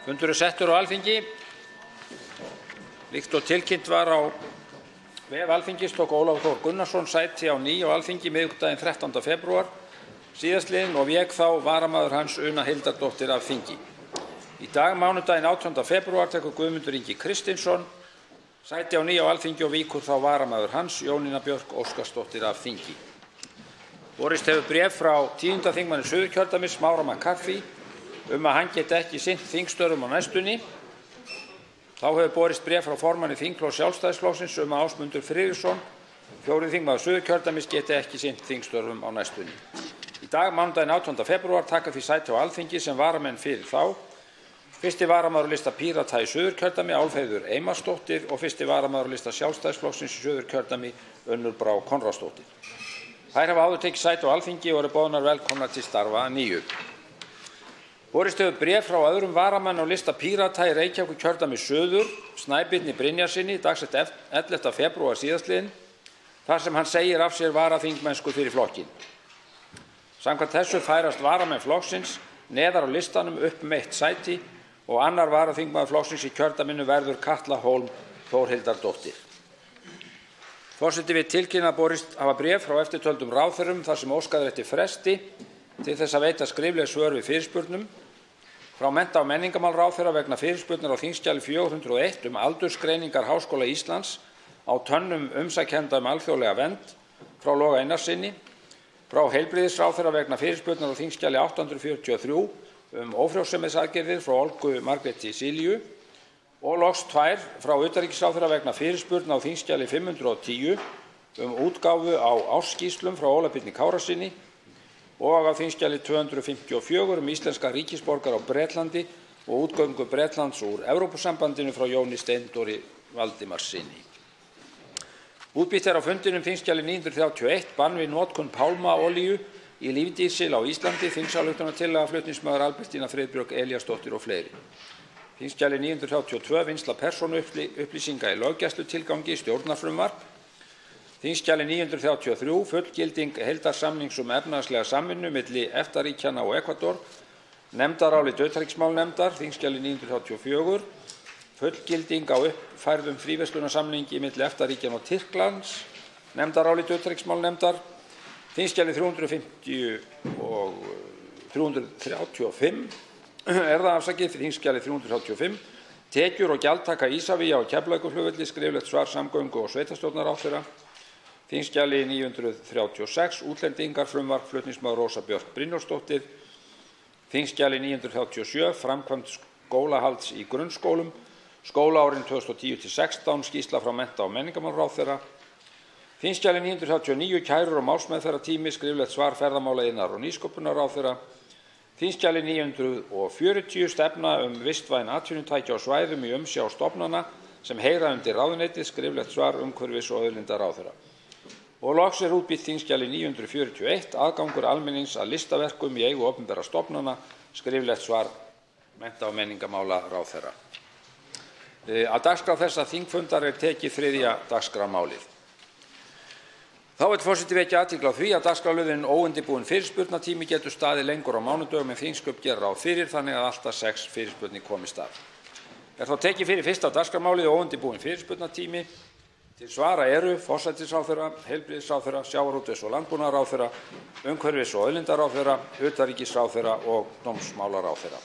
Fundur settur á Alþingi. Líkt og tilkynnt var á vef Alþingis tók Ólafur Þór Gunnarsson sæti á ný á Alþingi miðvikudaginn 13. febrúar síðastliðinn og vék þá varamaður hans Una Hildardóttir af þingi. Í dag mánudaginn 18. febrúar tekur Guðmundur Ingi Kristinsson sæti á ný á Alþingi og víkur þá varamaður hans Jónína Björk Óskarsdóttir af þingi. Borist hefur bréf frá 10. þingmanni Suðurkjördæmis Smára McCarthy að hann geti ekki sinnt þingstörfum á næstunni. Þá hefur borist bréf frá formanni þingflokks Sjálfstæðisflokksins að Ásmundur Friðriksson, 4. þingmaður Suðurkjördæmis, geti ekki sinnt þingstörfum á næstunni. Í dag, mánudaginn 18. febrúar, taka því sæti á Alþingi sem varamenn fyrir þá. 1. varamaður á lista Pírata í Suðurkjördæmi, Álfheiður Einarsdóttir og 1. varamaður á lista Sjálfstæðisflokksins í Suðurkjördæmi, Unnur Brá Konráðsdóttir. Þær hafa áður tekið sæti á Alþingi og eru boðnar velkomnar til starfa að nýju. Borist hefur bréf frá öðrum varamann á lista Pírata í Reykjavíkurkjördæmi Suður, Snæbirni Brynjarsyni, dagsett 11. febrúar síðastliðinn, þar sem hann segir af sér varaþingmennsku fyrir flokkinn. Samkvæmt þessu færast varamenn flokksins neðar á listanum upp eitt sæti og annar varaþingmaður flokksins í kjördæminu verður Katla Hólm Þórhildardóttir. Forseti vill tilkynna að borist hafa bréf frá eftirtöldum ráðherrum þar sem óskað er eftir fresti til þess að veita skrifleg svör við fyrirspurnum. Frá mennta- og menningarmálaráðherra vegna fyrirspurnar á þingskjali 401 aldursgreiningar Háskóla Íslands á tönnum umsækjenda alþjóðlega vernd frá Loga Einarssyni. Frá heilbrigðisráðherra vegna fyrirspurnar á þingskjali 843 ófrjósemisaðgerðir frá Olgu Margréti Silju. Og loks tvær frá utanríkisráðherra vegna fyrirspurna á þingskjali 510 útgáfu á ársskýrslum frá Óla Birni Kárasyni og á þingskjali 254 íslenska ríkisborgara á Bretlandi og útgöngu Bretlands úr Evrópusambandinu frá Jóni Steindóri Valdimarssyni. Útbýtt er á fundinum þingskjali 931 bann við notkun pálmaolíu í lífdísil á Íslandi, þingsályktunartillaga flutningsmaður Albertína Friðbjörg Elíasdóttir og fleiri. Þingskjali 932 vinnsla persónuupplýsinga í löggæslutilgangi stjórnarfrumvarp. Þingskjali 933 fullgilding heildarsamnings efnahagslega samvinnu milli EFTA-ríkjanna og Ekvador. Nefndarálit utanríkismálanefndar, þingskjali 934. Fullgilding á uppfærðum fríverslunarsamningi milli EFTA-ríkjanna og Tyrklands. Nefndarálit utanríkismálanefndar. Þingskjali 350 og 335 þingskjali 335. Tekjur og gjaldtaka Ísavía og Keflavíkurflugvelli, skriflegt svar samgöngu- og sveitarstjórnarráðherra. Þingskjali 936 útlendingar frumvarp flutningsmaður Rósa Björk Brynjólfsdóttir. Þingskjali 937 framkvæmd skólahalds í grunnskólum, skólaárin 2010-16, skýrsla frá mennta- og menningarmálaráðherra. Þingskjali 939 kærur og málsmeðferðartími, skriflegt svar ferðamála-, iðnaðar- og nýsköpunarráðherra. Þingskjali 940 stefna vistvæn atvinnutækja á svæðum í umsjá stofnana sem heyra undir ráðuneytið, skriflegt svar umhverfis- og auðlindaráðherra. Og loks er útbýtt þingskjali 941 aðgangur almennings að listaverkum í eigu opinberra stofnana, skriflegt svar mennta- og menningarmálaráðherra. Á dagskrá þessa þingfundar er tekið 3. dagskrármálið. Þá vill forseti vekja athygli á því að dagskrárliðurinn óundirbúinn fyrirspurnatími getur staðið lengur á mánudögum en þingsköp gera ráð fyrir, þannig að allt að 6 fyrirspurnir komist af. Er þá tekið fyrir fyrsta dagskrármálið óundirbúinn fyrirspurnatími. Til svara eru forsætisráðherra, heilbrigðisráðherra, sjávarútvegs- og landbúnaðarráðherra, umhverfis- og auðlindaráðherra, utanríkisráðherra og dómsmálaráðherra.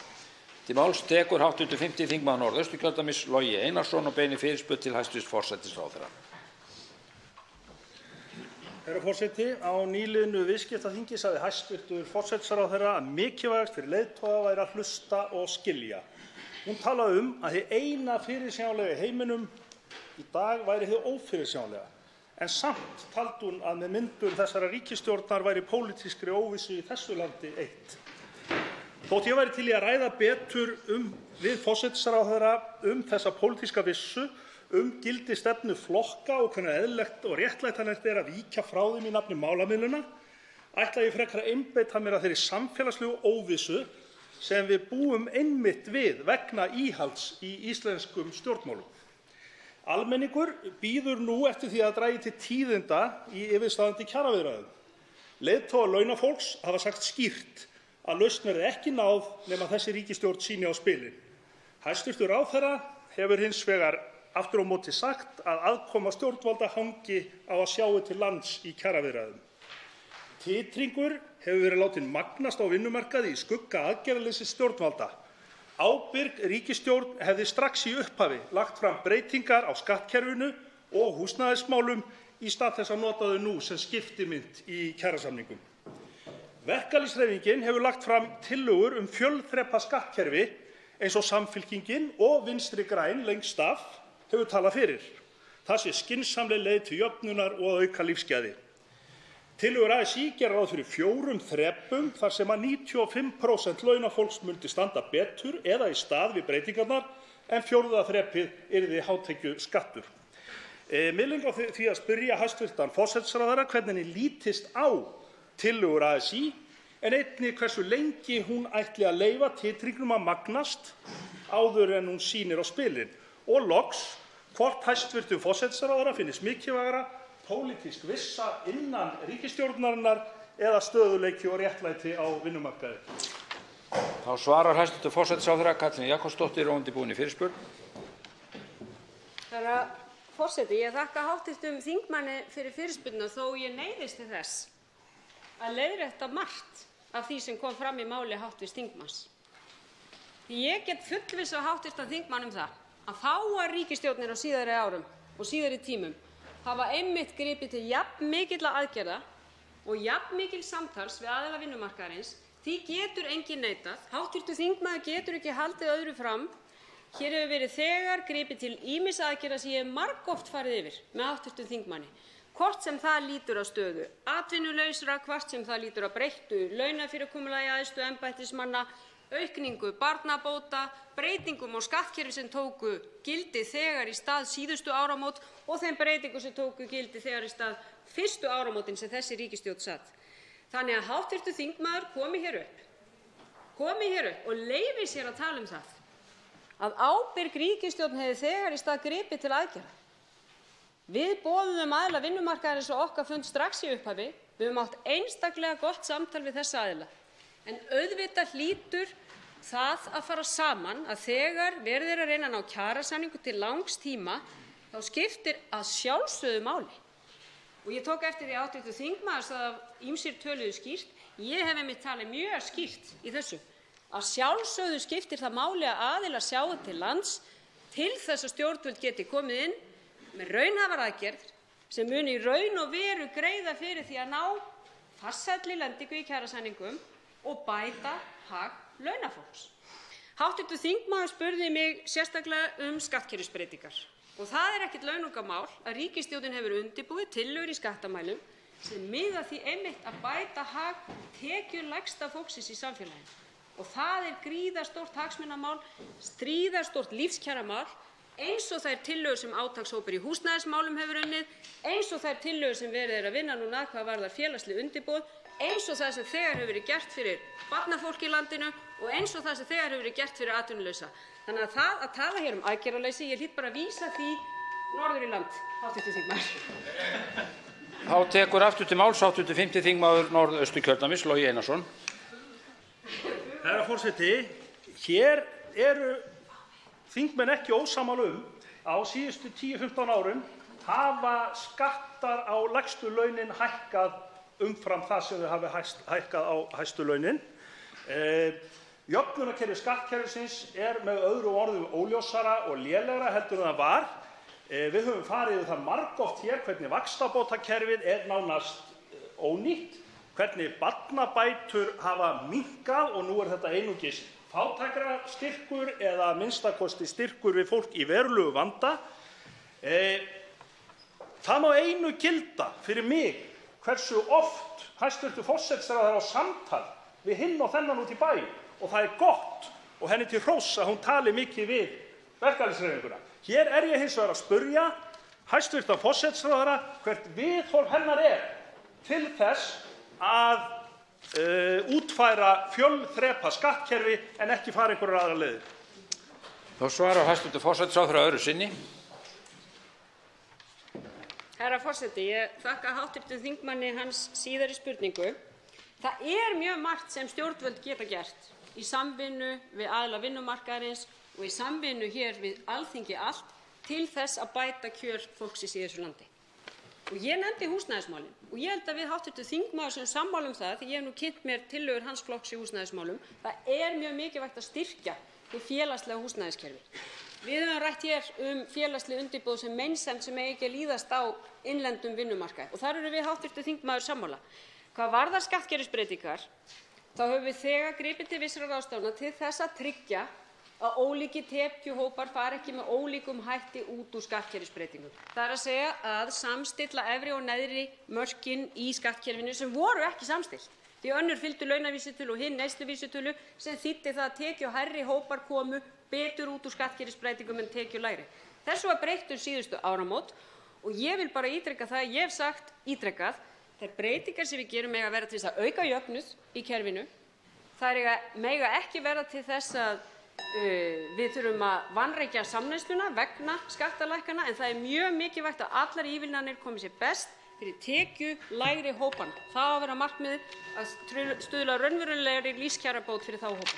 Til máls tekur hv. 5. þingmaður Norðausturkjördæmis Logi Einarsson og beinir fyrirspurn til hæstv. forsætisráðherra. Herra forseti, á nýliðnu viðskiptaþingi sagði hæstv. forsætisráðherra að mikilvægast fyrir leiðtoga væri að hlusta og skilja. Hún talaði að hið eina fyrirsjáanlega í heiminum í dag væri hið ófyrirsjáanlega, en samt taldi hún að með myndun þessarar ríkisstjórnar væri pólitískri óvissu í þessu landi eitt. Þótt ég væri til í að ræða betur við forsætisráðherra þessa pólitíska vissu, gildi stefnu flokka og hvernig eðlilegt og réttlætanlegt er að víkja frá þeim í nafni málamiðlunar, ætla ég frekar að einbeita mér að þeirri samfélagslegu óvissu sem við búum einmitt við vegna íhalds í íslenskum stjórnmálum. Almenningur bíður nú eftir því að dragi til tíðinda í yfirstandandi kjaraviðræðum. Leiðtogar launafólks hafa sagt skýrt að lausn verði ekki náð nema þessi ríkisstjórn sýni á spilin. Hæstv. ráðherra hefur hins vegar aftur á móti sagt að aðkoma stjórnvalda hangi á að sjá til lands í kjaraviðræðum. Titringur hefur verið látinn magnast á vinnumarkaði í skugga aðgerðaleysis stjórnvalda. Ábyrg ríkisstjórn hefði strax í upphafi lagt fram breytingar á skattkerfinu og húsnæðismálum í stað þess að nota þau nú sem skiptimynt í kjarasamningum. Verkalýðshreyfingin hefur lagt fram tillögur fjölþrepa skattkerfi eins og Samfylkingin og Vinstri græn lengst af hefur talað fyrir. Það sé skynsamleg leið til jöfnunar og að auka lífsgæði. Tillögur ASÍ gera ráð fyrir 4 þrepum þar sem að 95% launafólks myndi standa betur eða í stað við breytingarnar en 4. þrepið yrði hátekjuskattur. Mig langar því að spyrja hæstv. forsætisráðherra hvernig henni lítist á tillögur ASÍ en einnig hversu lengi hún ætli að leyfa titringnum að magnast áður en hún sýnir á spilin. Og loks hvort hæstv. forsætisráðherra finnist mikilvægara pólitísk vissa innan ríkisstjórnarinnar eða stöðugleiki og réttlæti á vinnumarkaði. Þá svarar hæstv. forsætisráðherra Katrín Jakobsdóttir óundirbúinni fyrirspurn. Herra forseti, ég þakka hv. þingmanni fyrir fyrirspurnina þó ég neyðist til þess að leiðrétta margt af því sem kom fram í máli hv. þingmanns. Ég get fullvissað hv. þingmann það að fáar ríkisstjórnir á síðari árum og síðari tímum hafa einmitt gripið til jafn mikilla aðgerða og jafn mikils samtals við aðila vinnumarkaðarins. Því getur enginn neitað. Hv. þingmaður getur ekki haldið öðru fram. Hér hefur verið þegar gripið til ýmissa aðgerða sem ég hef margoft farið yfir með hv. þingmanni. Hvort sem það lýtur að stöðu atvinnulausra, hvort sem það lýtur að breyttu launafyrirkomulagi æðstu embættismanna, aukningu barnabóta, breytingum á skattkerfi sem tóku gildi þegar í stað síðustu áramót og þeim breytingum sem tóku gildi þegar í stað fyrstu áramótin sem þessi ríkisstjórn satt. Þannig að hv. þingmaður komi hér upp og leyfi sér að tala það að ábyrg ríkisstjórn hefði þegar í stað gripið til aðgerða. Við boðuðum aðila vinnumarkaðarins á okkar fund strax í upphafi. Við höfum átt einstaklega gott samtal við þessa aðila. En auðvitað hlýtur það að fara saman að þegar verið að reyna að ná kjarasamningu til langs tíma þá skiptir að sjálfsögðu máli. Og ég tók eftir því að hv. þingmaður sagði að ýmsir töluðu skýrt. Ég hef einmitt talið mjög skýrt í þessu. Að sjálfsögðu skiptir það máli að aðilar sjái til lands til þess að stjórnvöld geti komið inn með raunhæfar aðgerðir sem muni í raun og veru greiða fyrir því að ná farsælli lendingu í kjarasamningum og bæta hag launafólks. Hv. þingmaður spurði mig sérstaklega skattkerfisbreytingar og það ekkert launungarmál að ríkisstjórnin hefur undirbúið tillögur í skattamælum sem miða því einmitt að bæta hag tekjulægsta fólksins í samfélaginu. Og það gríðarstórt hagsmunamál, stríðarstórt lífskjaramál, eins og þær tillögur sem átakshópur í húsnæðismálum hefur unnið, eins og þær tillögur sem verið að vinna núna hvað varðar félagsleg undirboð, eins og það sem þegar hefur verið gert fyrir barnafólk í landinu og eins og það sem þegar hefur verið gert fyrir atvinnulausa. Þannig að það að tala hér aðgerðaleysi, ég hlýt bara að vísa því norður í land, hv. þingmaður. Þá tekur aftur til máls hv. 5. þingmaður Norðausturkjördæmis, Logi Einarsson. Herra forseti, hér eru þingmenn ekki ósammála á síðustu 10-15 árum hafa skattar á lægstu launin hækkað umfram það sem þau hafi hækkað á hæstu launin. Jöfnunarkerfi skattkerfisins með öðrum orðum óljósara og lélegra heldur en það var. Við höfum farið yfir það margoft hér hvernig vaxtabótakerfið nánast ónýtt, hvernig barnabætur hafa minnkað og nú þetta einungis fátækrastyrkur eða minnstakosti styrkur við fólk í verulegu vanda. Það má einu gilda fyrir mig hversu oft hæstv. forsætisráðherra á samtal við hinn og þennan út í bæ og það gott og henni til hróss að hún tali mikið við verkalýðshreyfinguna. Hér ég hins vegar að spyrja hæstv. forsætisráðherra hvert viðhorf hennar til þess að útfæra fjölþrepa skattkerfi en ekki fara einhverjar aðrar leiðir. Þá svarar hæstv. forsætisráðherra öðru sinni. Herra forseti, ég þakka hv. þingmanni hans síðari spurningu. Það mjög margt sem stjórnvöld geta gert í samvinnu við aðila vinnumarkaðarins og í samvinnu hér við Alþingi allt til þess að bæta kjör fólksins í þessu landi. Og ég nefndi húsnæðismálin og ég held að við hv. þingmaður séum sammála um það, því ég hef nú kynnt mér tillögur hans flokks í húsnæðismálum. Það er mjög mikilvægt að styrkja hið félagslega húsnæðiskerfi. Við höfum rætt hér félagsleg undirboð sem meinsemd sem eigi ekki að líðast á innlendum vinnumarkaði og þar erum við hv. þingmaður sammála. Hvað varðar skattkerfisbreytingar, þá höfum við þegar gripið til vissra ráðstafana til þess að tryggja að ólíkir tekjuhópar fari ekki með ólíkum hætti út úr skattkerfisbreytingum. Það er að segja að samstilla efri og neðri mörkin í skattkerfinu sem voru ekki samstillt. Því önnur fylgdu launavísitölu og hinn neysluvísitölu sem þýddi það að tekjuhærri hópar komu betur út úr skattkerfisbreytingum en tekjulægri. Þessu var breytt síðustu áramót og ég vil bara ítreka það, ég hef sagt ítrekað, þær breytingar sem við gerum mega vera til þess að auka jöfnuð í kerfinu. Þær mega ekki vera til þess að við þurfum að vanrækja samneysluna vegna skattalækkana en það er mjög mikilvægt að allar ívilnanir komi sér best fyrir tekjulægri hópana. Það á að vera markmiðið að stuðla raunverulegri lífskjarabót fyrir þá hópa.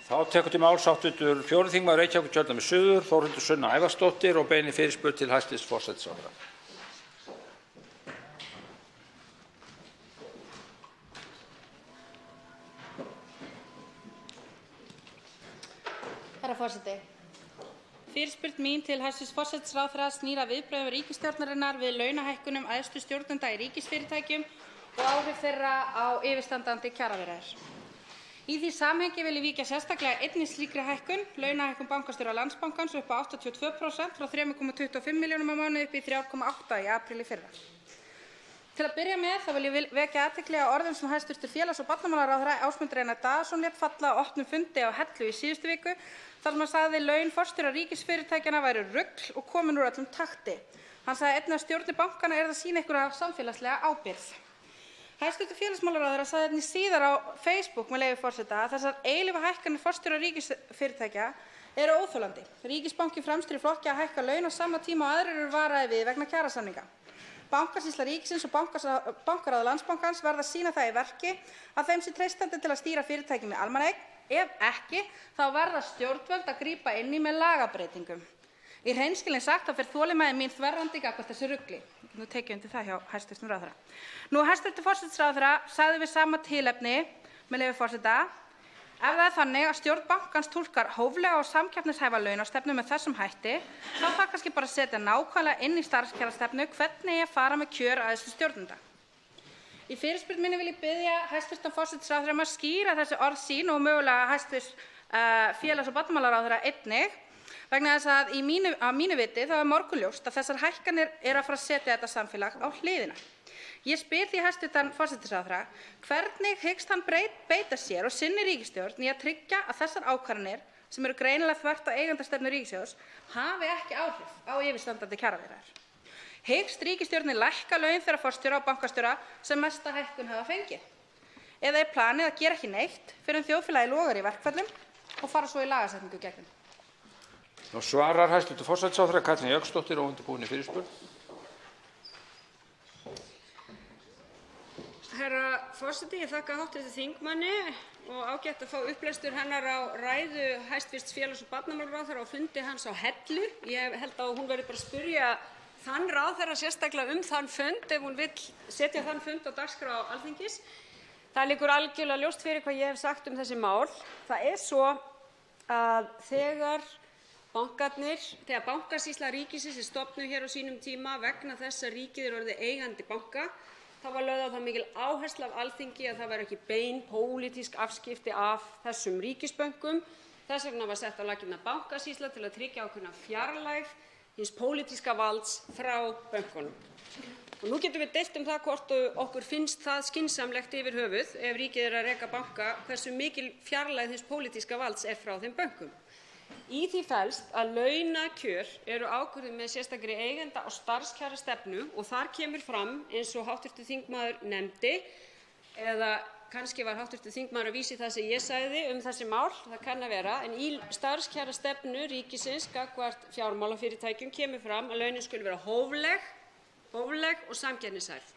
Þá tekur til máls hv. 4. þingmaður Reykjavíkurkjördæmis suður, Þórhildur Sunna Ævarsdóttir og beinir fyrirspurn til hæstv. forsætisráðherra. Herra forseti. Fyrirspurn mín til hæstv. forsætisráðherra snýr að viðbrögðum ríkisstjórnarinnar við launahækkunum æðstu stjórnenda í ríkisfyrirtækjum og áhrif þeirra á yfirstandandi kjaraviðræður. Í því samhengi vil ég víkja sérstaklega einnig slíkri hækkun, launahækkun bankastjóra Landsbankans upp á 82% frá 3,25 milljónum á mánuði upp í 3,8 í apríl í fyrra. Til að byrja með þá vil ég vekja athygli á orðum sem hæstv. félags- og barnamálaráðherra Ásmundur Einar Daðason lét falla á opnum fundi á Hellu í síðustu viku þar sem hann sagði laun forstjóra ríkisfyrirtækjanna væru rugl og komin úr öllum takti. Hann sagði einnig að stjórnir bankana yrðu að sýna einhverja samfélagslega ábyrgð. Hæstv. félagsmálaráðherra sagði einnig síðar á Facebook með leyfi forseta að þessar eilífu hækkanir forstjóra ríkisfyrirtækja eru óþolandi. Ríkisbankinn fremstur í flokki að hækka laun á sama tíma og aðrir eru varaðir við vegna kjarasamninga. Bankasýsla ríkisins og bankaráð Landsbankans verða að sýna það í verki að þeim sé treystandi til að stýra fyrirtækjum með almannaeign. Ef ekki, þá verða stjórnvöld að grípa inn í með lagabreytingum. Í hreinskilni sagt þá fer þolinmæði mín þverrandi gagnvart þessu rugli. Nú tek ég undir það hjá hæstv. ráðherra. Nú hæstv. forsætisráðherra sagði við sama tilefni með leyfi forseta: ef það er þannig að stjórn bankans túlkar hóflega og samkeppnishæfa launastefnu með þessum hætti, þá þarf kannski bara að setja nákvæmlega inn í starfskjarastefnu hvernig eigi að fara með kjör æðstu stjórnenda. Í fyrirspurn minni vil ég biðja hæstv. forsætisráðherra að skýra þessi orð sín og mögulega hæstv. félags- og barnamálaráðherra einnig, vegna þess að að mínu viti þá er morgunljóst að þessar hækkanir eru að fara að setja þetta samfélag á hliðina. Ég spyr því hæstv. forsætisráðherra hvernig hyggst hann beita sér og sinni ríkisstjórn í að tryggja að þessar ákvarðanir sem eru greinilega þvert á eigendastefnu ríkissjóðs hafi ekki áhrif á yfirstandandi kjaraviðræður. Hyggst ríkisstjórnin lækka laun þeirra forstjóra og bankastjóra sem mesta hækkun hafa fengið? Eða er planið að gera ekki neitt fyrr en þjóðfélagið logar í verkföllum og fara svo í lagasetningu gegn þeim? Nú svarar hæstv. forsætisráðherra Katrín Jakobsdóttir óundirbúinni fyrirspurn. Herra forseti, ég þakka hv. þingmanni og ágætt að fá upplestur hennar á ræðu hæstv. félags- og barnamálaráðherra og fundi hans á Hellu. Ég held að hún verði bara að spyrja þann ráðherra sérstaklega þann fund ef hún vill setja þann fund á dagskrá Alþingis. Það liggur algjörlega ljóst fyrir hvað ég hef sagt þessi mál. Það er svo að þegar Bankasýsla ríkisins er stofnuð hér á sínum tíma vegna þess að ríkið er orðið eigandi banka, þá var lögð á það mikil áhersla af Alþingi að það væru ekki bein pólitísk afskipti af þessum ríkisbönkum. Þess vegna var sett á laggirnar Bankasýsla til að tryggja ákveðna fjarlægð hins pólitíska valds frá bönkunum. Og nú getum við deilt það hvort okkur finnst það skynsamlegt yfir höfuð ef ríkið er að reka banka hversu mikil fjarlægð hins pólitíska valds er frá þeim bönkum. Í því felst að launakjör eru ákvörðuð með sérstakri eigenda- og starfskjarastefnu og þar kemur fram eins og hv. þingmaður nefndi, eða kannski var hv. þingmaður að vísa í það sem ég sagði þessi mál, það kann að vera, en í starfskjarastefnu ríkisins gagnvart fjármálafyrirtækjum kemur fram að launin skuli vera hófleg og samkeppnishæf.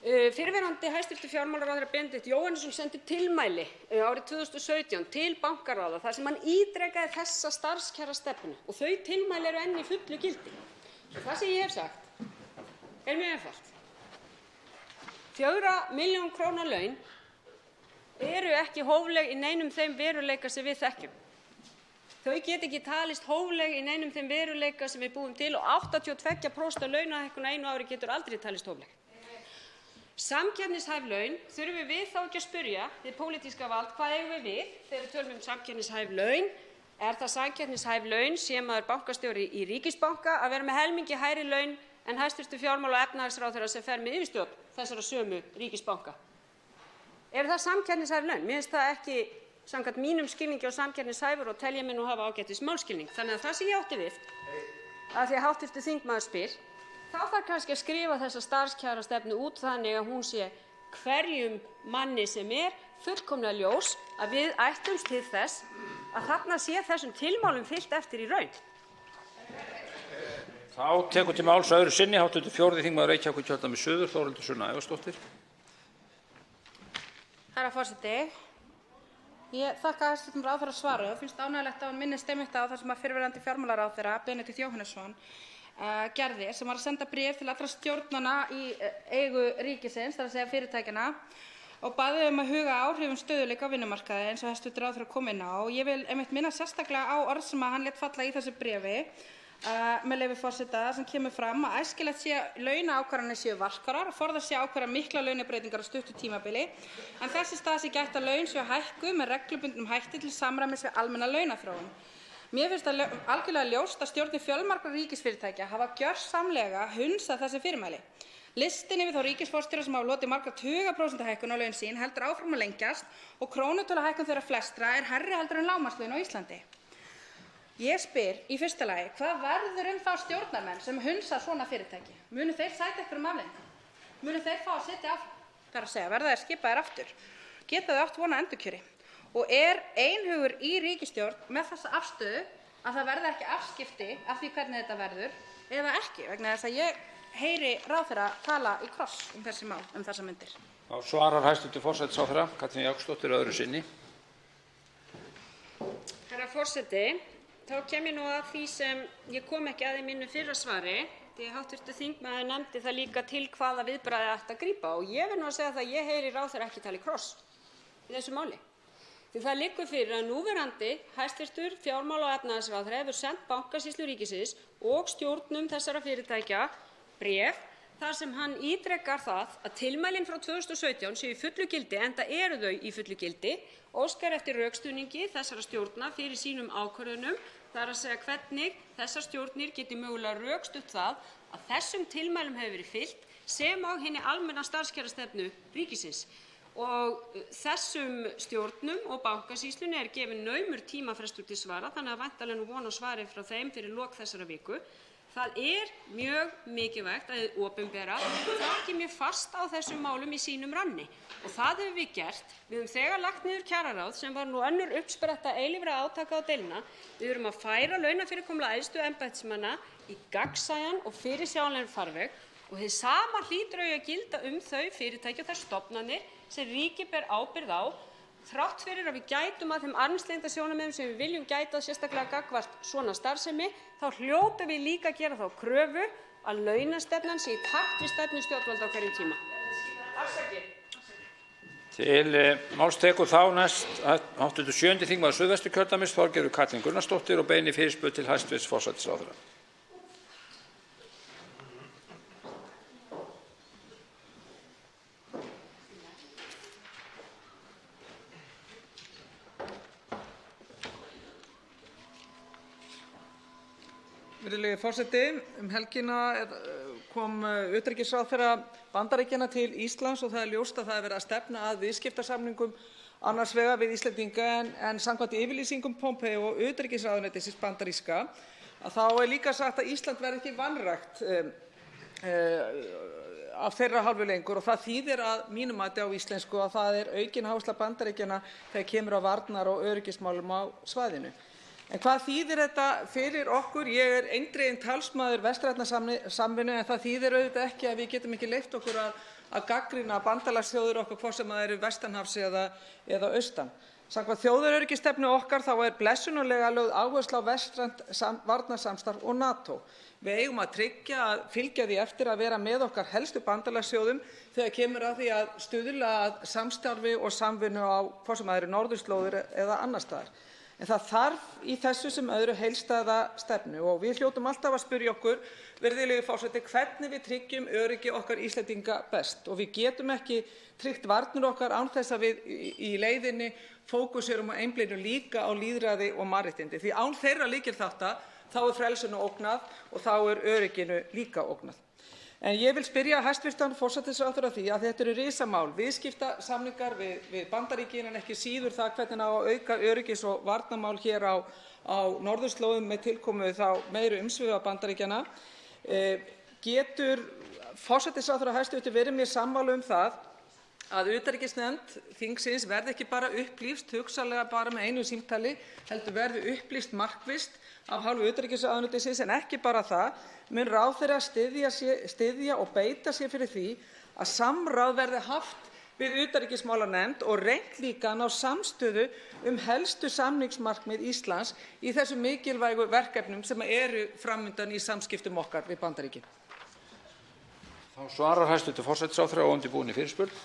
Fyrrverandi hæstv. Fjármálaráðherra Benedikt Jóhannesson sendi tilmæli árið 2017 til bankaráða þar sem hann ítrekaði þessa starfskjarastefnu og þau tilmæli eru enn í fullu gildi. Það sem ég hef sagt er mjög einfalt. 4 milljón króna laun eru ekki hófleg í neinum þeim veruleika sem við þekkjum. Þau geta ekki talist hófleg í neinum þeim veruleika sem við búum til og 82% launahækkun á einu ári getur aldrei talist hófleg. Samkeppnishæf laun, þurfum við þá ekki að spyrja hið pólitíska vald hvað eigum við þegar við tölum samkeppnishæf laun? Er það samkeppnishæf laun sé maður bankastjóri í ríkisbanka að vera með helmingi hærri laun en hæstv. fjármála- og efnahagsráðherra sem fer með yfirstjórn þessara sömu ríkisbanka? Er það samkeppnishæf laun? Mér finnst það ekki samkvæmt mínum skilningi á samkeppnishæfur og tel ég mig nú hafa ágætis málskilning. Þannig að það sem ég átti við, að því að hv. þingmaður spyr, þá þarf kannski að skrifa þessa starfskjarastefnu út þannig að hún sé hverjum manni sem fullkomlega ljós að við ættumst til þess að þarna sé þessum tilmálum fylgt eftir í raun. Þá tekur til máls öðru sinni hv. 4. þingmaður Reykjavíkurkjördæmis suður, Þórhildur Sunna Ævarsdóttir. Herra forseti, ég þakka hæstv. ráðherra svarið og finnst ánægjulegt að hún minnist einmitt á það sem fyrrverandi fjármálaráðherra Benedikt Jóhannesson gerði, sem var að senda bréf til allra stjórnanna í eigu ríkisins, þar að segja fyrirtækjanna, og baði að huga að áhrifum stöðugleika á vinnumarkaði eins og hæstv. ráðherra kom inn á. Ég vil einmitt minna sérstaklega á orð sem hann lét falla í þessu bréfi, með leyfi forseta, sem kemur fram að æskilegt sé að launaákvarðanir séu varkarar og forðast sé að ákvarða miklar launabreytingar á stuttu tímabili, en þess í stað sé gætt að laun séu hækkuð með reglubundnum hætti til samræmis við almenna launaþróun. Mér finnst algjörlega ljóst að stjórnir fjölmargra ríkisfyrirtækja hafa gjörsamlega hunsað þessi fyrirmæli. Listinn yfir þá ríkisforstjóra sem hafa lotið margra tugaprósenta hækkun á laun sín heldur áfram að lengjast og krónutöluhækkun þeirra flestra hærri heldur en lágmarkslaun á Íslandi. Ég spyr í fyrsta lagi, hvað verður þá stjórnarmenn sem hunsa svona fyrirtæki? Munu þeir sæta einhverjum afleiðingum? Munu þeir fá að sitja áfram? Það er að segja, verða þeir skipaðir aftur? Geta þau átt von á endurkjöri? Og einhugur í ríkisstjórn með þessa afstöðu að það verði ekki afskipti af því hvernig þetta verður eða ekki, vegna þess að ég heyri ráðherra tala í kross þessi mál, þessar myndir. Þá svarar hæstv. forsætisráðherra Katrín Jakobsdóttir öðru sinni. Herra forseti, þá kem ég nú að því sem ég kom ekki að í mínu fyrra svari, því hv. þingmaður nefndi það líka til hvaða viðbragði ætti að grípa og ég vil nú að segja það að ég heyri ráðherra ekki tala í kross í þessu máli. Því það liggur fyrir að núverandi hæstv. fjármála- og efnahagsráðherra hefur sent Bankasýslu ríkisins og stjórnum þessara fyrirtækja bréf þar sem hann ítrekar það að tilmælin frá 2017 séu í fullu gildi, enda eru þau í fullu gildi, óskar eftir rökstuðningi þessara stjórna fyrir sínum ákvörðunum, það er að segja hvernig þessar stjórnir geti mögulega rökstutt það að þessum tilmælum hefur verið fylgt sem á hinni almenna starfskjarastefnu ríkisins. Og þessum stjórnum og Bankasýslunni er gefinn naumur tímafrestur til svara, þannig að væntanlega nú von á svari frá þeim fyrir lok þessara viku. Það er mjög mikilvægt að hið opinbera taki mjög fast á þessum málum í sínum ranni og það höfum við gert. Við höfum þegar lagt niður kjararáð sem var nú önnur uppspretta eilífra átaka á deiluna. Við erum að færa launafyrirkomulag æðstu embættismanna í gagnsæjan og fyrirsjáanlegan farveg og hið sama hlýtur að gilda þau fyrirtæki og þær stofnanir sem ríkið ber ábyrgð á, þrátt fyrir að við gætum að þeim armslengdarsjónarmiðum sem við viljum gæta sérstaklega gagnvart svona starfsemi, þá hljótum við líka að gera þá kröfu að launastefnan sé í takt við stefnu stjórnvalda á hverjum tíma. Afsakið. Til máls tekur þá næst hv. 7. þingmaður Suðvesturkjördæmis Þorgerður Katrín Gunnarsdóttir og beinir fyrirspurn til hæstv. forsætisráðherra. Virðulegi forseti, helgina kom utanríkisráðherra Bandaríkjanna til Íslands og það ljóst að það verið að stefna að viðskiptasamningum annars vegar við Íslendinga en samkvæmt yfirlýsingum Pompeo og utanríkisráðuneytisins bandaríska að þá líka sagt að Ísland verði ekki vanrækt af þeirra hálfu lengur og það þýðir að mínu mati á íslensku að það aukin áhersla Bandaríkjanna þegar kemur á varnar- og öryggismálum á svæðinu. En hvað þýðir þetta fyrir okkur? Ég eindreginn talsmaður vestrænnar samvinnu en það þýðir auðvitað ekki að við getum ekki leyft okkur að að gagnrýna bandalagsþjóðir okkar, hvort sem það eru vestanhafs eða austan. Samkvæmt þjóðaröryggisstefnu okkar þá er blessunarlega lögð áhersla á vestrænt varnarsamstarf og NATO. Við eigum að tryggja að fylgja því eftir að vera með okkar helstu bandalagsþjóðum þegar kemur að því að stuðla að samstarfi og samvinnu á hvort sem það eru norðurslóðir eða annars staðar. En það þarf í þessu sem öðru heildstæða stefnu og við hljótum alltaf að spyrja okkur, virðulegi forseti, hvernig við tryggjum öryggi okkar Íslendinga best. Og við getum ekki tryggt varnir okkar án þess að við í leiðinni fókuserum og einblínum líka á lýðræði og mannréttindi. Því án þeirra lykilþátta þá er frelsinu ógnað og þá er örygginu líka ógnað. En ég vil spyrja hæstv. Forsætisráðherra að því að þetta eru risamál, viðskiptasamningar við Bandaríkin en ekki síður það hvernig á að auka öryggis- og varnarmál hér á norðurslóðum með tilkomu þá meiri umsvifa Bandaríkjanna. Getur forsætisráðherra hæstv. Verið mér sammála það að utanríkisnefnd þingsins verði ekki bara upplýst, hugsanlega bara með einu símtali, heldur verði upplýst markvisst af hálfu utanríkisráðuneytisins, en ekki bara það, mun ráðherra styðja og beita sér fyrir því að samráð verði haft við utanríkismálanefnd og reynt líka að ná samstöðu helstu samningsmarkmið Íslands í þessum mikilvægu verkefnum sem eru framundan í samskiptum okkar við Bandaríkin. Þá svarar hæstv. Forsætisráðherra á undirbúinni fyrirspurn.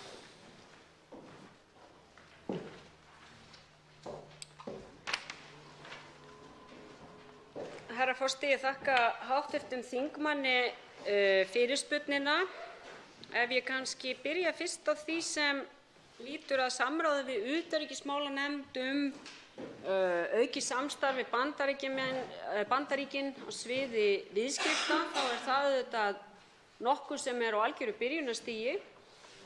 Herra forseti, ég þakka hv. þingmanni fyrirspurnina. Ef ég kannski byrja fyrst á því sem lýtur að samráði við utanríkismálanefnd aukið samstarf við Bandaríkin á sviði viðskipta, þá er það auðvitað nokkuð sem er á algjöru byrjunarstigi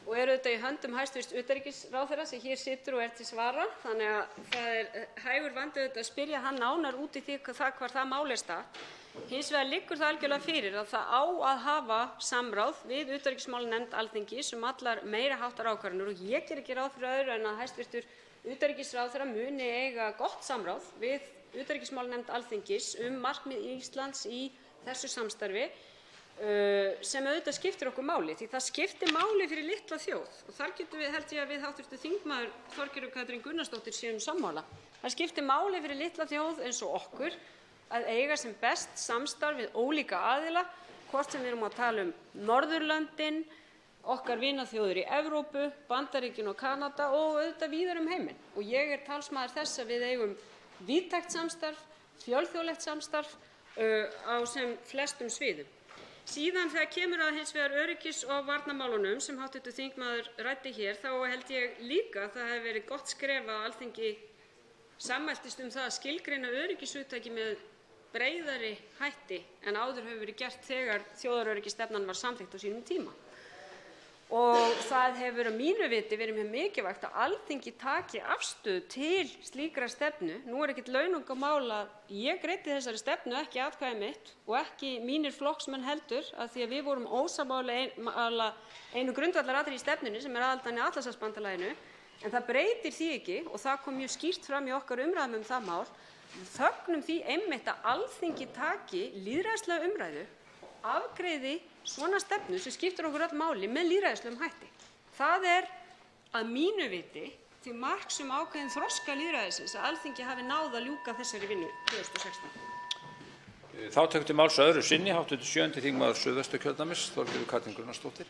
og er auðvitað í höndum hæstv. Utanríkisráðherra sem hér situr og er til svara. Þannig að það er hægur vandi auðvitað að spyrja hann nánar út í hvar það mál er statt. Hins vegar liggur það algjörlega fyrir að það á að hafa samráð við utanríkismálanefnd Alþingis allar meiri háttar ákvarðanir og ég geri ekki ráð fyrir öðru en að hæstv. Utanríkisráðherra muni eiga gott samráð við utanríkismálanefnd Alþingis markmið Íslands í þessu samstarfi sem auðvitað skiptir okkur máli, því það skiptir máli fyrir litla þjóð og þar getum við, held ég að við hv. þingmaður Þorgerður Katrín Gunnarsdóttir séum sammála. Það skiptir máli fyrir litla þjóð eins og okkur að eiga sem best samstarf við ólíka aðila, hvort sem við erum að tala Norðurlöndin, okkar vinaþjóðir í Evrópu, Bandaríkin og Kanada og auðvitað víðar heiminn. Og ég er talsmaður þess að við eigum víðtækt samstarf, fjölþjóðlegt samstarf á sem flestum sviðum. Síðan þegar kemur að hins vegar öryggis- og varnarmálunum sem hv. þingmaður ræddi hér, þá held ég líka að það hefði verið gott skref að Alþingi sammæltist það að skilgreina öryggishugtakið með breiðari hætti en áður hefur verið gert þegar þjóðaröryggisstefnan var samþykkt á sínum tíma. Og það hefur að mínu viti verið mjög mikilvægt að Alþingi taki afstöðu til slíkrar stefnu. Nú er ekkert launungarmál að ég greiddi þessari stefnu ekki atkvæði mitt og ekki mínir flokksmenn heldur, af því að við vorum ósammála einu grundvallaratriði í stefnunni sem er aðildin að Atlantshafsbandalaginu. En það breytir því ekki, og það kom mjög skýrt fram í okkar umræðum það mál, við fögnum því einmitt að Alþingi taki lýðræðislega umræðu og afgreiði svona stefnu sem skiptir okkur öll máli með lýðræðislegum hætti. Það er að mínu viti til marks ákveðinn þroska lýðræðisins að Alþingi hafi náð að ljúka þessari vinnu 2016. Þá tekur til máls öðru sinni hv. 7. þingmaður Suðvesturkjördæmis, Þorgerður Katrín Gunnarsdóttir.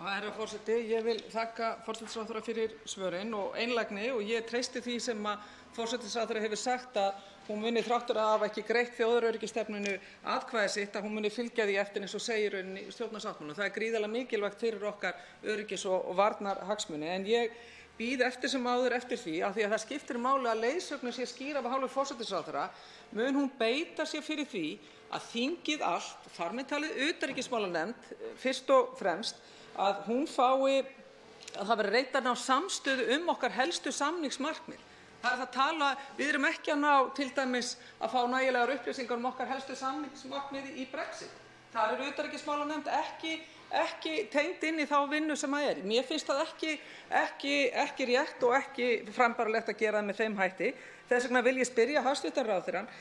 Herra forseti, ég vil þakka forsætisráðherra fyrir svörin og einlægni og ég treysti því sem að forsætisráðherra hefur sagt að hún muni þráttur að hafa ekki greitt þjóðaröryggisstefnunni atkvæði sitt að hún muni fylgja því eftir eins og segir í stjórnarsáttmálanum. Það er gríðarlega mikilvægt fyrir okkar öryggis- og varnarhagsmuni en ég bíð eftir sem áður eftir því að það skiptir máli að leiðsögnin sé skýr af hálfu forsætisráðherra. Mun hún beita sér fyrir því að þingið allt, þar með talið utanríkismálanefnd fyrst og fremst, að hún fái að það verði reynt að ná samstöðu okkar helstu samningsmarkmið. Það er það tala, við erum ekki að ná til dæmis að fá nægilegar upplýsingar okkar helstu samningsmarkmið í Brexit. Það er utanríkismálanefnd ekki tengd inn í þá vinnu sem það er. Mér finnst það ekki rétt og ekki frambarlegt að gera það með þeim hætti. Þess vegna vil ég spyrja hæstv. ráðherrann,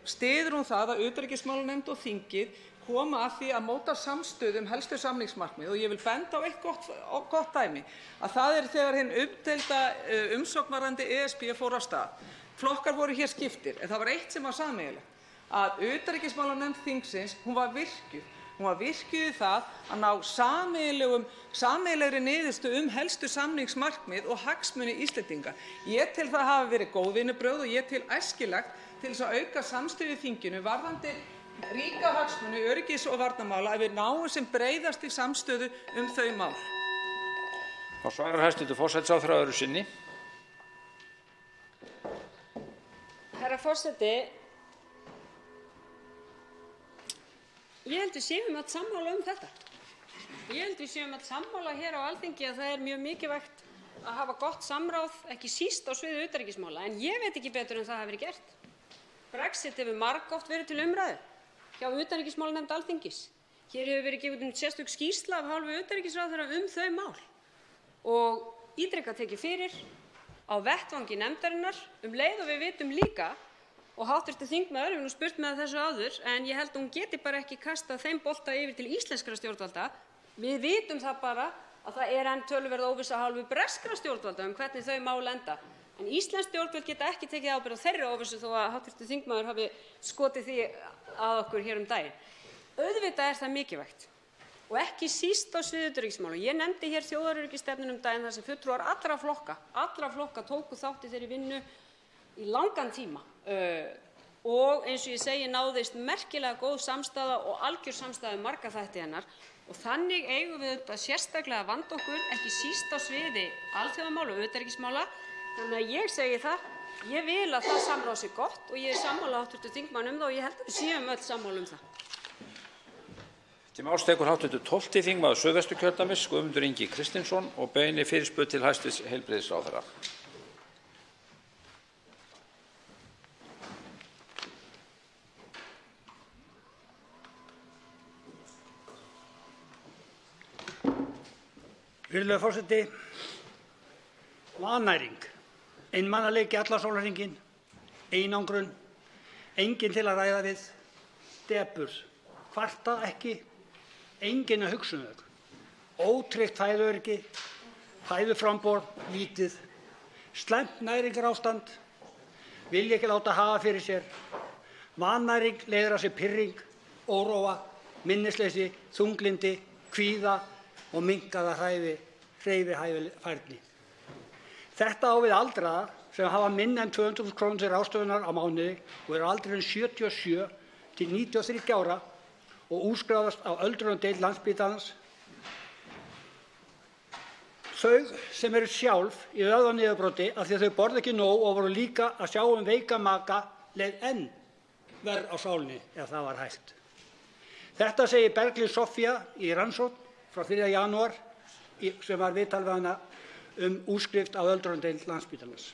styður hún það að utanríkismálanefnd og þingið koma að því að móta samstöðu helstu samningsmarkmið og ég vil benda á eitt gott dæmi, að það er þegar hin umdeilda umsókn varðandi ESB fór af stað. Flokkar voru hér skiptir en það var eitt sem var sameiginlegt, að utanríkismálanefnd þingsins, hún var virkjuð. Hún var virkjuð í það að ná sameiginlegri niðurstöðu helstu samningsmarkmið og hagsmuni Íslendinga. Ég tel það hafa verið góð vinnubrögð og ég tel æskilegt til þess að auka samstöðu í þinginu varðandi ríka hagsmuni öryggis- og varnarmála að við náum sem breiðast í samstöðu þau mál. Þá svarar hæstv. Forsætisráðherra öðru sinni. Herra forseti, ég held við séum öll sammála þetta. Ég held við séum öll sammála hér á Alþingi að það er mjög mikilvægt að hafa gott samráð, ekki síst á sviði utanríkismála, en ég veit ekki betur en það hafi verið gert. Brexit hefur margoft verið til umræðu hjá utanríkismálanefnd Alþingis. Hér hefur verið gefin út sérstök skýrsla af hálfu utanríkisráðherra þau mál og ítrekað tekið fyrir á vettvangi nefndarinnar leið og við vitum líka, og hv. þingmaður hefur nú spurt með þessu áður, en ég held að hún geti bara ekki kastað þeim bolta yfir til íslenskra stjórnvalda. Við vitum það bara að það er enn töluverð óvissa af hálfu breskra stjórnvalda hvernig þau mál enda. En íslensk stjórnvöld geta ekki tekið ábyrgð á þeirri óvissu þó að hv. þingmaður hafi skotið því að okkur hér daginn. Auðvitað er það mikilvægt og ekki síst á sviði utanríkismála. Ég nefndi hér þjóðaröryggisstefnuna daginn þar sem fulltrúar allra flokka tóku þátt í þeirri vinnu í langan tíma og eins og ég segi náðist merkilega góð samstaða og algjör samstaða marga þætti hennar og þannig eigum við þetta sérstaklega að vanda okkur, ekki síst á sviði alþjóðamála og utanríkismála. Þannig að ég segi það, ég vil að það samráð sé gott og ég er sammála hv. þingmanni það og ég held að við séum öll sammála það. Til máls tekur hv. 12. þingmaður Suðvesturkjördæmis Guðmundur Ingi Kristinsson og beinir fyrirspurn til hæstv. Heilbrigðisráðherra. Virðulegur forseti, vannæring, einmanaleiki allan sólarhringinn, einangrun, enginn til að ræða við, depurð, kvarta ekki, enginn að hugsa þau, ótryggt fæðuöryggi, fæðuframboð lítið, slæmt næringarástand, vilja ekki láta hafa fyrir sér, vannæring leiðir af sér pirring, óróa, minnisleysi, þunglyndi, kvíða og minnkaða hreyfihæfni. Þetta á við aldraða sem hafa minna en 200.000 krónur til ráðstöfunar á mánuði og eru á aldrinum 77 til 93 ára og útskrifast á öldrunardeild Landspítalans. Þau sem eru sjálf í vöðvaniðurbroti af því að þau borða ekki nóg og voru líka að sjá veika maka leið enn verr á sálinni ef það var hægt. Þetta segir Berglind Soffía í rannsókn frá 4. janúar sem var viðtal við hana útskrift á öldrunardeild Landspítalans.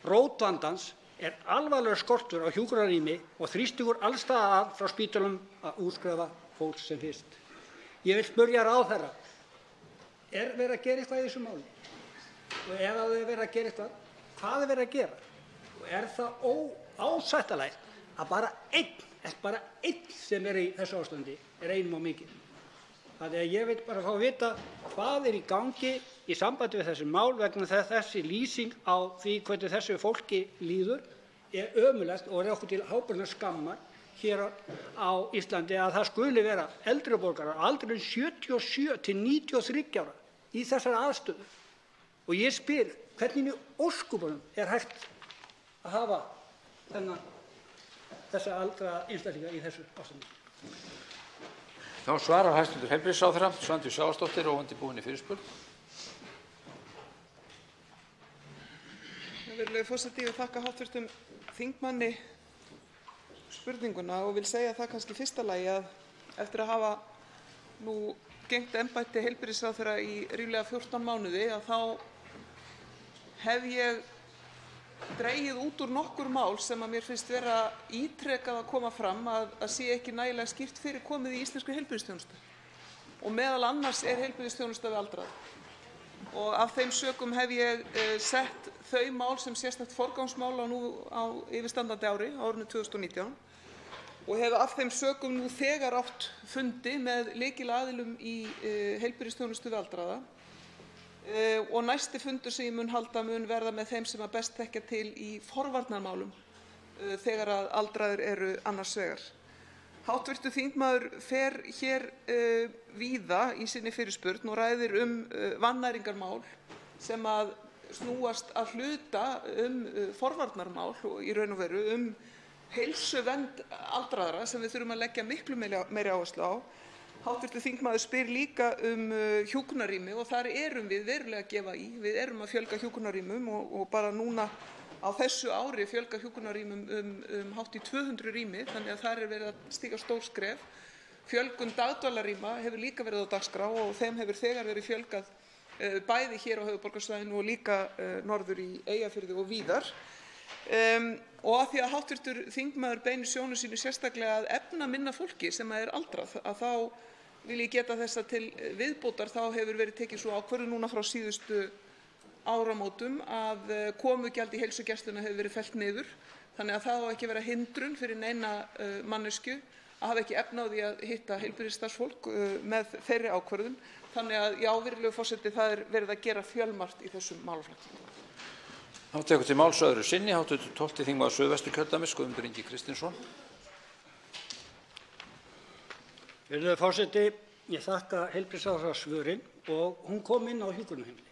Rót vandans er alvarlegur skortur á hjúkrunarrými og þrýstingur alls staðar að frá spítölum að útskrifa fólk sem fyrst. Ég vil spyrja ráðherra, er verið að gera eitthvað í þessu máli? Og ef það er verið að gera eitthvað, hvað er verið að gera? Og er það óásættanlegt að bara einn sem er í þessu ástandi er einum á mikið? Þannig að ég vil bara fá að vita hvað er í gangi í sambandi við þessi mál vegna þess að þessi lýsing á því hvernig þessu fólki líður er ömurlegt og er okkur til háborinnar skammar hér á Íslandi að það skuli vera eldri borgarar á aldrinum 77 til 93 ára í þessari aðstöðu. Og ég spyr, hvernig í ósköpunum er hægt að hafa þessa aldraða einstaklinga í þessu ástandi? Þá svarar hæstv. Heilbrigðisráðherra Svandís Svavarsdóttir óundirbúinni fyrirspurn. Virðulegi forseti, ég þakka hv. þingmanni spurninguna og vil segja það kannski í fyrsta lagi að eftir að hafa nú gegnt embætti heilbrigðisráðherra í ríflega 14 mánuði að þá hef ég dregið út úr nokkur mál sem að mér finnst vera ítrekað að koma fram að sé ekki nægilega skýrt fyrir komið í íslenskri heilbrigðisþjónustu og meðal annars er heilbrigðisþjónusta við aldraða. Og af þeim sökum hef ég sett þau mál sem sérstakt forgangsmál á yfirstandandi ári, á árinu 2019. og hef af þeim sökum nú þegar átt fundi með lykilaðilum í heilbrigðisþjónustu við aldraða og næsti fundur sem ég mun halda mun verða með þeim sem best þekkja til í forvarnarmálum þegar að aldraðir eru annars vegar. Hv. þingmaður fer hér víða í sinni fyrirspurn og ræðir vannæringarmál sem að snúast að hluta forvarnarmál og í raun og veru heilsuvernd aldraðra sem við þurfum að leggja miklu meiri áherslu á. Hv. þingmaður spyr líka hjúkrunarrými og þar erum við verulega að gefa í. Við erum að fjölga hjúkrunarrýmum og bara núna á þessu ári fjölga hjúkrunarrýmum hátt í 200 rými, þannig að þar verið að stíga stór skref. Fjölgun dagdvalarrýma hefur líka verið á dagskrá og þeim hefur þegar verið fjölgað bæði hér á höfuðborgarsvæðinu og líka norður í Eyjafirði og víðar. Og af því að hv. þingmaður beinir sjónum sínum sérstaklega að efnaminna fólki sem er aldrað, að þá vil ég geta þess að til viðbótar þá hefur verið tekin sú ákvörðun núna frá síðustu áramótum að komugjald í heilsugæsluna hefur verið fellt niður, þannig að það á ekki að vera hindrun fyrir neina manneskju að hafa ekki efni á því að hitta heilbrigðisstarfsfólk með þeirri ákvörðun. Þannig að já, virðulegur forseti, það er verið að gera fjölmargt í þessum málaflokki. Þá tekur til máls öðru sinni hv. 12. þingmaður Suðvesturkjördæmis, Guðmundur Ingi Kristinsson. Virðulegur forseti, ég þakka heilbrigðisráðherra svörin og hún kom inn á hjúkrunarheimili.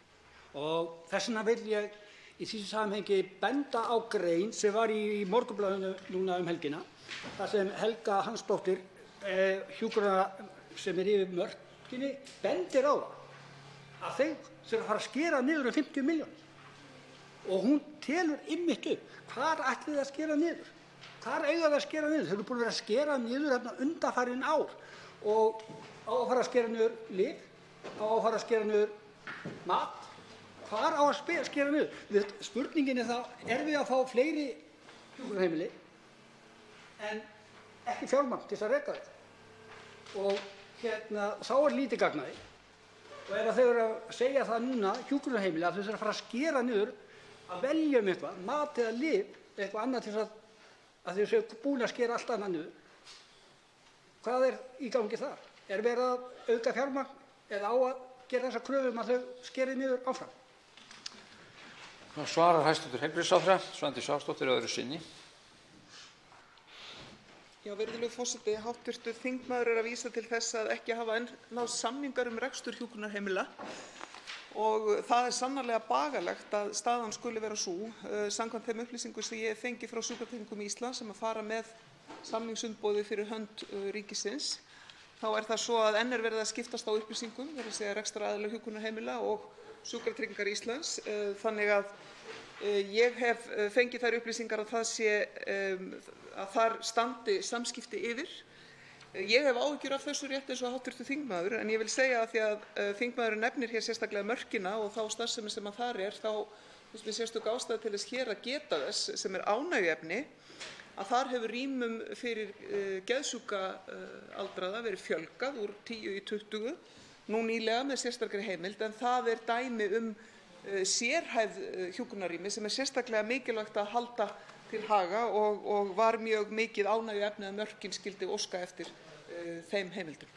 Og þess vegna vil ég í því samhengi benda á grein sem var í Morgunblaðinu núna helgina, þar sem Helga Hansdóttir, hjúkrunar sem yfir mörkinni, bendir á að þeir þurfa að fara að skera niður 50 milljónir. Og hún telur einmitt upp hvar ætlið að skera niður. Hvar eiga þau að skera niður? Þau eru búin að vera að skera niður undanfarin ár og á að fara að skera niður lyf, á að fara að skera niður mat. Hvar á að skera niður? Spurningin er þá, við að fá fleiri hjúkrunarheimili en ekki fjármagn til þess að reka þetta? Og þá er lítið gagn af því. Og ef þau eru að segja það núna, hjúkrunarheimili, að þau þurfa að fara að skera niður að velja eitthvað, mat eða lyf, eitthvað annað til þess að þau séu búin að skera allt annað niður. Hvað er í gangi þar? Er verið að auka fjármagn eða á að gera þessa kröfu að þau skeri niður áfram? Þá svarar hæstv. Heilbrigðisráðherra Svandís Svavarsdóttir öðru sinni. Já, virðulegur forseti, hv. þingmaður að vísa til þess að ekki hafa enn náðst samningar rekstur hjúkrunarheimila og það er sannarlega bagalegt að staðan skuli vera sú, samkvæmt þeim upplýsingum sem ég fengi frá Sjúkratryggingum Íslands sem að fara með samningsumboðið fyrir hönd ríkisins. Þá er það svo að enn er verið að skiptast á upplýsingum, það er að segja rekstraraðila hjúkrunarheimila og Sjúkratryggingar Íslands, þannig að ég hef fengið þær upplýsingar að þar standi samskipti yfir. Ég hef áhyggjur af þessu rétt eins og hv. þingmaður, en ég vil segja að því að þingmaðurinn nefnir hér sérstaklega mörkina og þá starfsemi sem að þar er, þá finnst mér sérstök ástæða til þess hér að geta þess sem er ánægjuefni að þar hefur rýmum fyrir geðsjúka aldraða verið fjölgað úr 10 í 20 nú nýlega með sérstakri heimild, en það er dæmi sérhæfð hjúkrunarrými sem er sérstaklega mikilvægt að halda til haga og var mjög mikið ánægjuefni að mörkin skyldi óska eftir þeim heimildum.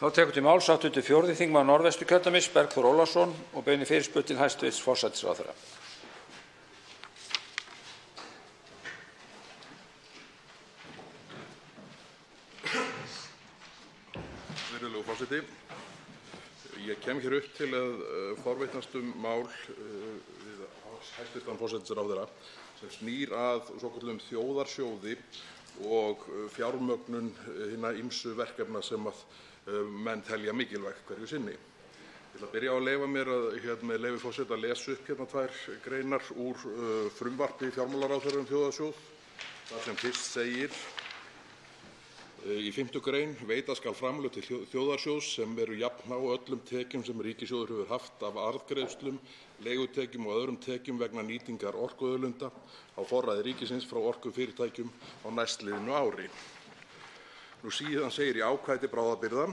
Þá tekur til máls hv. 4. þingmaður Norðvesturkjördæmis, Bergþór Ólason, og beinir fyrirspurn til hæstv. forsætisráðherra. Virðulegur forseti, ég kem hér upp til að forvitnast mál við hæstv. forsætisráðherra sem snýr að svokölluðum þjóðarsjóði og fjármögnun hinna ýmsu verkefna sem að menn telja mikilvægt hverju sinni. Ég ætla að byrja á að leyfa mér að með leyfi forseta að lesa upp tvær greinar úr frumvarpi fjármálaráðherra þjóðarsjóð, þar sem fyrst segir í 5. grein: Veita skal framlög til þjóðarsjóðs sem eru jafn há öllum tekjum sem ríkissjóður hefur haft af arðgreiðslum, leigutekjum og öðrum tekjum vegna nýtingar orkuauðlinda á forræði ríkisins frá orkufyrirtækjum á næstliðnu ári. Síðan segir í ákvæði til bráðabirgða: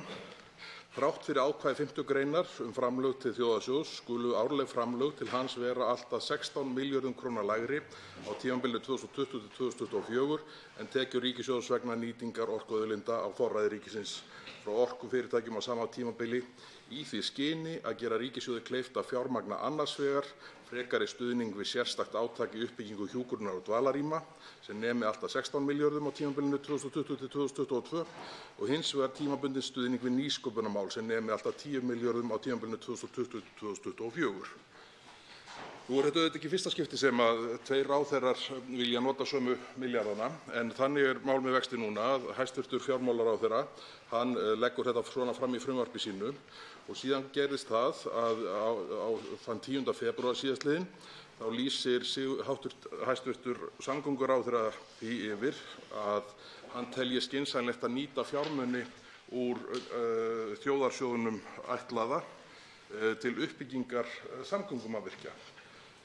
Þrátt fyrir ákvæði 5. greinar framlög til þjóðarsjóðs skulu árleg framlög til hans vera allt að 16 milljörðum kr. lægri á tímabilinu 2020 til 2024 en tekjur ríkissjóðs vegna nýtingar orkuauðlinda á forræði ríkisins frá orkufyrirtækjum á sama tímabili í því skyni að gera ríkissjóði kleift að fjármagna annars vegar frekari stuðning við sérstakt átak í uppbyggingu hjúkrunar- og dvalarrýma sem nemi allt að 16 milljörðum á tímabilinu 2020 til 2022 og hins vegar tímabundinn stuðning við nýsköpunarmál sem nemi allt að 10 milljörðum á tímabilinu 2020 til 2024. Nú þetta auðvitað ekki fyrsta skipti sem að tveir ráðherrar vilja nota sömu milljarðana en þannig mál með vexti núna að hæstv. Fjármálaráðherra hann leggur þetta svona fram í frumvarpi sínu og síðan gerðist það að á þann 10. febrúar síðastliðinn þá lýsir hæstv. Samgönguráðherra því yfir að hann telji skynsamlegt að nýta fjármuni úr þjóðarsjóðnum ætlaða til uppbyggingar samgöngumannvirkja.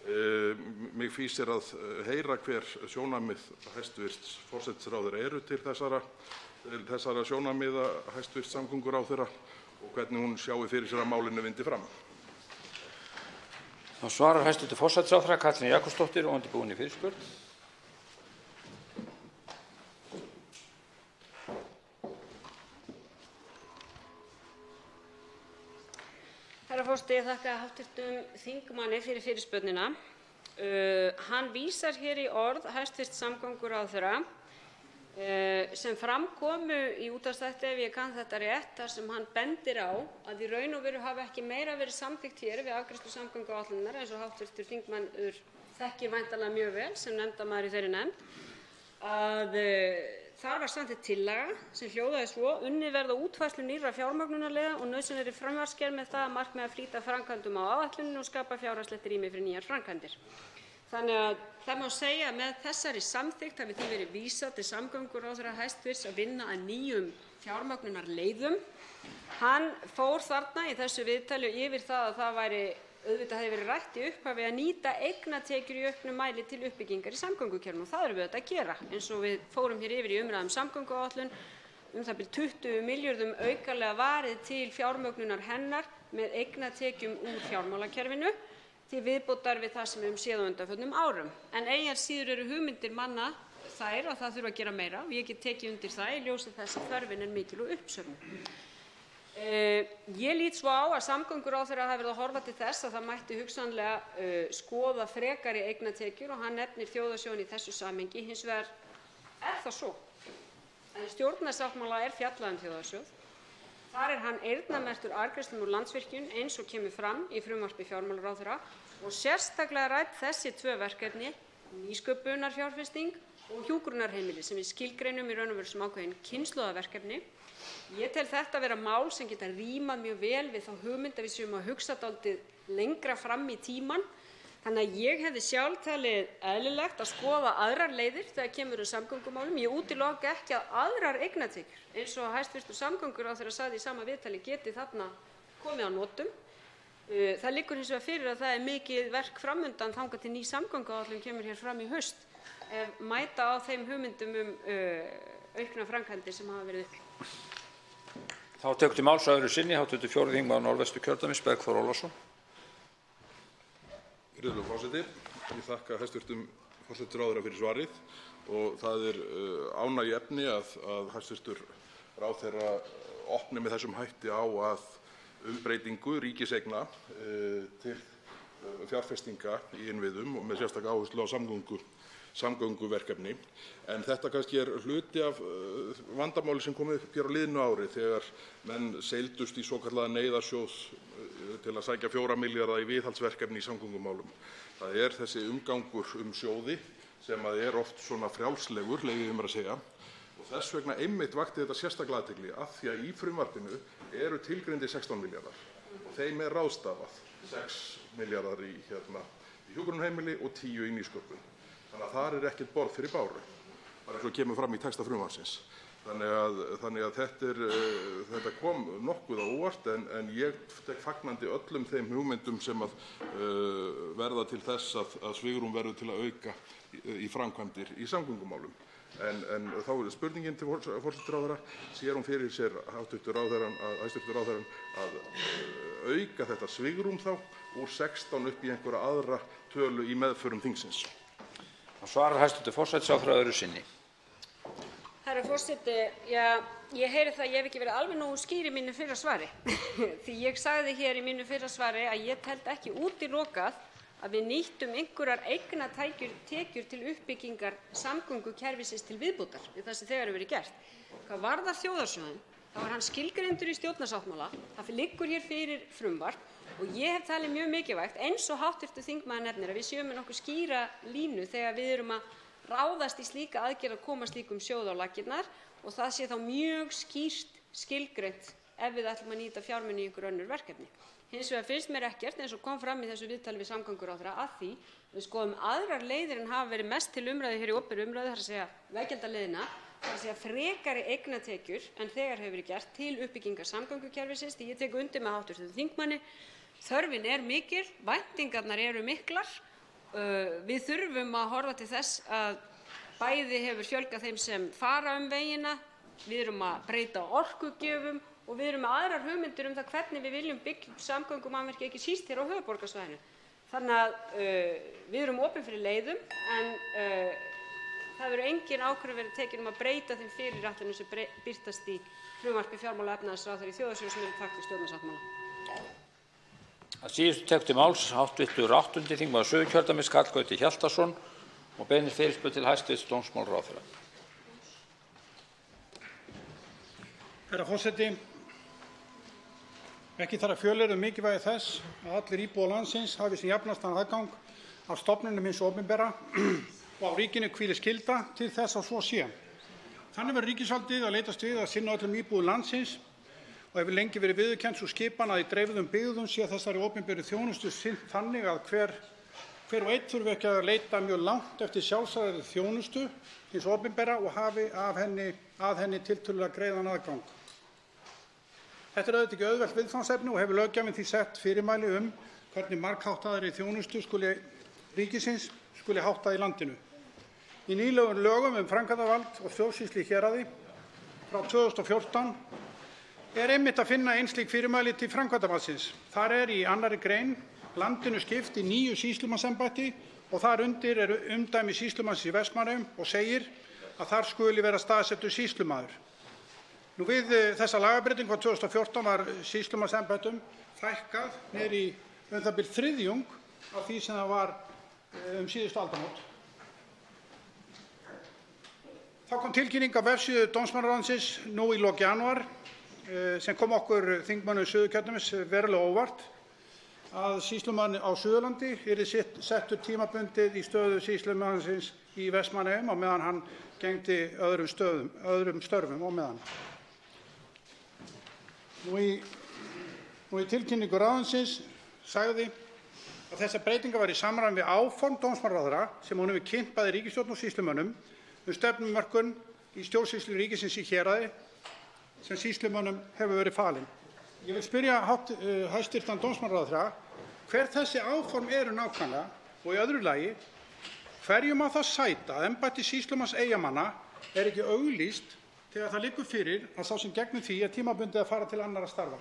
Mig fýsir að heyra hver sjónarmið hæstv. forsætisráðherra eru til þessara sjónarmiða hæstv. Samgönguráðherra og hvernig hún sjái fyrir sér að málinu vindi fram. Þá svarar hæstv. forsætisráðherra Katrín Jakobsdóttir og undirbúin í fyrirspurn. Herra forseti, ég þakka hv. þingmanni fyrir fyrirspurnina. Hann vísar hér í orð hæstv. samgönguráðherra sem fram komu í útvarpsþætti, ef ég kann þetta rétt, þar sem hann bendir á að í raun og veru hafi ekki meira verið samþykkt hér við afgreiðslu samgönguáætlunar eins og hv. þingmaður þekkir væntanlega mjög vel sem nefndarmaður í þeirri nefnd, að þar var samþykkt tillaga sem hljóðaði svo: unnið verði á útfærslu nýrra fjármögnunarleiða og nauðsynlegri frumvarpsgerð með það að markmiði að flýta framkvæmdum á áætluninni og skapa fjárhagslegt rými fyrir nýjar framkvæmdir. Þannig að það má segja að með þessari samþykkt hafi því verið vísað til samgönguráðherra hæstv. Að vinna að nýjum fjármögnunarleiðum. Hann fór þarna í þessu viðtali yfir það að það væri auðvitað hefði verið rætt í upphafi að nýta eignatekjur í auknum mæli til uppbyggingar í samgöngukerfinu og það erum við auðvitað að gera. Eins og við fórum hér yfir í umræðu samgönguáætlun, það bil 20 milljörðum aukalega varið til fjármögnunar hennar með eignatekjum úr fjármálakerfinu til viðbótar við það sem við höfum séð á undanförnum árum. En eigi að síður eru hugmyndir manna þær að það þurfi að gera meira og ég get tekið undir það í ljósi þess að þörfin er mikil og uppsöfnuð. Ég lít svo á að samgönguráðherra hafi verið að horfa til þess að það mætti hugsanlega skoða frekari eignatekjur og hann nefnir þjóðarsjóðinn í þessu samhengi. Hins vegar er það svo að í stjórnarsáttmála er fjallað þjóðarsjóð. Þar er hann eyrnamerktur arðgreiðslum úr Landsvirkjun eins og kemur fram í frumvarpi fjármálaráðherra og sérstaklega rædd þessi tvö verkefni, nýsköpunarfjárfesting og hjúkrunarheimili, sem við skilgreinum í raun og veru sem ákveðin kynslóðaverkefni. Ég tel þetta vera mál sem geta rímað mjög vel við þá hugmynd að við séum að hugsa dálítið lengra fram í tímann. Þannig að ég hefði sjálf talið eðlilegt að skoða aðrar leiðir þegar kemur samgöngumálum. Ég útiloka ekki að aðrar eignatekjur, eins og hæstv. Samgönguráðherra sagði í sama viðtali, geti þarna komið á notum. Það liggur hins vegar fyrir að það er mikið verk framundan þangað til ný samgönguáætlun kemur hér fram í haust ef mæta á þeim hugmyndum aukna framkvæmdir sem hafa verið uppi. Þá tekur til máls öðru sinni hv. 4. þingmaður Norðvesturkjördæmis Bergþór Ólason. Virðulegur forseti, ég þakka hæstv. forsætisráðherra fyrir svarið og það er ánægjuefni að hæstv. ráðherra opni með þessum hætti á að umbreytingu ríkiseigna til fjárfestinga í innviðum og með sérstaka áherslu á samgönguverkefni. En þetta kannski er hluti af vandamáli sem kom upp hér á liðnu ári þegar menn seildust í svokallaða neyðarsjóð til að sækja 4 milljarða í viðhaldsverkefni í samgöngumálum. Það er þessi umgangur sjóði sem er oft svona frjálslegur, leyfi ég mér að segja. Og þess vegna einmitt vakti þetta sérstaklega athygli af því að í frumvarpinu eru tilgreindir 16 milljarðar og þeim er ráðstafað 6 milljarðar í hjúkrunarheimili og 10 í nýsköpun. Þannig að þar er ekkert borð fyrir báru, bara eins og kemur fram í texta frumvarpsins. Þannig að þetta kom nokkuð á óvart en ég tek fagnandi öllum þeim hugmyndum sem að verða til þess að svigrúm verður til að auka í framkvæmdir í samgöngumálum. En þá er spurningin til forsætisráðherra, sér hún fyrir sér hæstv. ráðherrann að auka þetta svigrúm þá úr 16 upp í einhverja aðra tölu í meðförum þingsins? Þá svarar hæstv. forsætisráðherra öðru sinni. Herra forseti, ég heyri það að ég hef ekki verið alveg nógu skýr í mínu fyrra svari. Því ég sagði hér í mínu fyrra svari að ég teldi ekki útilokað að við nýttum einhverjar eignatækjur til uppbyggingar samgöngukerfisins til viðbótar við það sem þegar hefur verið gert. Hvað varðar þjóðarsjóðinn, þá er hann skilgreindur í stjórnarsáttmála. Það liggur hér fyrir frumvarp og ég hef talið mjög mikilvægt, eins og hv. þingmaður nefnir, að við séum með nokkuð skýra línu þegar við erum að ráðast í slíka aðgerð að koma slíkum sjóði á laggirnar og það sé þá mjög skýrt skilgreint ef við ætlum að nýta fjármuni í einhver önnur verkefni. Hins vegar finnst mér ekkert, eins og kom fram í þessu viðtali við samgönguráðherra, að því við skoðum aðrar leiðir en hafa verið mest til umræðu hér í opinberri umræðu, þar að segja veggjaldaleiðina, þar að segja frekari eignatekjur en þegar hefur verið gert til uppbyggingar samgöngukerfisins. Því ég tek undir með hv. þingmanni, þörfin er mikil, væntingarnar eru miklar. Við þurfum að horfa til þess að bæði hefur fjölgað þeim sem fara vegina, við erum að breyta orkugjöfum og við erum með aðrar hugmyndir það hvernig við viljum byggja upp samgöngumannvirki, ekki síst hér á höfuðborgarsvæðinu. Þannig að við erum opin fyrir leiðum en það verður engin ákvörðun verið tekin að breyta þeim fyrirætlunum sem birtast í frumvarpi fjármála- og efnahagsráðherra í þjóðarsjóð sem eru í takt við stjórnarsáttmála. Að síðustu tekur til máls hv. 8. þingmaður Suðurkjördæmis, Karl Gauti Hjaltason, og beinir fyrirspurn til hæstv. dómsmálaráðherra. Herra forseti, ekki þarf að fjölyrða mikilvægi þess að allir íbúar landsins hafi sem jafnastan aðgang að stofnunum hins opinbera og á ríkinu hvíli skylda til þess að svo sé. Þannig verður ríkisvaldið að leitast við að sinna öllum íbúum landsins og hefur lengi verið viðurkennd sú skipan að í dreifðum byggðum sé þessari opinberu þjónustu sinnt þannig að hver og einn þurfi ekki að leita mjög langt eftir sjálfsagðri þjónustu hins opinbera og hafi að henni tiltölulega greiðan aðgang. Þetta er auðvitað ekki auðvelt viðfangsefni og hefur löggjafinn því sett fyrirmæli hvernig margháttaðri þjónustu ríkisins skuli háttað í landinu. Í nýlegum lögum framkvæmdarvald og stjórnsýslu í héraði frá 2014 er einmitt að finna slík fyrirmæli til framkvæmdarvaldsins. Þar er í 2. grein landinu skipt í 9 sýslumannsembætti og þar undir er umdæmi sýslumannsins í Vestmannaeyjum og segir að þar skuli vera staðsettur sýslumaður. Við þessa lagabreytingu frá 2014 var sýslumannsembættum fækkað niður í það bil þriðjung af því sem það var síðustu aldamót. Þá kom tilkynning á vefsíðu dómsmálaráðuneytisins nú í lok janúar sem kom okkur þingmönnum Suðurkjördæmis verulega óvart að sýslumaður á Suðurlandi yrði settur tímabundið í stöðu sýslumannsins í Vestmannaeyjum á meðan hann gegndi öðrum störfum á meðan. Nú í tilkynningu ráðuneytisins sagði að þessar breytingar væru í samræmi við áform dómsmálaráðherra sem hún hefur kynnt bæði ríkisstjórn og sýslumönnum stefnumörkun í stjórnsýslu ríkisins í héraði sem sýslumönnum hefur verið falin. Ég vil spyrja hæstv. dómsmálaráðherra hver þessi áform eru nákvæmlega og í öðru lagi hverju má það sæta að embætti sýslumanns Eyjamanna er ekki auglýst þegar það liggur fyrir að sá sem gegnir því er tímabundið að fara til annarra starfa.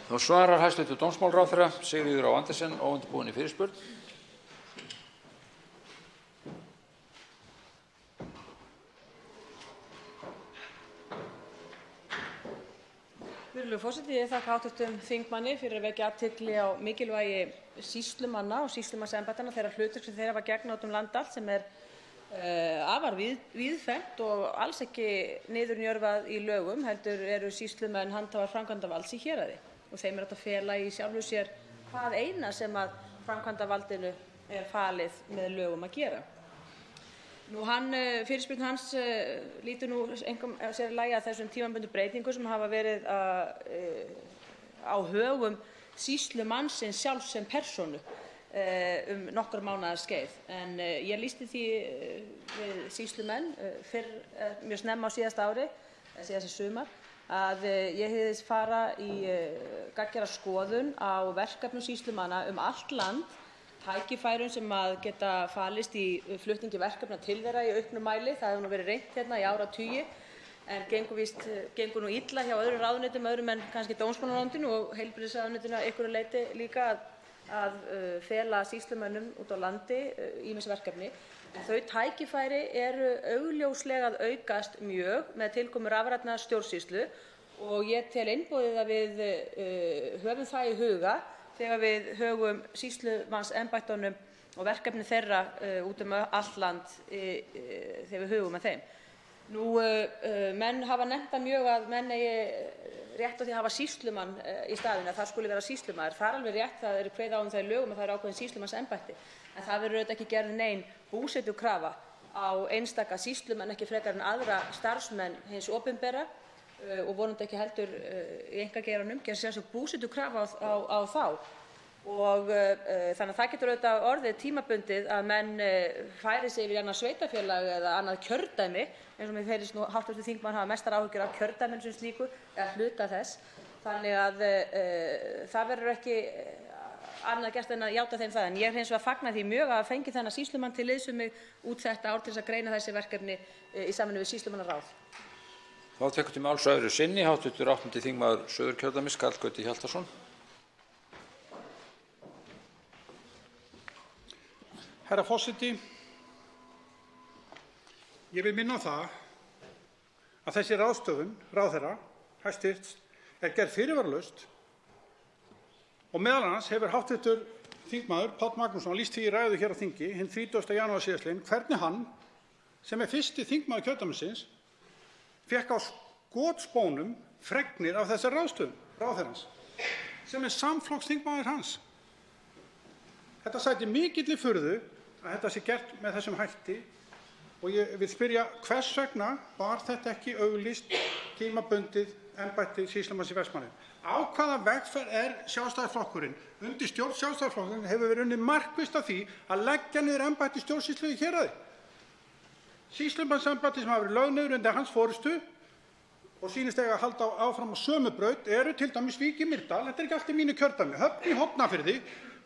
Þá svarar hæstv. dómsmálaráðherra Sigríður Á. Andersen óundirbúinni fyrirspurn. Virðulegur forseti, ég þakka hv. þingmanni fyrir að vekja athygli á mikilvægi sýslumanna og sýslumannsembættanna, þeirra hlutverk sem þeir hafa gegnt út land allt sem er afar víðfeðmt og alls ekki niðurnjörvað í lögum, heldur eru sýslumenn handhafar framkvæmdarvalds í héraði og þeim er hægt að fela í sjálfu sér hvað eina sem að framkvæmdarvaldinu er falið með lögum að gera. Fyrirspurn hans lítur nú einkum sér í lagi að þessum tímabundnu breytingum sem hafa verið á högum sýslumannsins sjálfs sem persónu nokkurra mánaða skeið. En ég lýsti því við sýslumenn mjög snemma á síðasta ári, síðasta sumar, að ég hygðist fara í gagngera skoðun á verkefnum sýslumanna allt land, tækifærum sem að geta falist í flutningi verkefna til þeirra í auknum mæli. Það hefur nú verið reynt hérna í áratugi en gengur nú illa hjá öðrum ráðuneytum, öðrum en kannski dómsmálaráðuneytinu og heilbrigðisráðuneytinu að einhverju leyti líka að fela sýslumönnum út á landi ýmis verkefni. En þau tækifæri eru augljóslega að aukast mjög með tilkomu rafrænnar stjórnsýslu og ég tel einboðið að við höfum það í huga þegar við högum sýslumannsembættunum og verkefni þeirra út allt land þegar við hugum að þeim. Nú, menn hafa nefnt það mjög að menn eigi rétt á því að hafa sýslumann í staðinn, að það skuli vera sýslumaður. Það alveg rétt, það eru kveðið á það í lögum að það er ákveðin sýslumannsembætti. En það verður auðvitað ekki gerð nein búsetukrafa á einstaka sýslumenn, ekki frekar en aðra starfsmenn hins opinbera og vonandi ekki heldur í einkageiranum gerð sérstök búsetukrafa á þá. Og þannig að það getur auðvitað orðið tímabundið að menn færi sig yfir í annað sveitarfélag eða annað kjördæmi, eins og mér heyrist nú hv. þingmaður hafa mestar áhyggjur af kjördæminu sem slíku eða hluta þess. Þannig að það verður ekki annað gert en að játa þeim það. En ég hins vegar fagna því mjög að fengi þennan sýslumann til liðs við mig út þetta ár til þess að greina þessi verkefni í samvinnu við sýslumannaráð. Þá tekur til máls öðru sinni hv. 8. þingmaður Suðurkjördæmis Karl Gauti Hjaltason. Herra forseti, ég vil minna á það að þessi ráðstöfun ráðherra hæstvirts er gerð fyrirvaralaust og meðal annars hefur hv. þingmaður Páll Magnússon lýst því í ræðu hér á þingi hinn 30. janúar síðastliðinn hvernig hann, sem er fyrsti þingmaður kjördæmisins, fékk á skotspónum fregnir af þessari ráðstöfun ráðherrans, sem er samflokksþingmaður hans. Þetta sætir mikilli furðu að þetta sé gert með þessum hætti og ég vil spyrja hvers vegna var þetta ekki auglýst tímabundið embætti sýslumanns í Vestmannaeyjum. Á hvaða vegferð Sjálfstæðisflokkurinn? Undir stjórn Sjálfstæðisflokkurinn hefur verið unnið markvisst að því að leggja niður embætti stjórnsýslu í héraði. Sýslumannsembætti sem hafa verið lögð niður undir hans forystu og sýnist eiga að halda áfram á sömu braut eru til dæmis Vík í Mýrdal, þetta er ekki allt í mínu kjördæmi, Höfn í Hornafirði,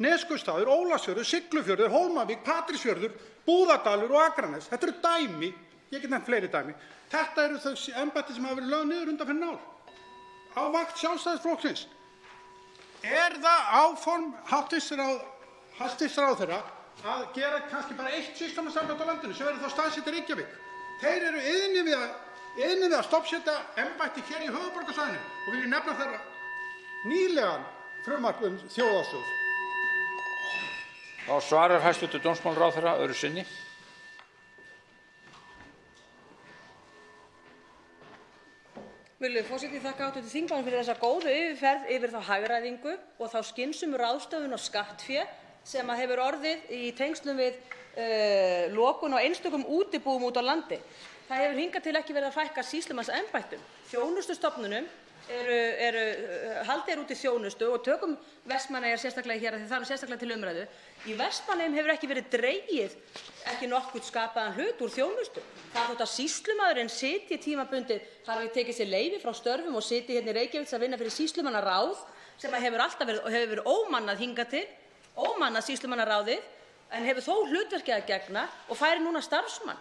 Neskaupstaður, Ólafsfjörður, Siglufjörður, Hólmavík, Patreksfjörður, Búðardalur og Akranes. Þetta eru dæmi, ég get nefnt fleiri dæmi. Þetta eru þau embætti sem hafa verið lögð niður undanfarin ár á vakt Sjálfstæðisflokksins. Er það áform hæstvirts ráðherra að gera kannski bara eitt sýslumannsembætti á landinu sem verður þá staðsett í Reykjavík? Þeir eru iðnir við að stoppsetja embætti hér í höfuðborgarsvæðinu og vil ég nefna þeirra nýlegan frumvarp þjóðarsjóð. Þá svarar hæstv. Dómsmálaráðherra öðru sinni. Virðulegur forseti, ég þakka hv. þingmanni fyrir þessa góðu yfirferð yfir þá hagræðingu og þá skynsumu ráðstöfun á skattfé sem hefur orðið í tengslum við lokun á einstökum útibúum út á landi. Það hefur hingað til ekki verið að fækka sýslumannsembættum. Þjónustustofnunum eru haldið út í þjónustu og tökum Vestmannaeyjar sérstaklega hér af því það er sérstaklega til umræðu. Í Vestmannaeyjum hefur ekki verið dregið ekki nokkurn skapaðan hlut úr þjónustu. Það þótt að sýslumaðurinn sitji tímabundið, hafi tekið sér leyfi frá störfum og sitji hérna í Reykjavík að vinna fyrir sýslumannaráð sem hefur alltaf verið ómannað hingað til, ómannað sýslumannaráðið en hefur þó hlutverki að gegna og færi núna starfsmann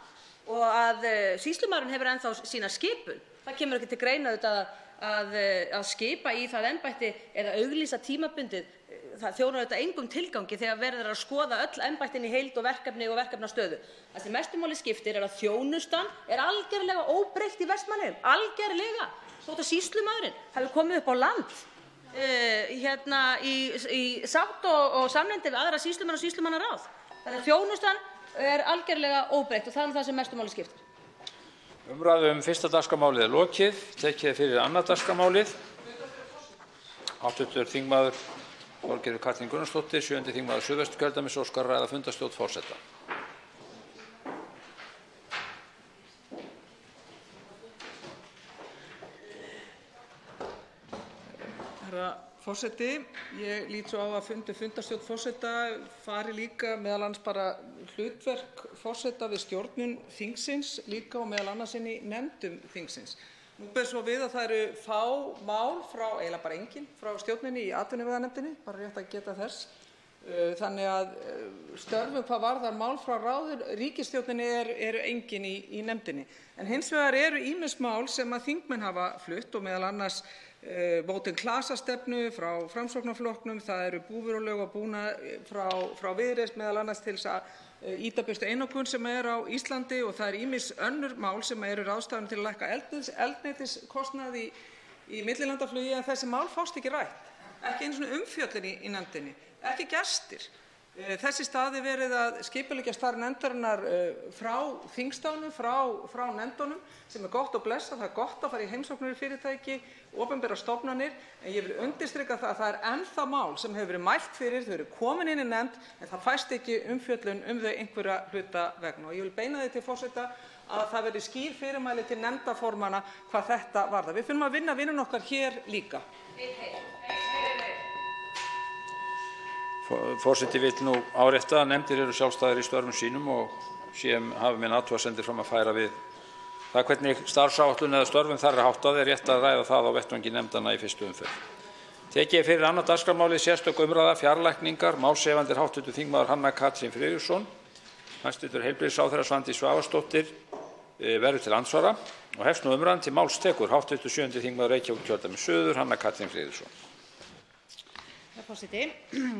og að sýslumaðurinn hefur ennþá sína skipun. Það kemur ekki til greina að skipa í það embætti eða auglýsa tímabundið. Það þjónar auðvitað engum tilgangi þegar verið að skoða öll embættin í heild og verkefni og verkefnastöðu. Það sem mestu máli skiptir er að þjónustan er algerlega óbreytt í Vestmannaeyjum, algerlega, þótt að sýslumaðurinn hafi komið upp á land í sátt og samlyndi við aðra sýslumenn og sýslumannaráð. Þannig að þjónustan er algerlega óbreytt og það er það sem mestu máli skiptir. Umræðu fyrsta dagskrármálið er lokið. Tekið fyrir annað dagskrármálið. Hv. þingmaður Þorgerður Katrín Gunnarsdóttir, 7. þingmaður Suðvesturkjördæmis, óskar að ræða fundarstjórn forseta. Herra forseti, ég lít svo á að fundarstjórn forseta fari líka meðal annars bara hlutverk forseta við stjórnun þingsins líka og meðal annars inn í nefndum þingsins. Nú ber svo við að það eru fá mál eiginlega bara engin, frá stjórninni í atvinnuveganefndinni, bara rétt að geta þess. Þannig að störfum hvað varðar mál frá ríkisstjórninni eru engin í nefndinni. En hins vegar eru ýmis mál sem að þingmenn hafa flutt og meðal annars mótun klasastefnu frá Framsóknarflokknum, það eru búvörulög og búnað frá Viðreisn meðal annars til þess að ýta burt einokun sem á Íslandi og það eru ýmis önnur mál sem eru ráðstafanir til að lækka eldsneytiskostnað í millilandaflugi en þessi mál fást ekki rætt, ekki einu svona umfjöllun í nefndinni, ekki gestir. Þess í stað verið að skipuleggja starf nefndarinnar frá þingstafnum, frá nefndunum sem gott og blessað. Það er gott að fara í heimsóknir í fyrirtæki, opinberar stofnanir, en ég vil undirstrika það að það er ennþá mál sem hefur verið mælt fyrir, þau eru komin inn í nefnd en það fæst ekki umfjöllun þau einhverra hluta vegna. Og ég vil beina því til forseta að það verði skýr fyrirmæli til nefndarformanna hvað þetta varðar. Við þurfum að vinna vinnuna okkar hér líka. Forseti vill nú árétta að nefndir eru sjálfstæðar í störfum sínum og hafi menn athugasemdir fram að færa við það hvernig starfsáætlun eða störfum þar háttað rétt að ræða það á vettvangi nefndanna í fyrstu umferð. Tekið fyrir annað dagskrármálið sérstök umræða fjarlækningar, málshefjandi er hv. þingmaður Hanna Katrín Friðriksson. Hæstv. Heilbrigðisráðherra Svandís Svavarsdóttir verður til andsvara og hefst nú umræðan. Til máls tekur hv. 7. þingmaður Reykjavíkurkjördæmis suður, Hanna Katrín Friðriksson. Forseti.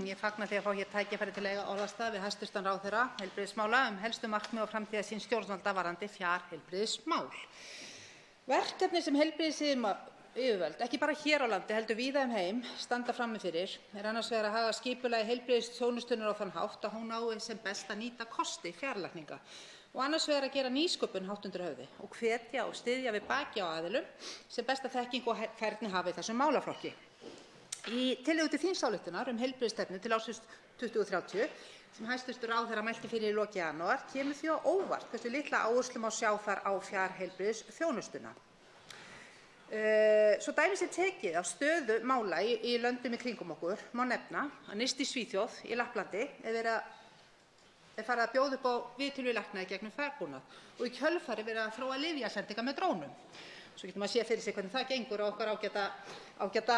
Ég fagna því að fá hér tækifæri til að eiga orðastað við hæstv. ráðherra heilbrigðismála helstu markmið og framtíðarsýn stjórnvalda varðandi fjarheilbrigðismál. Verkefni sem heilbrigðisyfirvöld, ekki bara hér á landi heldur víða heim, standa frammi fyrir annars vegar að haga skipulagi heilbrigðisþjónustunnar á þann hátt að hún nái sem best að nýta kosti fjarlækninga og annars vegar að gera nýsköpun hátt undir höfði og hvetja og styðja við baki á aðilum sem besta þekkingu og færni hafa í þessum málaflokki. Í tillögu til þingsályktunar heilbrigðisstefnu til ársins 2030 sem hæstv. ráðherra mælti fyrir í lok janúar kemur því á óvart hversu litla áherslu má sjá þar á fjarheilbrigðisþjónustuna. Svo dæmi sé tekið af stöðu mála í löndum í kringum okkur má nefna að nyrst í Svíþjóð í Lapplandi er farið að bjóða upp á viðtöl við lækna í gegnum færbúnað og í kjölfarið verið að þróa lyfjasendingar með drónum. Svo getur maður séð fyrir sig hvernig það gengur á okkar ágæta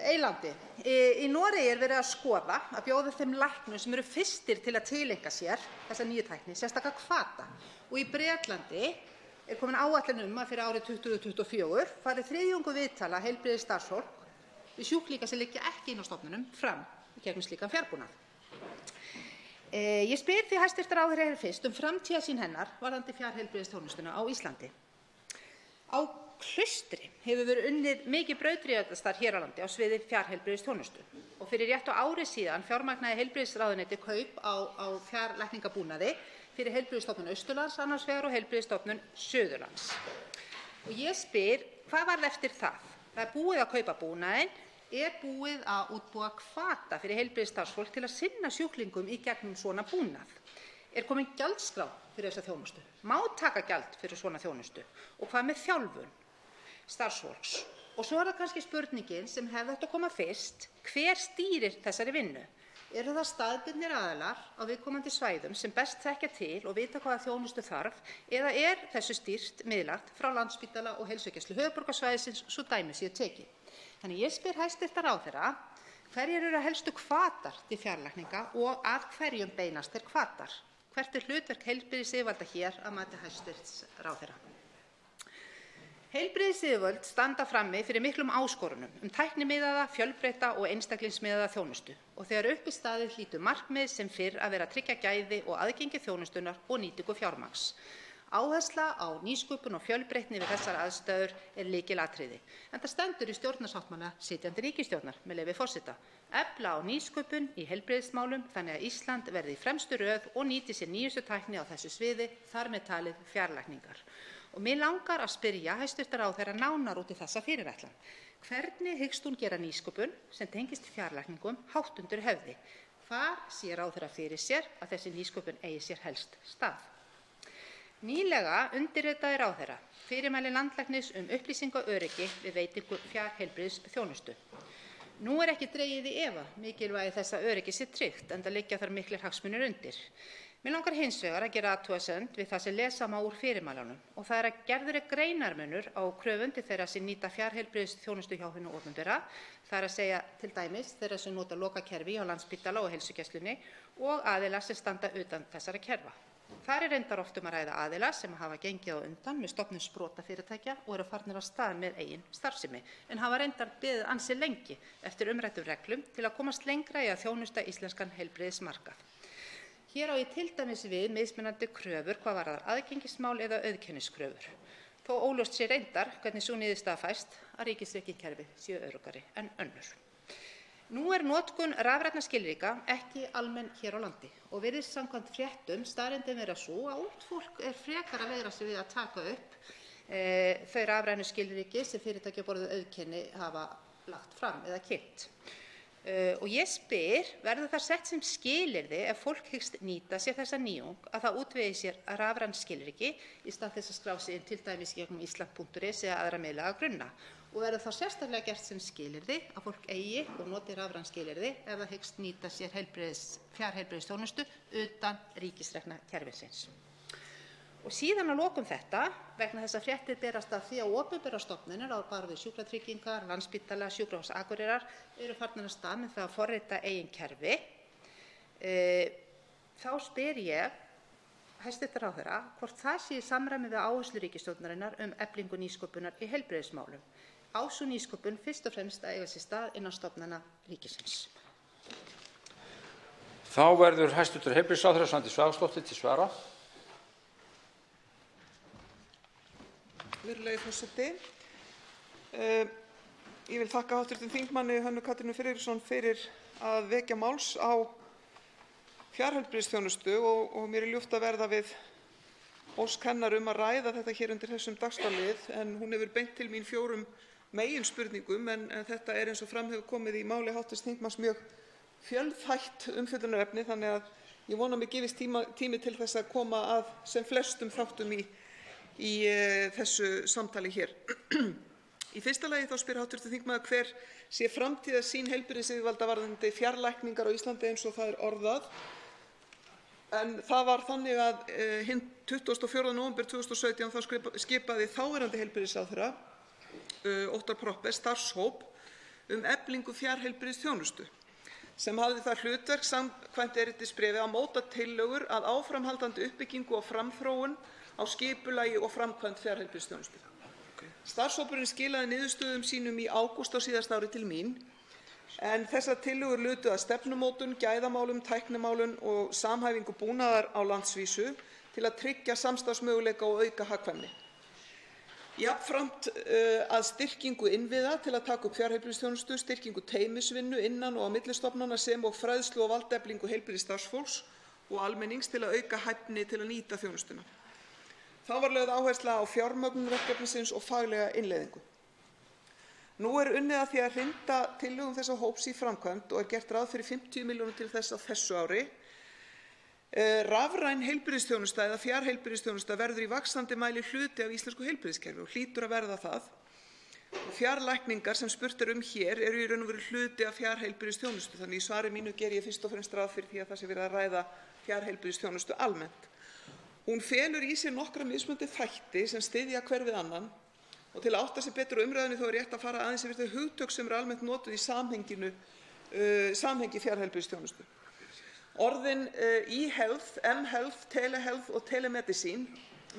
eylandi. Í Noregi er verið að skoða að bjóða þeim læknum sem eru fyrstir til að tileinka sér þessa nýju tækni sérstaka hvata og í Bretlandi er komin áætlun að fyrir árið 2024 fari þriðjungur viðtala heilbrigðisstarfsfólk við sjúklinga sem liggja ekki inn á stofnunum fram í gegnum slíkan fjárbúnað. Ég spyr því hæstv. ráðherra fyrst framtíðarsýn hennar varðandi fjarheilbrigðisþjónustuna á Íslandi. Á Klaustri hefur verið unnið mikið brautryðjendastarf hér á landi á sviði fjarheilbrigðisþjónustu og fyrir rétt á ári síðan fjármagnaði heilbrigðisráðuneytið kaup á fjarlækningabúnaði fyrir Heilbrigðisstofnun Austurlands annars vegar og Heilbrigðisstofnun Suðurlands. Og ég spyr, hvað varð eftir það? Það er búið að kaupa búnaðinn, er búið að útbúa hvata fyrir heilbrigðisstarfsfólk til að sinna sjúklingum í gegnum svona búnað? Er komin gjaldskrá fyrir þessa þjónustu? Má taka gjald fyrir svona þjónustu? Og hvað með þjálfun starfsfólks? Og svo er það kannski spurningin sem hefði átt að koma fyrst, hver stýrir þessari vinnu? Eru það staðbundnir aðilar á viðkomandi svæðum sem best þekkja til og vita hvaða þjónustu þarf eða er þessu stýrt miðlægt frá Landspítala og Heilsugæslu höfuðborgarsvæðisins svo dæmi séu tekin? Þannig ég spyr hæstv. ráðherra, hverjir eru helstu hvatar til fjarlækninga og að hverjum beinast þeir hvatar? Hvert er hlutverk heilbrigðisyfirvalda hér að mati hæstv. ráðherra? Heilbrigðisyfirvöld standa frammi fyrir miklum áskorunum tæknimiðaða, fjölbreytta og einstaklingsmiðaða þjónustu og þegar upp er staðið hlýtur markmið sem fyrr að vera að tryggja gæði og aðgengi þjónustunnar og nýtingu fjármagns. Áhersla á nýsköpun og fjölbreytni við þessar aðstæður er lykilatriði. Enda stendur í stjórnarsáttmála sitjandi ríkisstjórnar, með leyfi forseta, efla á nýsköpun í heilbrigðismálum þannig að Ísland verði í fremstu röð og nýti sér nýjustu tækni á þessu sviði, þar með talið fjarlækningar. Og mig langar að spyrja hæstv. ráðherra nánar út í þessa fyrirætlan. Hvernig hyggst hún gera nýsköpun sem tengist fjarlækningum hátt undir höfði? Hvar sér ráðherra fyrir sér að þessi nýsköpun eigi sér helst stað? Nýlega undirritaði ráðherra fyrirmæli landlæknis upplýsingaöryggi við veitingu fjarheilbrigðisþjónustu. Nú er ekki dregið í efa mikilvægi þess að öryggi sé tryggt enda liggja þar miklir hagsmunir undir. Mig langar hins vegar að gera athugasemd við það sem lesa má úr fyrirmælunum og það er að gerður greinarmunur á kröfum til þeirra sem nýta fjarheilbrigðisþjónustu hjá hinu opinbera Það er að segja til dæmis þeirra sem nota lokakerfi hjá Landspítala og heilsugæslunni og aðila sem standa utan þessara kerfa. Þar er reyndar oft að ræða aðila sem hafa gengið á undan með stofnun sprotafyrirtækja og eru farnir af stað með eigin starfsemi, en hafa reyndar beðið ansi lengi eftir umræddum reglum til að komast lengra í að þjónusta íslenskan heilbrigðismarkað. Hér á ég til dæmis við mismunandi kröfur hvað varðar aðgengismál eða auðkenniskröfur. Þó óljóst sé reyndar hvernig sú niðurstaða fæst að ríkisrekin kerfi séu öruggari en önnur. Nú er notkun rafrænna skilríkja ekki almenn hér á landi og virðist samkvæmt fréttum staðreyndin vera sú að ungt fólk er frekar að veigra sig við að taka upp þau rafrænu skilríki sem fyrirtæki á borð við auðkenni hafa lagt fram eða kynnt. Og ég spyr, verður það sett sem skilyrði ef fólk hyggst nýta sér þessa nýjung að það útvegi sér rafræn skilríki í stað þess að skrá sig inn til dæmis gegnum island.is eða aðra miðlæga grunna? Og verður það sérstaklega gert sem skilyrði að fólk eigi og noti rafræn skilyrði ef það hyggst nýta sér fjarheilbrigðisþjónustu utan ríkisrekna kerfisins? Og síðan að lokum þetta, vegna þess að fréttir berast af því að opinberar stofnanir á borð við Sjúkratryggingar, Landspítala, Sjúkrahús Akureyrar eru farnar af stað með það að forrita eigin kerfi. Þá spyr ég hæstv. Ráðherra hvort það sé í samræmi við áherslur ríkisstjórnarinnar eflingu nýsköpunar í heilbrigðismálum. Á sú nýsköpun fyrst og fremst að eiga sér stað innan stofnana ríkisins. Þá verður hæstv. Heilbrigðisráðherra Svandís Svavarsdóttir til svara. Virðulegi forseti. Ég vil þakka hv. þingmanni Hönnu Katrínu Friðriksson fyrir að vekja máls á fjarheilbrigðisþjónustu og mér er ljúft að verða við ósk hennar að ræða þetta hér undir þessum dagskrárlið, en hún hefur beint til mín 4 meginspurningum, en þetta er eins og fram hefur komið í máli hv. þingmanns mjög fjölþætt umfjöllunarefni, þannig að ég vona að mér gefist tími til þess að koma að sem flestum þáttum í þessu samtali hér. Í fyrsta lagi þá spyr hv. þingmaður hver sé framtíðarsýn heilbrigðisyfirvalda varðandi fjarlækningar á Íslandi eins og það er orðað. En það var þannig að hinn 24. nóvember 2017 þá skipaði þáverandi heilbrigðisráðherra Óttar Proppé starfshóp eflingu fjarheilbrigðisþjónustu sem hafði það hlutverk samkvæmt erindisbréfi að móta tillögur að áframhaldandi uppbyggingu og framþróun á skipulagi og framkvæmd fjarheilbrigðisþjónustu. Starfshópurinn skilaði niðurstöðum sínum í ágúst á síðasta ári til mín, en þessar tillögur lutu að stefnumótun, gæðamálum, tæknimálum og samhæfingu búnaðar á landsvísu til að tryggja samstarfsmöguleika og auka hagkvæmni. Jafnframt að styrkingu innviða til að taka upp fjarheilbrigðisþjónustu, styrkingu teymisvinnu innan og á milli stofnana sem og fræðslu og valdeflingu heilbrigðisstarfsfólks og almennings til að auka hæfni til að nýta þjónustuna. Þá var lögð áhersla á fjármögnun verkefnisins og faglega innleiðingu. Nú er unnið að því að hrinda tillögum þessa hóps í framkvæmd og er gert ráð fyrir 50 milljónum til þess á þessu ári. Rafræn heilbrigðisþjónusta eða fjarheilbrigðisþjónusta verður í vaxandi mæli hluti af íslensku heilbrigðiskerfi og hlýtur að verða það. Og fjarlækningar sem spurt er hér eru í raun og veru hluti af fjarheilbrigðisþjónustu, þannig í svari mínu geri ég fyrst og fremst ráð fyrir því að það sé verið að ræða fjarheilbrigðisþjónustu almennt. Hún felur í sér nokkra mismunandi þætti sem styðja hver við annan og til að átta sig betur á umræðunni þá er rétt að fara aðeins yfir þau hugtök sem eru almennt notuð í samhengi fjarheilbrigðisþjónustu. Orðin e-health, m-health, telehealth og telemedicine,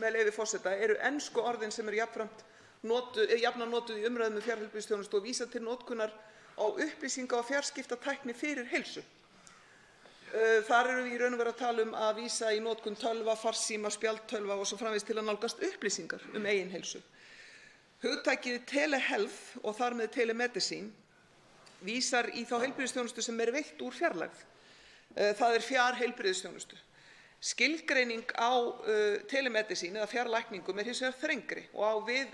með leyfi forseta, eru ensku orðin sem eru jafnan notuð í umræðum fjarheilbrigðisþjónustu og vísa til notkunar á upplýsinga- og fjarskiptatækni fyrir heilsu. Þar erum við í raun og veru að tala að vísa í notkun tölva, farsíma, spjaldtölva og svo framvegis til að nálgast upplýsingar eigin heilsu. Hugtakið telehealth og þar með telemedicine vísar í þá heilbrigðisþjónustu sem er veitt úr fjarlægð. Það er fjarheilbrigðisþjónustu. Skilgreining á telemedicine eða fjarlækningum er hins vegar þrengri og á við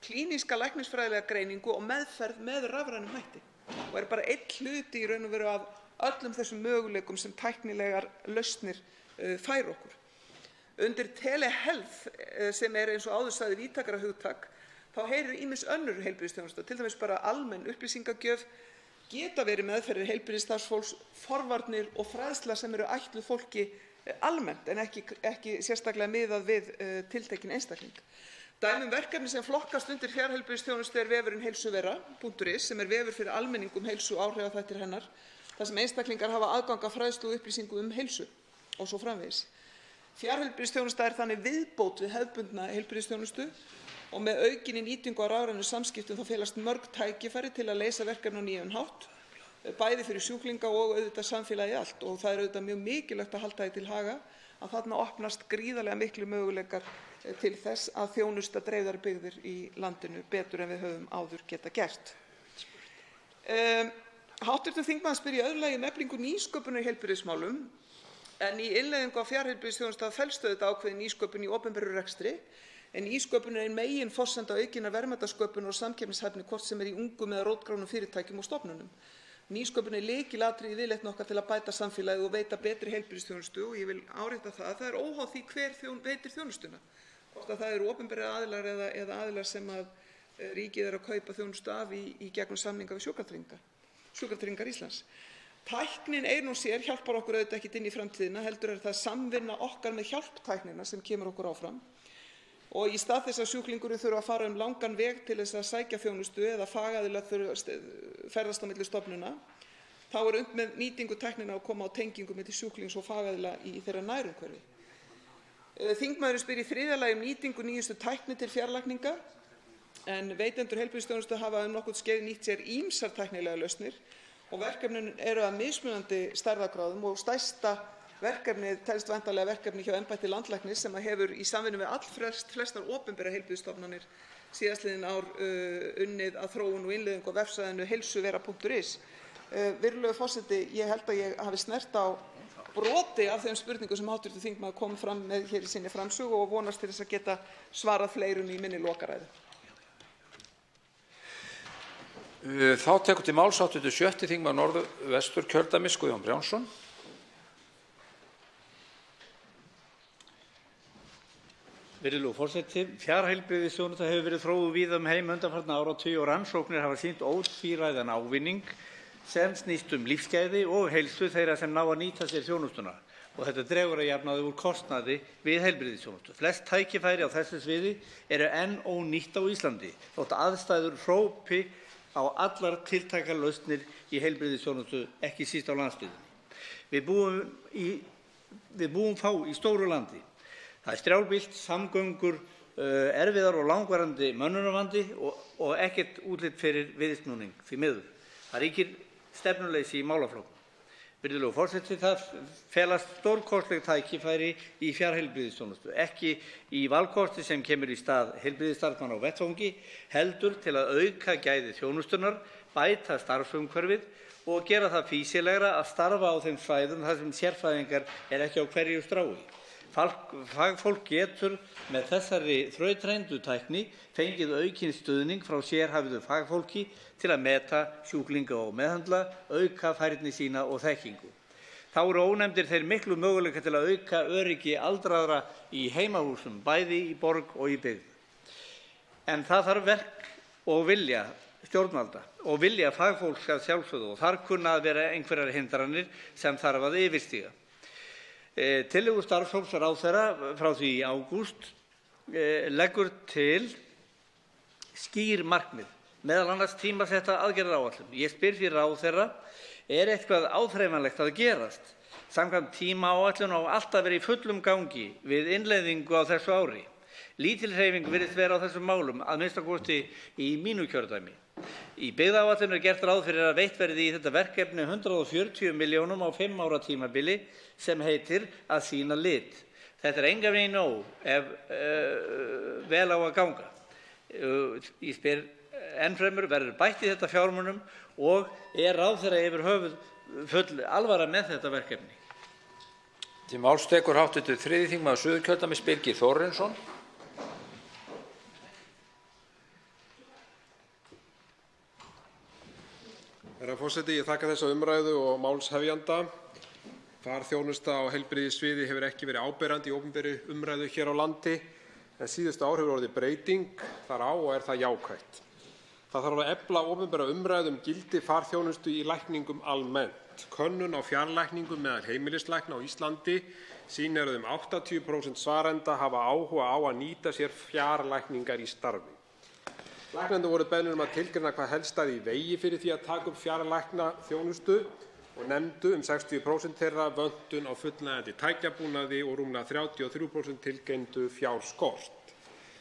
klíníska læknisfræðilega greiningu og meðferð með rafrænum hætti og er bara einn hluti í raun og veru af öllum þessum möguleikum sem tæknilegar lausnir færa okkur. Undir telehealth sem er eins og áður sagði víðtækara hugtak, þá heyrir ýmis önnur heilbrigðisþjónusta, til dæmis bara almenn upplýsingagjöf, geta verið meðferðir heilbrigðisstarfsfólks, forvarnir og fræðsla sem eru ætluð fólki almennt en ekki sérstaklega miðað við tiltekinn einstakling. Dæmi verkefni sem flokkast undir fjarheilbrigðisþjónustu vefurinn heilsuvera.is sem vefur fyrir almenning heilsu og áhrifaþættir hennar, þar sem einstaklingar hafa aðgang að fræðslu og upplýsingum heilsu og svo framvegis. Fjarheilbrigðisþjónusta þannig viðbót við hefðbundna heilbrigðisþjónustu og með aukinni nýtingu á rafrænum samskiptum þá felast mörg tækifæri til að leysa verkefni á nýjan hátt, bæði fyrir sjúklinga og auðvitað samfélagið allt, og það auðvitað mjög mikilvægt að halda því til haga að þarna opnast gríðarlega miklu möguleikar til þess að þjónusta dreifðar byggðir í landinu betur en við höfum áður geta gert. Hv. þingmaður spyr í öðru lagi eflingu nýsköpunar í heilbrigðismálum, en í innleiðingu á fjarheilbrigðisþjónustu felst auðvitað ákveðin nýsköpun í opinberum rekstri, en nýsköpun ein meginforsenda aukinnar verðmætasköpunar og samkeppnishæfni hvort sem í ungum eða rótgrónum fyrirtækjum og stofnunum. Nýsköpun lykilatriði í viðleitni okkar til að bæta samfélagið og veita betri heilbrigðisþjónustu, og ég vil árétta það er óháð því hver veitir þjónustuna, hvort að það eru opinberir aðilar eða aðilar sem að ríkið að kaupa þjónustu af í gegnum samninga við Sjúkratryggingar Íslands. Tæknin ein og sér hjálpar okkur auðvitað ekkert inn í framtíðina, heldur það samvinna okkar með hjálptæknina sem kemur okkur áfram. Og í stað þess að sjúklingurinn þurfa að fara langan veg til þess að sækja þjónustu eða fagaðilar þurfa ferðast á milli stofnana, þá unnt með nýtingu tækninnar að koma á tengingu milli sjúklings og fagaðila í þeirra nærumhverfi. Þingmaðurinn spyr í þriðja lagi nýtingu nýjustu tækni til fjarlækninga, en veitendur heilbrigðisþjónustu hafa nokkurt skeið nýtt sér ýmsar tæknilegar lausnir og verkefnin eru að mismunandi stærðargráðum, og stærsta verkefnið telst væntanlega verkefni hjá embætti landlæknis sem hefur í samvinnu við allflestar opinberar heilbrigðisstofnanir síðastliðin ár unnið að þróun og innleiðingu á vefsvæðinu heilsuvera.is. Virðulegur forseti, ég held að ég hafi snert á broti af þeim spurningum sem hv. þingmaður kom fram með hér í sinni framsögu og vonast til þess að geta svarað fleirum í minni lokaræðu. Þá tekur til máls hv. 6. þingmaður Norðvesturkjördæmis Guðjón Brjánsson. Virðulegur forseti, fjarheilbrigðisþjónusta hefur verið þróuð víða heim undanfarna áratugi og rannsóknir hafa sýnt ótvíræðan ávinning sem snýst lífsgæði og heilsu þeirra sem ná að nýta sér þjónustuna, og þetta dregur að jafnaði úr kostnaði við heilbrigðisþjónustu. Flest tækifæri á þessu sviði eru enn ónýtt á Íslandi, þótt aðstæður hrópi á allar tiltækar lausnir í heilbrigðisþjónustu, ekki síst á landsbyggðinni. Við búum fá í stóru landi. Það er strjálbýlt, samgöngur, erfiðar og langvarandi mönnunarvandi og ekkert útlit fyrir viðsnúning, því miður. Það ríkir stefnuleysi í málaflokknum. Virðulegur forseti, það felast stórkostleg tækifæri í fjarheilbrigðisþjónustu, ekki í valkosti sem kemur í stað heilbrigðisstarfsmanna á vettvangi, heldur til að auka gæði þjónustunnar, bæta starfsumhverfið og gera það fýsilegra að starfa á þeim svæðum þar sem sérfræðingar ekki á hverju strái. Fagfólk getur með þessari þrautreyndu tækni fengið aukinn stuðning frá sérhæfðu fagfólki til að meta sjúklinga og meðhöndla, auka færni sína og þekkingu. Þá eru ónefndir þeir miklu möguleika til að auka öryggi aldraðra í heimahúsum, bæði í borg og í byggð. En það þarf verk og vilja stjórnvalda og vilja fagfólks að sjálfsögðu, og þar kunna að vera einhverjar hindranir sem þarf að yfirstíga. Tillögur starfshóps ráðherra frá því í ágúst leggur til skýr markmið, meðal annars tímasetta aðgerðaáætlun. Ég spyr því ráðherra, eitthvað áþreifanlegt að gerast? Samkvæmt tímaáætlun á alltaf verið í fullum gangi við innleiðingu á þessu ári. Lítil hreyfing virðist vera á þessum málum, að minnsta kosti í mínu kjördæmi. Í byggðaáætlun gert ráð fyrir að veitt verði í þetta verkefni 140 milljónum á 5 ára tímabili sem heitir að sýna lit. Þetta engan veginn nóg ef vel á að ganga. Ég spyr ennfremur, verður bætt í þetta fjármunum og ráðherra yfir höfuð full alvara með þetta verkefni? Til máls tekur hv. 3. þingmaður Suðurkjördæmis Birgir Þórarinsson. Herra forseti, ég þakka þessa umræðu og málshefjanda. Farþjónusta á heilbrigðissviði hefur ekki verið áberandi í opinberri umræðu hér á landi, en síðustu ár hefur orðið breyting þar á og það jákvætt. Það þarf að efla opinbera umræðu gildi farþjónustu í lækningum almennt. Könnun á fjarlækningum meðal heimilislækna á Íslandi sýnir að 80% svarenda hafa áhuga á að nýta sér fjarlækningar í starfi. Læknendur voru beðnir að tilgreina hvað helst stæði í vegi fyrir því að taka upp fjarlæknaþjónustu og nefndu 60% þeirra vöntun á fullnægjandi tækjabúnaði og rúmlega 33% tilgreindu fjárskort.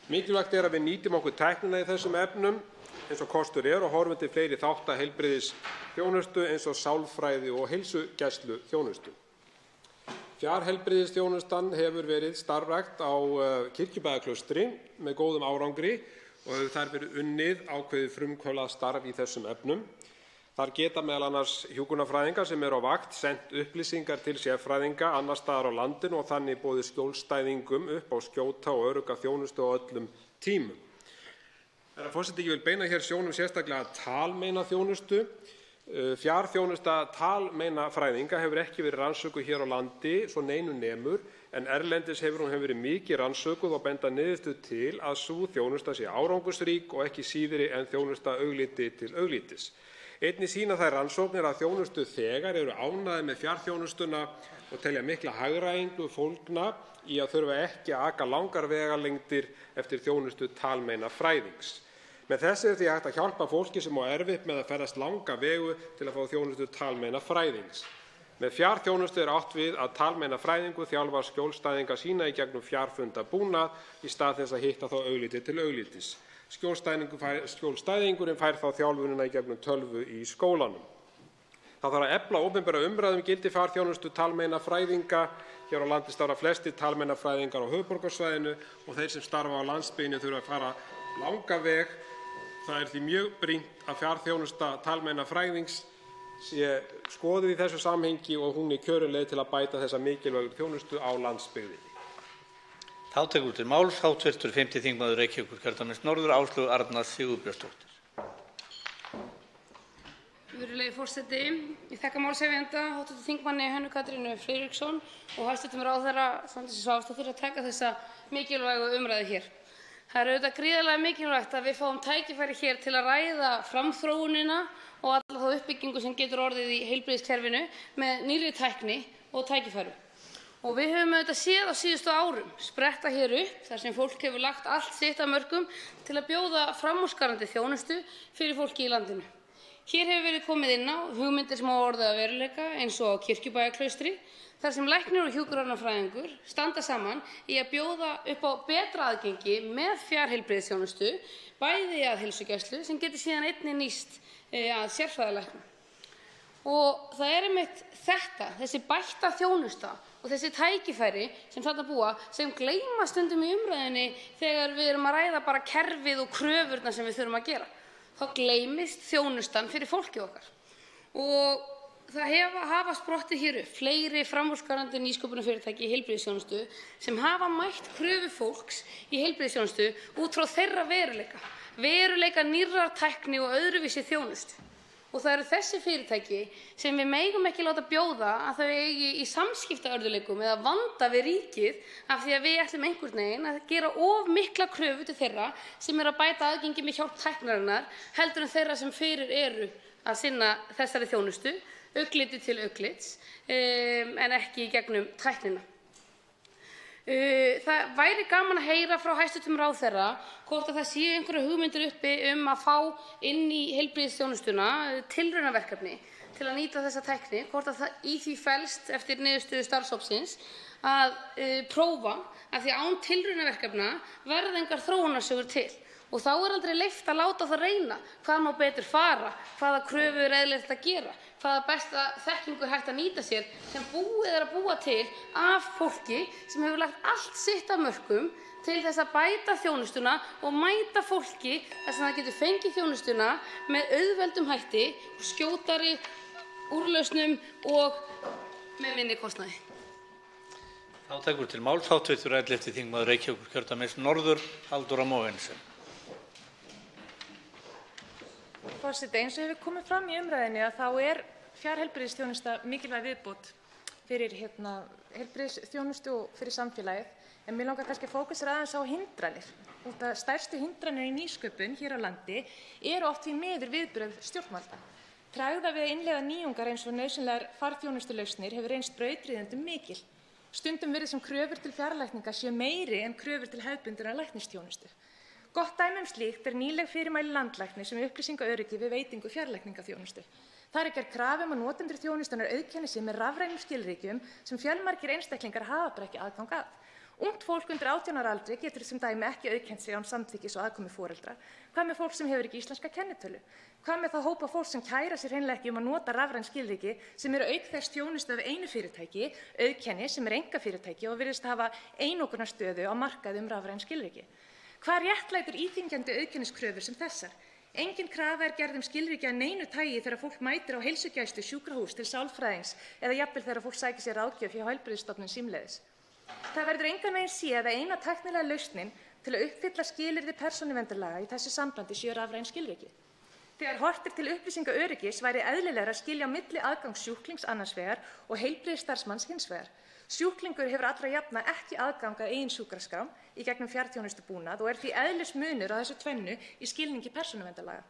Mikilvægt að við nýtum okkur tæknina í þessum efnum eins og kostur og horfum til fleiri þátta heilbrigðisþjónustu eins og sálfræði og heilsugæsluþjónustu. Fjarheilbrigðisþjónustan hefur verið starfrækt á Kirkjubæjarklaustri með góðum árangri og hefur þar verið unnið ákveðið frumkvöðlað starf í þessum efnum. Þar geta meðal annars hjúkrunarfræðingar sem eru á vakt sent upplýsingar til sérfræðinga annars staðar á landinu og þannig boðið skjólstæðingum upp á skjóta og örugga þjónustu á öllum tímum. Herra forseti, ég vil beina hér sjónum sérstaklega að talmeinaþjónustu. Fjarþjónusta talmeinafræðinga hefur ekki verið rannsökuð hér á landi svo neinu nemur en erlendis hefur hún verið mikið rannsökuð og benda niðurstöður til að sú þjónusta sé árangursrík og ekki síðri en þjónusta augliti til auglitis. Einnig sýna þær rannsóknir að þjónustuþegar eru ánægðir með fjarþjónustuna og telja mikla hagræðingu fólgna í að þurfa ekki að aka langar vegalengdir eftir þjónustu talmeinafræðings. Með þessu því hægt að hjálpa fólki sem á erfitt með að ferðast langa vegu til að fá þjónustu talmeinafræðings. Með fjarþjónustu átt við að talmeinafræðingur þjálfar skjólstæðinga sína í gegnum fjarfundabúnað í stað þess að hitta þá augliti til auglitis. Skjólstæðingurinn fær þá þjálfunina í gegnum tölvu í skólanum. Það þarf að efla opinbera umræðu gildi farþjónustu talmeinafræðinga. Hér á landi starfa flestir talmeinafræðingar á höfuðborgarsvæðinu og þeir sem starfa á landsbyggðinni þurfa að fara langa veg. Það því mjög brýnt að fjarþjónusta talmeinafræðings sé skoðuð í þessu samhengi og hún kjörin leið til að bæta þessa mikilvægu þjónustu á landsbyggðinni. Þá tekur til máls hv. 5. þingmaður Reykjavíkurkjördæmis norður Áslaug Arna Sigurbjörnsdóttir. Virðulegi forseti, ég þakka málshefjanda hv. þingmanni Hönnu Katrínu Friðriksson og hæstv. ráðherra Svandísi Svavarsdóttur að taka þessa mikilvægu umræðu hér. Það er auðvitað gríðarlega mikilvægt að við fáum tækifæri hér til að ræða framþróunina og alla þá uppbyggingu sem getur orðið í heilbrigðiskerfinu með nýrri tækni og tækifærum. Og við höfum auðvitað séð á síðustu árum spretta hér upp þar sem fólk hefur lagt allt sitt af mörkum til að bjóða framúrskarandi þjónustu fyrir fólki í landinu. Hér hefur verið komið inn á hugmyndir sem hafa orðið að veruleika eins og á Kirkjubæjarklaustri þar sem læknir og hjúkrunarfræðingur standa saman í að bjóða upp á betra aðgengi með fjarheilbrigðisþjónustu bæði að heilsugæslu sem getur síðan einnig nýst að sérfræðilæknum. Og það er einmitt þetta, þessi bætta þjónusta og þessi tækifæri sem þarna búa sem gleyma stundum í umræðunni þegar við erum að ræða bara kerfið og kröfurnar sem við þurfum að gera. Þá gleymist þjónustan fyrir fólkið okkar. Og það hafa sprottið hér upp fleiri framúrskarandi nýsköpunarfyrirtæki í heilbrigðisþjónustu sem hafa mætt kröfu fólks í heilbrigðisþjónustu út frá þeirra veruleika nýrrar tækni og öðruvísi þjónustu. Og það eru þessi fyrirtæki sem við megum ekki láta bjóða að þau eigi í samskiptaörðugleikum eða vanda við ríkið af því að við ætlum einhvern veginn að gera of mikla kröfu til þeirra sem eru að bæta aðgengi með hjálp tæknarinnar heldur en þeirra sem fyrir eru að sinna þessari þjónustu, augliti til auglits, en ekki í gegnum tæknina. Það væri gaman að heyra frá hæstv. Ráðherra hvort að það séu einhverjar hugmyndir uppi að fá inn í heilbrigðisþjónustuna tilraunaverkefni til að nýta þessa tækni, hvort að það í því felst eftir niðurstöðu starfshópsins að prófa af því án tilraunaverkefna verða engar þróunarsögur til. Og þá er aldrei leyft að láta það reyna hvað má betur fara, hvaða kröfur er eðlilegt að gera, hvaða besta þekkingu er hægt að nýta sér sem búið er að búa til af fólki sem hefur lagt allt sitt af mörkum til þess að bæta þjónustuna og mæta fólki þar sem það getur fengið þjónustuna með auðveldum hætti, skjótari úrlausnum og með minni kostnaði. Þá tekur til máls hv. 11. þingmaður Reykjavíkurkjördæmis norður Halldóra Mogensen. Forseti, eins og hefur komið fram í umræðinni að þá er fjarheilbrigðisþjónusta mikilvæg viðbót fyrir heilbrigðisþjónustu og fyrir samfélagið, en mig langar kannski að fókusera aðeins á hindranir. út af stærstu hindranir í nýsköpun hér á landi eru oft því miður viðbrögð stjórnvalda. Tregða við að innleiða nýjungar eins og nauðsynlegar farþjónustulausnir hefur reynst brautryðjendum mikil. Stundum virðist sem kröfur til fjarlækninga séu meiri en kröfur til hefðbundinnar læknisþjónustu. Gott dæmi slíkt nýleg fyrirmæli landlæknis upplýsingaöryggi við veitingu fjarlækningaþjónustu. Þar gerð krafa að notendur þjónustunnar auðkenni sig með rafrænum skilríkjum sem fjölmargir einstaklingar hafa bara ekki aðgang að. Ungt fólk undir 18 ára aldri getur sem dæmi ekki auðkennt sig án samþykkis og aðkomu foreldra. Hvað með fólk sem hefur ekki íslenska kennitölu? Hvað með þá hópa fólk sem kæra sér hreinlega ekki að nota rafræn skilríki sem eru auk þess þjónustu af einu fyrirtæki, auðkenni sem einkafyrirtæki og virðist hafa einokunarstöðu á markaði rafræn skilríki? Hvað réttlætir íþyngjandi auðkenniskröfur sem þessar? Engin krafa gerð skilríki af neinu tagi þegar fólk mætir á heilsugæslu, sjúkrahús, til sálfræðings eða jafnvel þegar fólk sækir sér ráðgjöf hjá heilbrigðisstofnun símleiðis. Það verður engan veginn séð að eina tæknilega lausnin til að uppfylla skilyrði persónuverndarlaga í þessu sambandi séu rafræn skilríki. Þegar horft til upplýsingaöryggis væri eðlilegra að skilja á milli aðgangs sjúklings annars vegar og heilbrigðisstarfsmanns hins vegar. Sjúklingur hefur allra jafna ekki aðgang að eigin sjúkraskrám í gegnum fjarþjónustubúnað og því eðlismunur á þessu tvennu í skilningi persónuverndarlaga.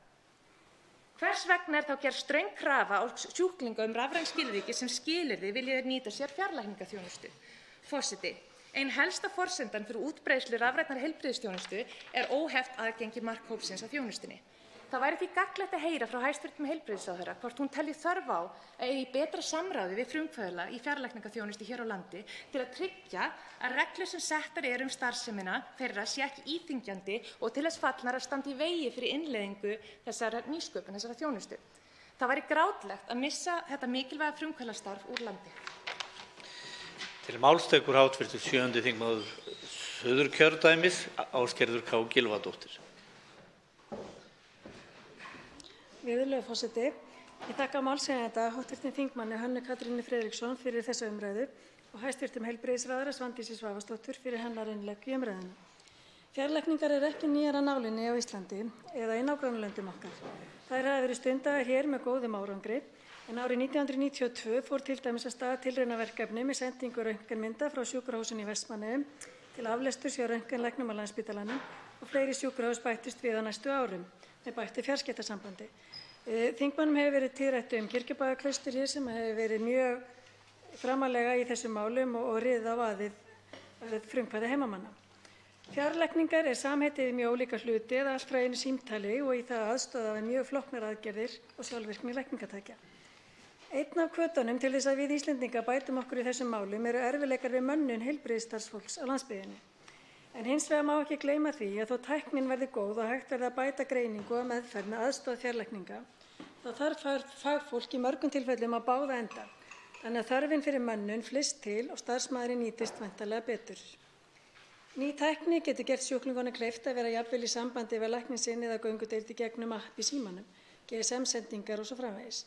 Hvers vegna þá gerð ströng krafa á sjúklinga rafræn skilríki sem skilyrði vilja þeir nýta sér fjarlækningaþjónustu? Forseti, ein helsta forsendan fyrir útbreiðslu rafrænnar heilbrigðisþjónustu óheft aðgengi markhópsins að þjónustunni. Það væri því gagnlegt að heyra frá hæstv. Heilbrigðisráðherra hvort hún telji þörf á að eiga í betra samráði við frumkvöðla í fjarlækningaþjónustu hér á landi til að tryggja að reglur sem settar eru starfsemina þeirra sé ekki íþyngjandi og til þess fallnar að standa í vegi fyrir innleiðingu þessarar nýsköpun, þessarar þjónustu. Það væri grátlegt að missa þetta mikilvæga frumkvöðlastarf úr landi. Til máls tekur hv. 7. þingmaður Suðurkjördæmis, Ásgerður K. Gylfadóttir. Virðulegur forseti, ég þakka málshefjanda hv. þingmanni Hönnu Katrínu Friðriksson fyrir þessa umræðu og hæstv. Heilbrigðisráðherra Svandísi Svavarsdóttur fyrir hennar innlegg í umræðuna. Fjarlækningar ekki nýjar af nálinni á Íslandi eða í nágrannalöndum okkar. Þær hafa verið stundaðar hér með góðum árangri en árið 1992 fór til dæmis af stað tilraunaverkefni með sendingu röntgenmynda frá sjúkrahúsinu í Vestmannaeyjum til aflesturs hjá röntgenlæknum á Landspítalanum og fleiri sjúkrahús bættust við á næstu árum með bættu fjarskiptasambandi. Þingmönnum hefur verið tíðrætt Kirkjubæjarklaustur hér sem hefur verið mjög framarlega í þessum málum og riðið á vaðið frumkvæði heimamanna. Fjarlækningar samheitið í mjög ólíka hluti eða allt frá einu símtali og í það aðstoða við mjög flóknar aðgerðir og sjálfvirkni lækningatækja. Einn af hvötunum til þess að við Íslendingar bætum okkur í þessum málum eru erfiðleikar við mönnun heilbrigðisstarfsfólks á landsbyggðinni. En hins vegar má ekki gleyma því að þó tæknin verði góð og hægt verði að bæta greiningu og meðferð með aðstoð fjarlækninga, þá þarf fagfólk í mörgum tilfellum að báða enda, þannig að þörfin fyrir mönnun flyst til og starfsmaðurinn nýtist væntanlega betur. Ný tækni getur gert sjúklingunum kleift að vera jafnvel í sambandi við lækninn sinn eða göngudeild í gegnum app í símanum, GSM-sendingar og svo framvegis.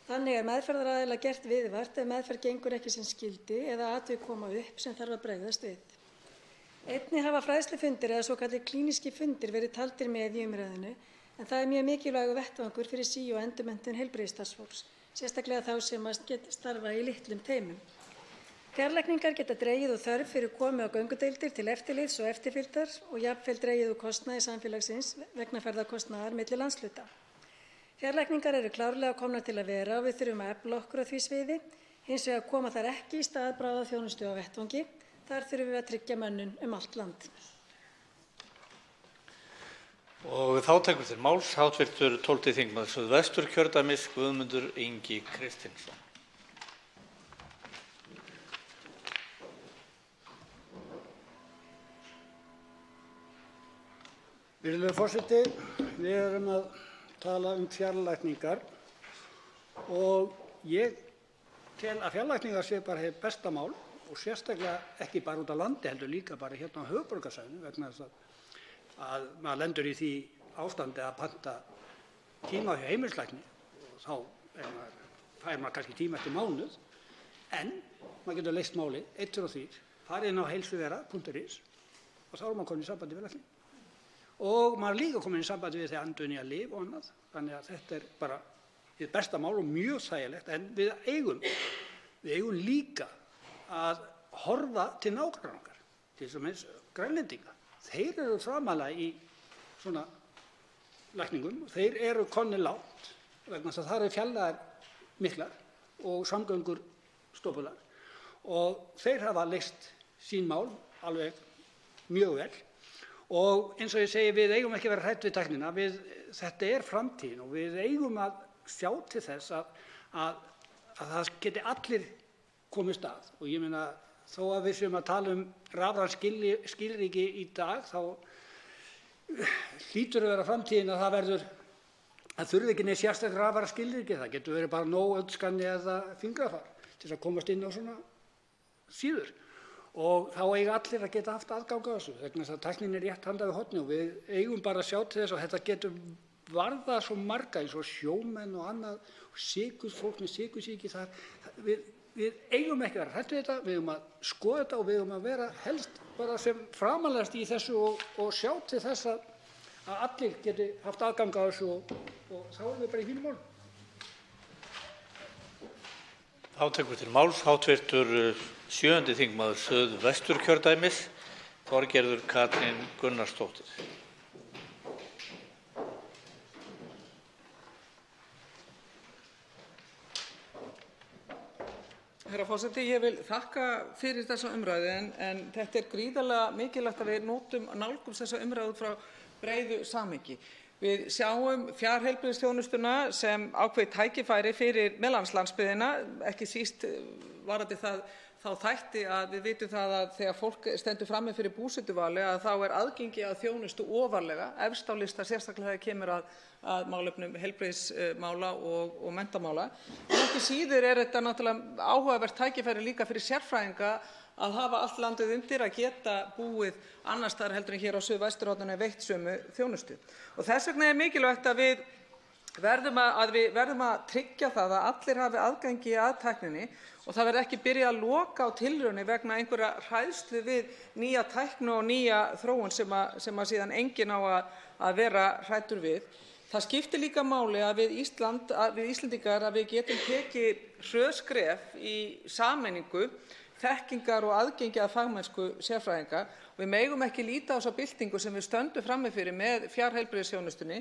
Þannig meðferðaraðila gert viðvart ef meðferð gengur ekki sem skyldi eða atvik koma upp sem þarf að bregðast við. Einnig hafa fræðslufundir eða svokallir klínískir fundir verið taldir með í umræðinu en það mjög mikilvægur vettvangur fyrir sí- og endurmenntun heilbrigðisstarfsfólks, sérstaklega þá sem starfa í litlum teymum. Fjarlækningar geta dregið úr þörf fyrir komu á göngudeildir til eftirlits og eftirfylgdar og jafnvel dregið úr kostnaði samfélagsins vegna ferðakostnaðar milli landshluta. Fjarlækningar eru klárlega komnar til að vera og við þurfum að efla okkur á því sviði, hins vegar koma þær ekki í stað bráðaþjónustu á vettvangi. Þar þurfum við að tryggja mönnun allt land. Og þá tekur til máls hv. 12. þingmaður Suðvesturkjördæmis Guðmundur Ingi Kristinsson. Virðulegur forseti, við erum að tala fjarlækningar og ég tel að fjarlækningar sé bara hið besta mál og sérstaklega ekki bara út á landi heldur líka bara hérna á höfuðborgarsvæðinu vegna þess að maður lendur í því ástandi að panta tíma hjá heimilislækni og þá fær maður kannski tíma eftir mánuð en maður getur leyst máli einn, tveir og þrír, farið inn á heilsuvera.is og þá er maður komin í sambandi við lækni og maður er líka komin í sambandi við þegar endurnýja lyf og annað þannig að þetta er bara hið besta mál og mjög þægilegt en við eigum líka að horfa til nágranna okkar, til dæmis Grænlendinga. þeir eru framalega í svona lækningum. Þeir eru komnir langt vegna þess að þar fjarlægðir miklar og samgöngur stopular og þeir hafa leyst sín mál alveg mjög vel. Og eins og ég segi, við eigum ekki að vera hrædd við tæknina. Þetta er framtíðin og við eigum að sjá til þess að það geti allir komist að. Og ég meina, þó að við séum að tala rafræn skilríki í dag, þá hlýtur að vera framtíðin að það þurfi ekki neitt sérstaklega rafræn skilríki. Það getur verið bara nóg augnskani eða fingrafar til að komast inn á svona síður. Og þá eiga allir að geta haft aðgang að þessu vegna þess að tæknin er rétt handað við hornið og við eigum bara að sjá til þess að þetta getur varðað svo marga eins og sjómenn og annað, fólk með sykursýki. Við eigum ekki að vera hrædd við þetta, við eigum að skoða þetta og við eigum að vera helst bara sem framalegast í þessu og sjá til þess að allir geti haft aðgang að þessu og þá erum við bara í fínum málum. Þá tekur til máls hv. 7. þingmaður Suðvesturkjördæmis, Þorgerður Katrín Gunnarsdóttir. Herra forseti, ég vil þakka fyrir þessa umræðu en þetta er gríðarlega mikilvægt að við nálgumst þessa umræðu út frá breiðu samhengi. Við sjáum fjarheilbrigðisþjónustuna sem ákveðið tækifæri fyrir landsbyggðina, ekki síst varðandi þá þætti að við vitum það að þegar fólk stendur frammi fyrir búsetuvali að þá er aðgengi að þjónustu ofarlega efst á lista, sérstaklega þegar kemur að málefnum heilbrigðismála og menntamála. En ekki síður er þetta náttúrulega áhugavert tækifæri líka fyrir sérfræðinga að hafa allt landið undir að geta búið annars staðar heldur en hér á Suðvesturhorninu veitt sömu þjónustu. Og þess vegna er mikilvægt að við verðum að tryggja það að allir hafi aðgangi að tækninni og það verði ekki byrjað að loka á tilraunir vegna einhverja hræðslu við nýja tækni og nýja þróun sem síðan enginn á að vera hræddur við. Það skiptir líka máli að við Íslendingar að við getum tekið hröð skref í sameiningu þekkingar og aðgengi að fagmennsku sérfræðinga. Við megum ekki líta á þessa byltingu sem við stöndum frammi fyrir með fjarheilbrigðisþjónustunni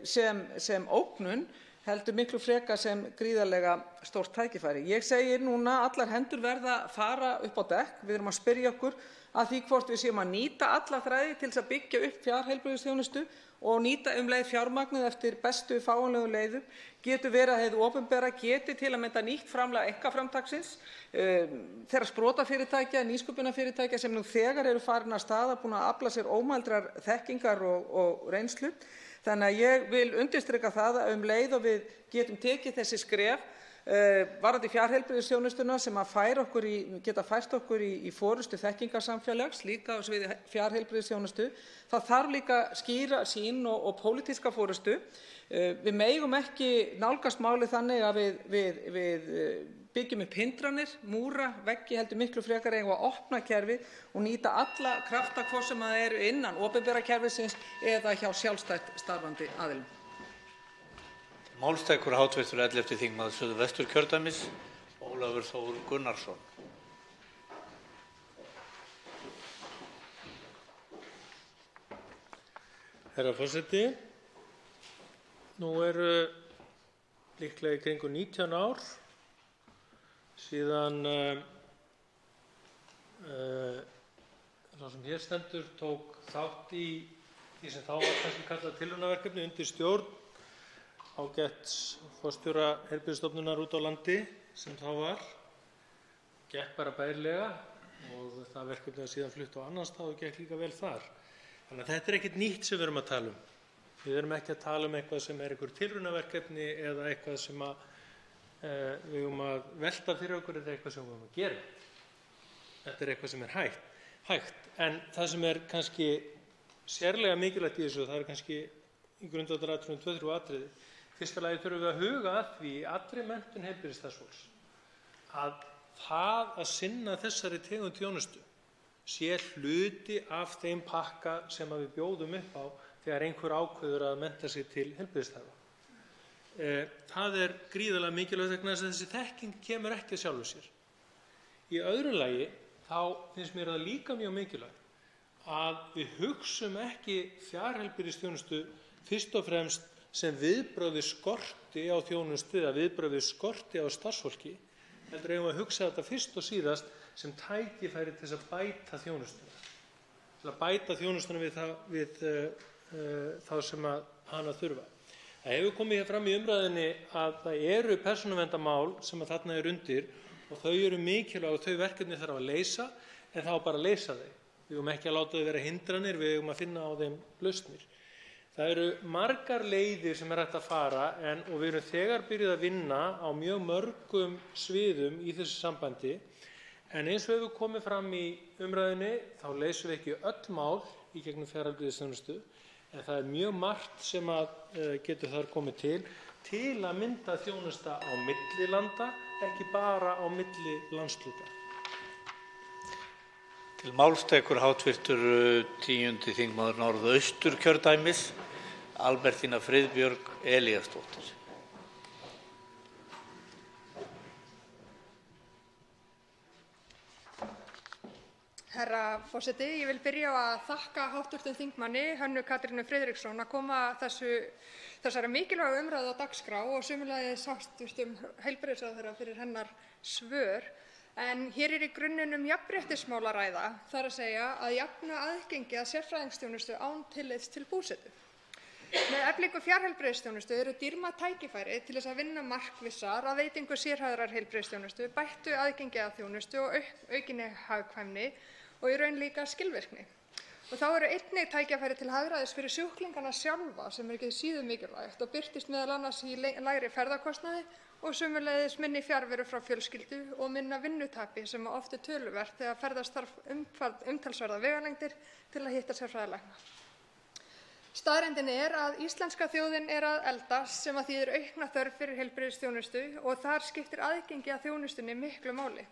sem ógnun, heldur miklu frekar sem gríðarlega stórt tækifæri. Ég segi núna allar hendur verða að fara upp á dekk. Við erum að spyrja okkur að því hvort við séum að nýta alla þræði til þess að byggja upp fjarheilbrigðisþjónustu og nýta leið fjármagnið eftir bestu fáanlegu leiðum. Getur verið að hið opinbera geti til að mynda nýtt framlag einkaframtaksins, þeirra sprotafyrirtækja, nýsköpunarfyrirtækja sem nú þegar eru farin af stað búin að afla sér ómældrar þekkingar og reynslu. Þannig að ég vil undirstrika það að leið og við getum tekið þessi skref varðandi fjarheilbrigðisþjónustuna sem að geta fært okkur í forystu þekkingarsamfélags líka á sviði fjarheilbrigðisþjónustu. Það þarf líka skýra sýn og pólitíska forystu. Við megum ekki nálgast málið þannig að við byggjum upp hindranir, múra, veggi, heldur miklu frekar eigum að opna kerfið og nýta alla krafta hvort sem það eru innan opinbera kerfisins eða hjá sjálfstætt starfandi aðilum. Máls tekur hv. 11. þingmaður Suðvesturkjördæmis, Ólafur Þór Gunnarsson. Herra forseti, nú eru líklega í kringum 19 ár síðan sá sem hér stendur tók þátt í því sem þá var kannski kallað tilraunaverkefni undir stjórn ágæts forstjóra heilbrigðisstofnunar úti á landi sem þá var. Gekk bara bærilega og það verkefni var síðan flutt á annan stað og gekk líka vel þar. Þannig að þetta er ekkert nýtt sem við erum að tala um. Við erum ekki að tala um eitthvað sem er einhver tilraunaverkefni eða eitthvað sem við erum að velta fyrir okkur eða eitthvað sem við erum að gera. Þetta er eitthvað sem er hægt. En það sem er kannski sérlega mikilvægt í þessu, það er kannski í grundvallaratriðum 2-3 atriði. Fyrsta lagi þurfum við að huga að því í allri menntun heilbrigðisstarfsfólks að það að sinna þessari tegund þjónustu sé hluti af þeim pakka sem við bjóðum upp á þegar einhver ákveður að mennta sig til heilbrigðisstarfa. Það er gríðarlega mikilvægt vegna þess að þessi þekking kemur ekki af sjálfu sér. Í öðru lagi þá finnst mér það líka mjög mikilvægt að við hugsum ekki fjarheilbrigðisþjónustu fyrst og fremst sem viðbrögð við skorti á þjónustu eða viðbrögð við skorti á starfsfólki, heldur eigum við að hugsa þetta fyrst og síðast sem tækifæri til að bæta þjónustuna. Til að bæta þjónustuna við þá sem hana þurfa. Það hefur komið hér fram í umræðunni að það eru persónuverndarmál sem þarna eru undir og þau eru mikilvæg og þau verkefni þarf að leysa, en þá bara að leysa þau. Við eigum ekki að láta þau vera hindranir, við eigum að finna á þeim lausnir. Það eru margar leiðir sem hægt að fara og við erum þegar byrjuð að vinna á mjög mörgum sviðum í þessu sambandi, en eins og hefur komið fram í umræðunni þá leysum við ekki öll mál í gegnum fjarheilbrigðisþjónustu, en það er mjög margt sem getur þar komið til að mynda þjónusta á milli landa, ekki bara á milli landshluta. Til máls tekur hv. 10. þingmaður Norðausturkjördæmis, Albertína Friðbjörg Elíasdóttir. Herra forseti, ég vil byrja á að þakka hv. þingmanni Hönnu Katrínu Friðriksson að koma þessari mikilvægu umræðu á dagskrá og sömuleiðis hæstv. Heilbrigðisráðherra fyrir hennar svör. En hér í grunninn jafnréttismál að ræða, það er að segja að jafna aðgengi að sérfræðingsþjónustu án tillits til búsetu. Með eflingu fjarheilbrigðisþjónustu eru dýrmæt tækifæri til þess að vinna markvissar að veitingu sérhæfðrar heilbrigðisþjónustu, bættu aðgengi að þjónustu og aukinni hagkvæmni og í raun líka skilvirkni. Og þá eru einnig tækifæri til hagræðis fyrir sjúklingana sjálfa sem er ekki síður mikilvægt og birtist meðal annars í lægri ferðakostnaði og sömuleiðis minni fjarveru frá fjölskyldu og minna vinnutapi sem oft er töluvert þegar ferðast þarf umtalsverðar vegalengdir til að hitta sérfræðilækna. Staðreyndin er að íslenska þjóðin er að eldast sem að þýðir aukna þörf fyrir heilbrigðisþjónustu og þar skiptir aðgengi að þjónustunni miklu máli.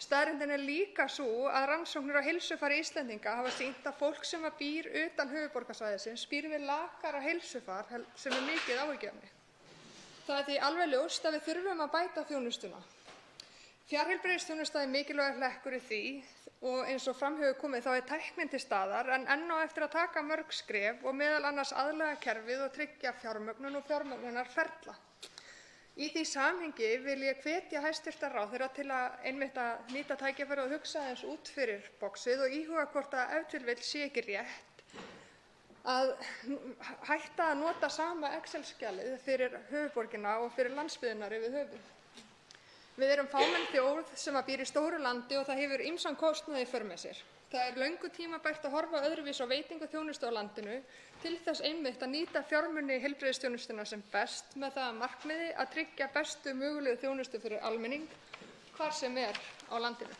Staðreyndin er líka sú að rannsóknir á heilsufari Íslendinga hafa sýnt að fólk sem býr utan höfuðborgarsvæðisins býr við lakara heilsufar sem er mikið áhyggjuefni. Það er því alveg ljóst að við þurfum að bæta þjónustuna. Fjarheilbrigðisþjónusta er mikilvægur hlekkur í því og eins og fram hefur komið þá er tæknin til staðar en enn á eftir að taka mörg skref og meðal annars aðlaga kerfið og tryggja fjármögnun og fjármögnunarferla. Í því samhengi vil ég hvetja hæstv. Ráðherra til að einmitt að nýta tækifærið og hugsa aðeins út fyrir boxið og íhuga hvort að ef til vill sé ekki rétt að hætta að nota sama Excel-skjalið fyrir höfuðborgina og fyrir landsbyggðirnar yfir höfuð. Við erum fámenn þjóð sem býr í stóru landi og það hefur ýmsan kostnað í för með sér. Það er löngu tímabært að horfa öðruvísi á veitingu þjónustu á landinu til þess einmitt að nýta fjármuni heilbrigðisþjónustuna sem best með það að markmiði að tryggja bestu mögulegu þjónustu fyrir almenning hvar sem er á landinu.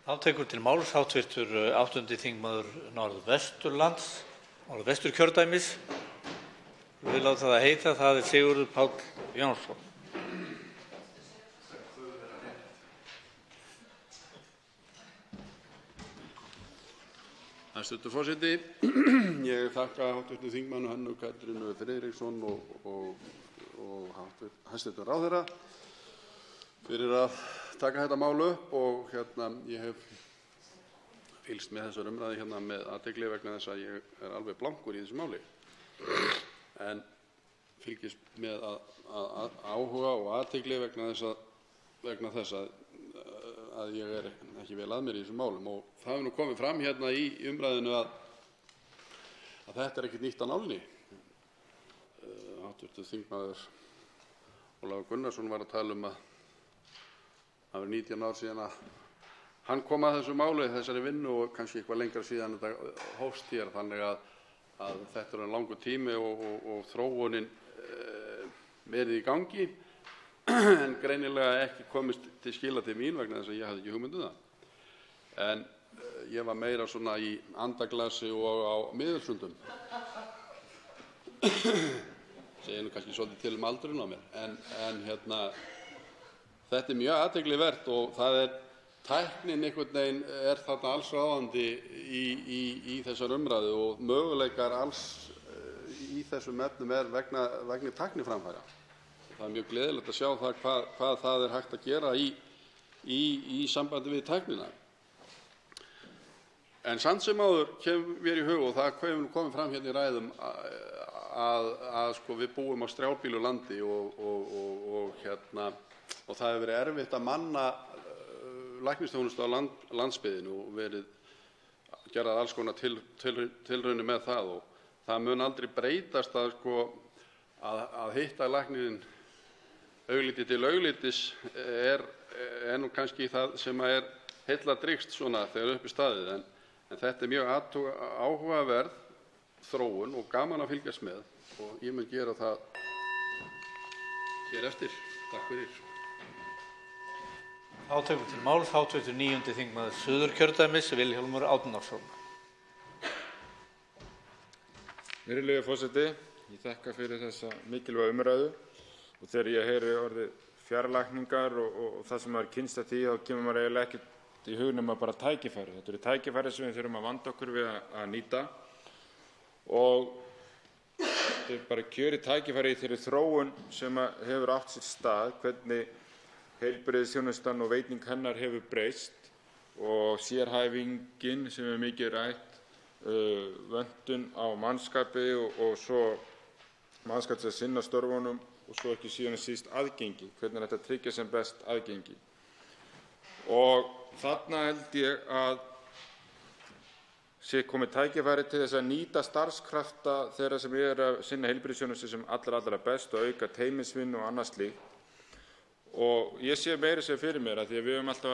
Þá tekur til máls hv. 8. þingmaður Norðvesturkjördæmis. Vil láta það heita, það er Sigurður Páll Jónsson. Hæstv. forseti, ég þakka hv. þingmanni Hönnu Katrínu Friðriksson og hæstv. ráðherra fyrir að taka þetta mál upp og ég hef fylgst með þessari umræðu með athygli vegna þess að ég er alveg blankur í þessu máli. En fylgist með áhuga og athygli vegna þess að ég er ekki vel að mér í þessum málum. Og það hefur nú komið fram í umræðinu að þetta er ekkert nýtt af nálinni. Hv. þingmaður Ólafur Gunnarsson var að tala um að það var 19 ár síðan að hann kom að þessu máli, þessari vinnu og kannski eitthvað lengra síðan þetta hófst hér. Þannig að þetta er langur tími og þróunin verið í gangi en greinilega ekki komist til skila til mín vegna þess að ég hafði ekki hugmynd um það. En ég var meira svona í andaglasi og á miðilsfundum. Segir nú kannski svolítið til aldurinn á mér. En þetta er mjög athyglivert og það er tæknin einhvern veginn er þarna alls ráðandi í þessar umræðu og möguleikar alls í þessum efnum er vegna tækniframfara. Það er mjög gleðilegt að sjá það hvað það er hægt að gera í sambandi við tæknina. En samt sem áður kemur mér í hug, og það hefur komið fram hérna í ræðum, að sko, við búum á strjálbýlu landi og það hefur verið erfitt að manna læknisþjónustu á landsbyggðinni og verið gerðar alls konar tilraunir með það, og það mun aldrei breytast að hitta læknirinn augliti til auglitis er nú kannski það sem er heilladrýgst svona þegar upp í staðið, en þetta er mjög áhugaverð þróun og gaman að fylgjast með, og ég mun gera það hér eftir. Takk fyrir. Þá tekur til máls hv. 9. þingmaður Suðurkjördæmis, Vilhjálmur Árnason. Virðulegi forseti, ég þakka fyrir þessa mikilvægu umræðu, og þegar ég heyri orðið fjarlækningar og það sem maður kynnst að því, þá kemur maður eiginlega ekkert í hug nema bara tækifæri. Þetta eru tækifæri sem við þurfum að vanda okkur við að nýta, og þetta er bara kjörið tækifæri í þeirri þróun sem hefur átt sér stað, hvernig heilbrigðisþjónustan og veiting hennar hefur breyst, og sérhæfingin sem er mikið rætt, vöntun á mannskapi og svo mannskap til að sinna störfunum, og svo ekki síðan síst aðgengi, hvernig þetta tryggja sem best aðgengi. Og þarna held ég að sé komið tækifæri til þess að nýta starfskrafta þeirra sem að sinna heilbrigðisþjónustu sem allra best og auka teymisvinnu og annað slíkt. Og ég sé meira sér fyrir mér, að því að við höfum alltaf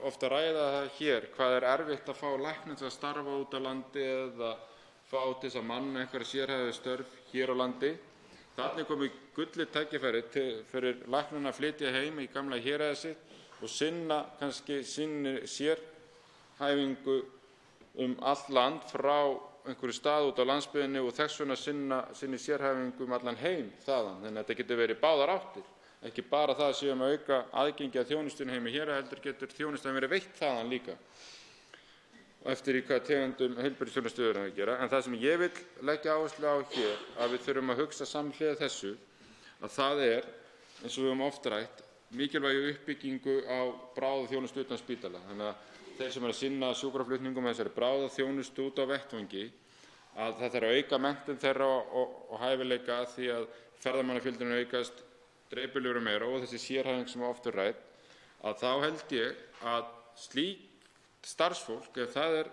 ofta að ræða það hér, hvað er erfitt að fá lækna til að starfa út á landi eða fá til þess að manna einhverja sérhæfðu störf hér á landi. Þarna er komið gullið tækifæri fyrir læknana að flytja heim í gamla héraðið sitt og sinna kannski sinni sérhæfingu allt land frá einhverju stað út á landsbyggðinni, og þess vegna sinni sérhæfingu allan heim þaðan. Þannig að þetta getur verið báðar áttir. Ekki bara það að séum að auka aðgengi að þjónustunni heima hér, heldur getur þjónustan verið veitt þaðan líka, og eftir í hvaða tegundum heilbrigðisþjónustu við erum að gera. En það sem ég vil leggja áherslu á hér, að við þurfum að hugsa samhliða þessu, að það er, eins og við höfum oft rætt, mikilvægi uppbyggingu á bráðaþjónustu utan spítala. Þannig að þeir sem eru að sinna sjúkraflutningum þessari bráðaþjónustu út á vettvangi, að það þarf að auka menntun þeirra og hæfileika, því að ferðamannafjöldinn aukast, dreifbýlið meira og þessi sérhæfing sem oft er rædd, að þá held ég að slíkt starfsfólk, ef það er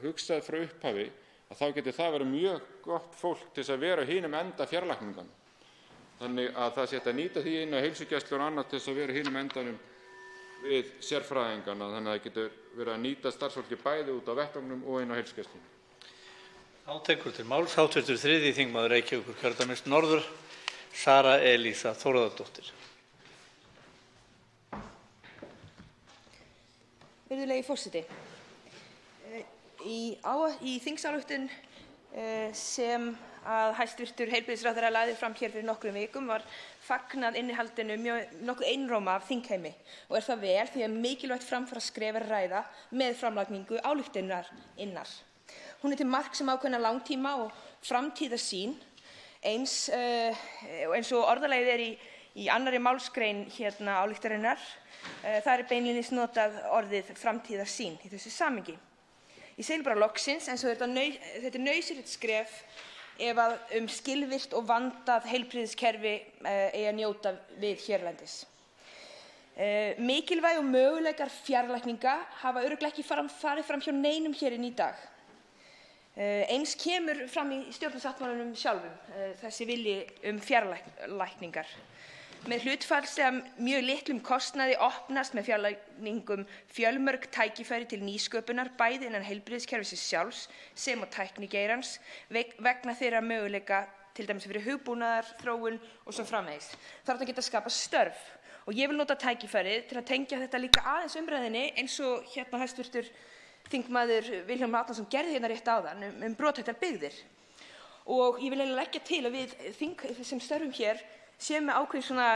hugsað frá upphafi, að þá getur það verið mjög gott fólk til þess að vera á hinum enda fjarlækninganna. Þannig að það sé hægt að nýta því inn á heilsugæslu og annað til þess að vera á hinum endanum við sérfræðingana, þannig að það getur verið að nýta starfsfólki bæði út á vettvangnum og inn á heilsugæslunni. Þá tekur til máls hv. 3. þingmaður Reykjavíkurkjördæmis norður, Sara Elísa Þórðardóttir. Virðulegi forseti. Í þingsályktun sem að hæstv. Heilbrigðisráðherra lagði fram hér fyrir nokkrum vikum var fagnað innihaldinu nokkuð einróma af þingheimi, og er það vel, því að mikilvægt framfaraskref er að ræða með framlagningu ályktunarinnar. Hún er til marks um ákveðna langtíma og framtíðarsýn, eins og orðalagið er í annarri málsgrein ályktunarinnar. Það er beinlínis notað orðið framtíðarsýn í þessu samhengi. Ég segi bara loksins, eins og þetta er nauðsynlegt skref ef að skilvirkt og vandað heilbrigðiskerfi eigi að njóta við hérlendis. Mikilvæg og möguleikar fjarlækninga hafa örugglega ekki farið fram hjá neinum hér í dag. Eins kemur fram í stjórnarsáttmálanum sjálfum þessi vilji fjarlækningar. Með hlutfallslega mjög litlum kostnaði opnast með fjarlækningum fjölmörg tækifæri til nýsköpunar, bæði innan heilbrigðiskerfisins sjálfs sem og tæknigeirans, vegna þeirra möguleika til dæmis fyrir hugbúnaðar, þróun og svo framvegis. Þarna geta skapast störf, og ég vil nota tækifærið til að tengja þetta líka aðeins umræðinni, eins og hæstv. Þingmaður Vilhjálmur Árnason gerði rétt áðan brothættar byggðir. Og ég vil leggja til að við þing sem störfum hér séum með ákveðin svona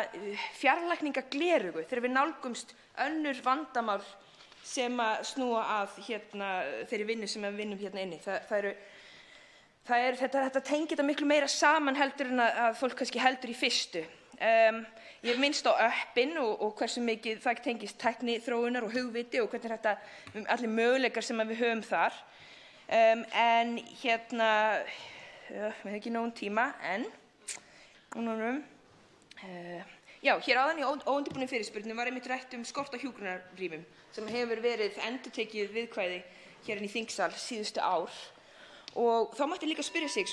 fjarlækningaglerugu þegar við nálgumst önnur vandamál sem að snúa að þeirri vinnu sem við vinnum hérna inni. Þetta tengir þetta miklu meira saman heldur en að fólk kannski heldur í fyrstu. Ég hef minnst á öppin og hversu mikið það tengist tækniþróunar og hugviti og hvernig þetta allir möguleikar sem við höfum þar. En við höfum ekki nógan tíma, hér áðan í óundirbúnum fyrirspurnum var einmitt rætt skort á hjúkrunarrýmum sem hefur verið endurtekið viðkvæði hér í þingsal síðustu ár. Og þá mætti líka spyrja sig,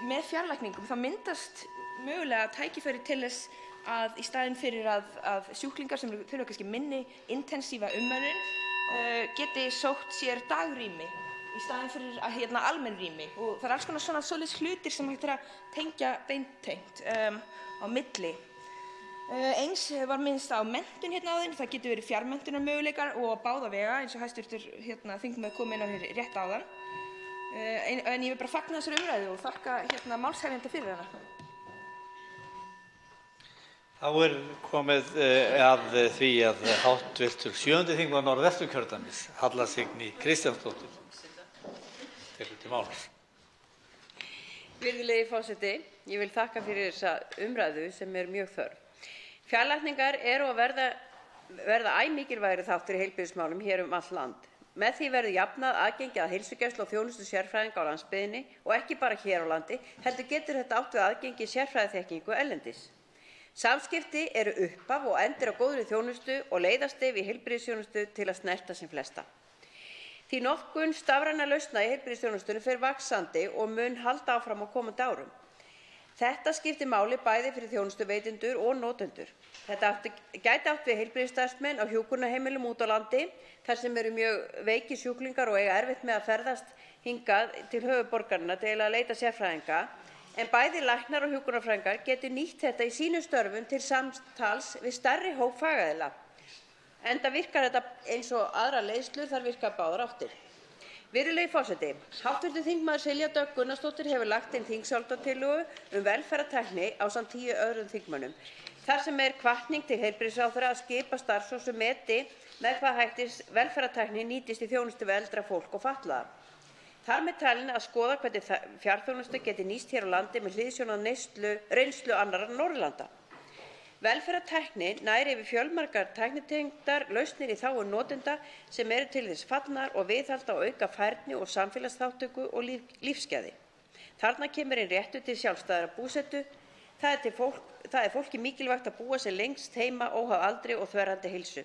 með fjarlækningum þá myndast mögulega tækifæri til þess að í staðinn fyrir að sjúklingar sem þurfa kannski minni intensíva umönnun geti sótt sér dagrými í staðinn fyrir almenn rými. Og það alls konar svona svoleiðis hlutir sem hægt að tengja beintengt á milli. Eins var minnst á menntun áðan, það getur verið fjarmenntunarmöguleikar og á báða vega eins og hæstv. Þingmaður kom inn á rétt áðan. En ég vil bara fagna þessari umræðu og þakka málshefjanda fyrir hana. Þá komið að því að hv. 7. þingmaður Norðvesturkjördæmis, Halla Signý Kristjánsdóttir, tekur til máls. Virðulegi forseti, ég vil þakka fyrir þessa umræðu sem mjög þörf. Fjarlækningar eru að verða æ mikilvægari þáttur í heilbrigðismálum hér allt land. Með því verður jafnað aðgengi að heilsugæslu og þjónustu sérfræðinga á landsbyggðinni og ekki bara hér á landi, heldur getur þetta átt við aðgengi sérfræðiþekkingu erlendis. Samskipti eru upphaf og endir á góðri þjónustu og leiðarstef í heilbrigðisþjónustu til að snerta sem flesta. Því notkun stafrænna lausna í heilbrigðisþjónustunni fer vaxandi og mun halda áfram á komandi árum. Þetta skiptir máli bæði fyrir þjónustuveitendur og notendur. Þetta gæti átt við heilbrigðisstarfsmenn á hjúkrunarheimilum út á landi, þar sem eru mjög veikir sjúklingar og eiga erfitt með að ferðast hingað til höfuðborgarinnar til að leita sérfræðinga, en bæði læknar og hjúkrunarfræðingar geti nýtt þetta í sínum störfum til samtals við stærri hóp fagaðila. Enda virkar þetta eins og aðrar leiðslur, þar virkar báðar áttir. Virðulegi forseti, hv. þingmaður Silja Dögg Gunnarsdóttir hefur lagt inn þingsályktunartillögu velferðartækni ásamt 10 öðrum þingmönnum, þar sem hvatning til heilbrigðisráðherra að skipa starfshóp sem meti með hvaða hætti velferðartækni nýtist í þjónustu við eldra fólk og fatlaða. Þar með talin að skoða hvernig fjarþjónusta geti nýst hér á landi með hliðsjón af reynslu annarra Norðurlanda. Velferðartækni nær yfir fjölmargar tæknitengdar lausnir í þágu notenda sem eru til þess fallnar og viðhalda og auka færni og samfélagsþátttöku og lífsgæði. Þarna kemur inn réttur til sjálfstæðrar búsetu. Það er fólki mikilvægt að búa sem lengst heima óháð aldri og þverrandi heilsu.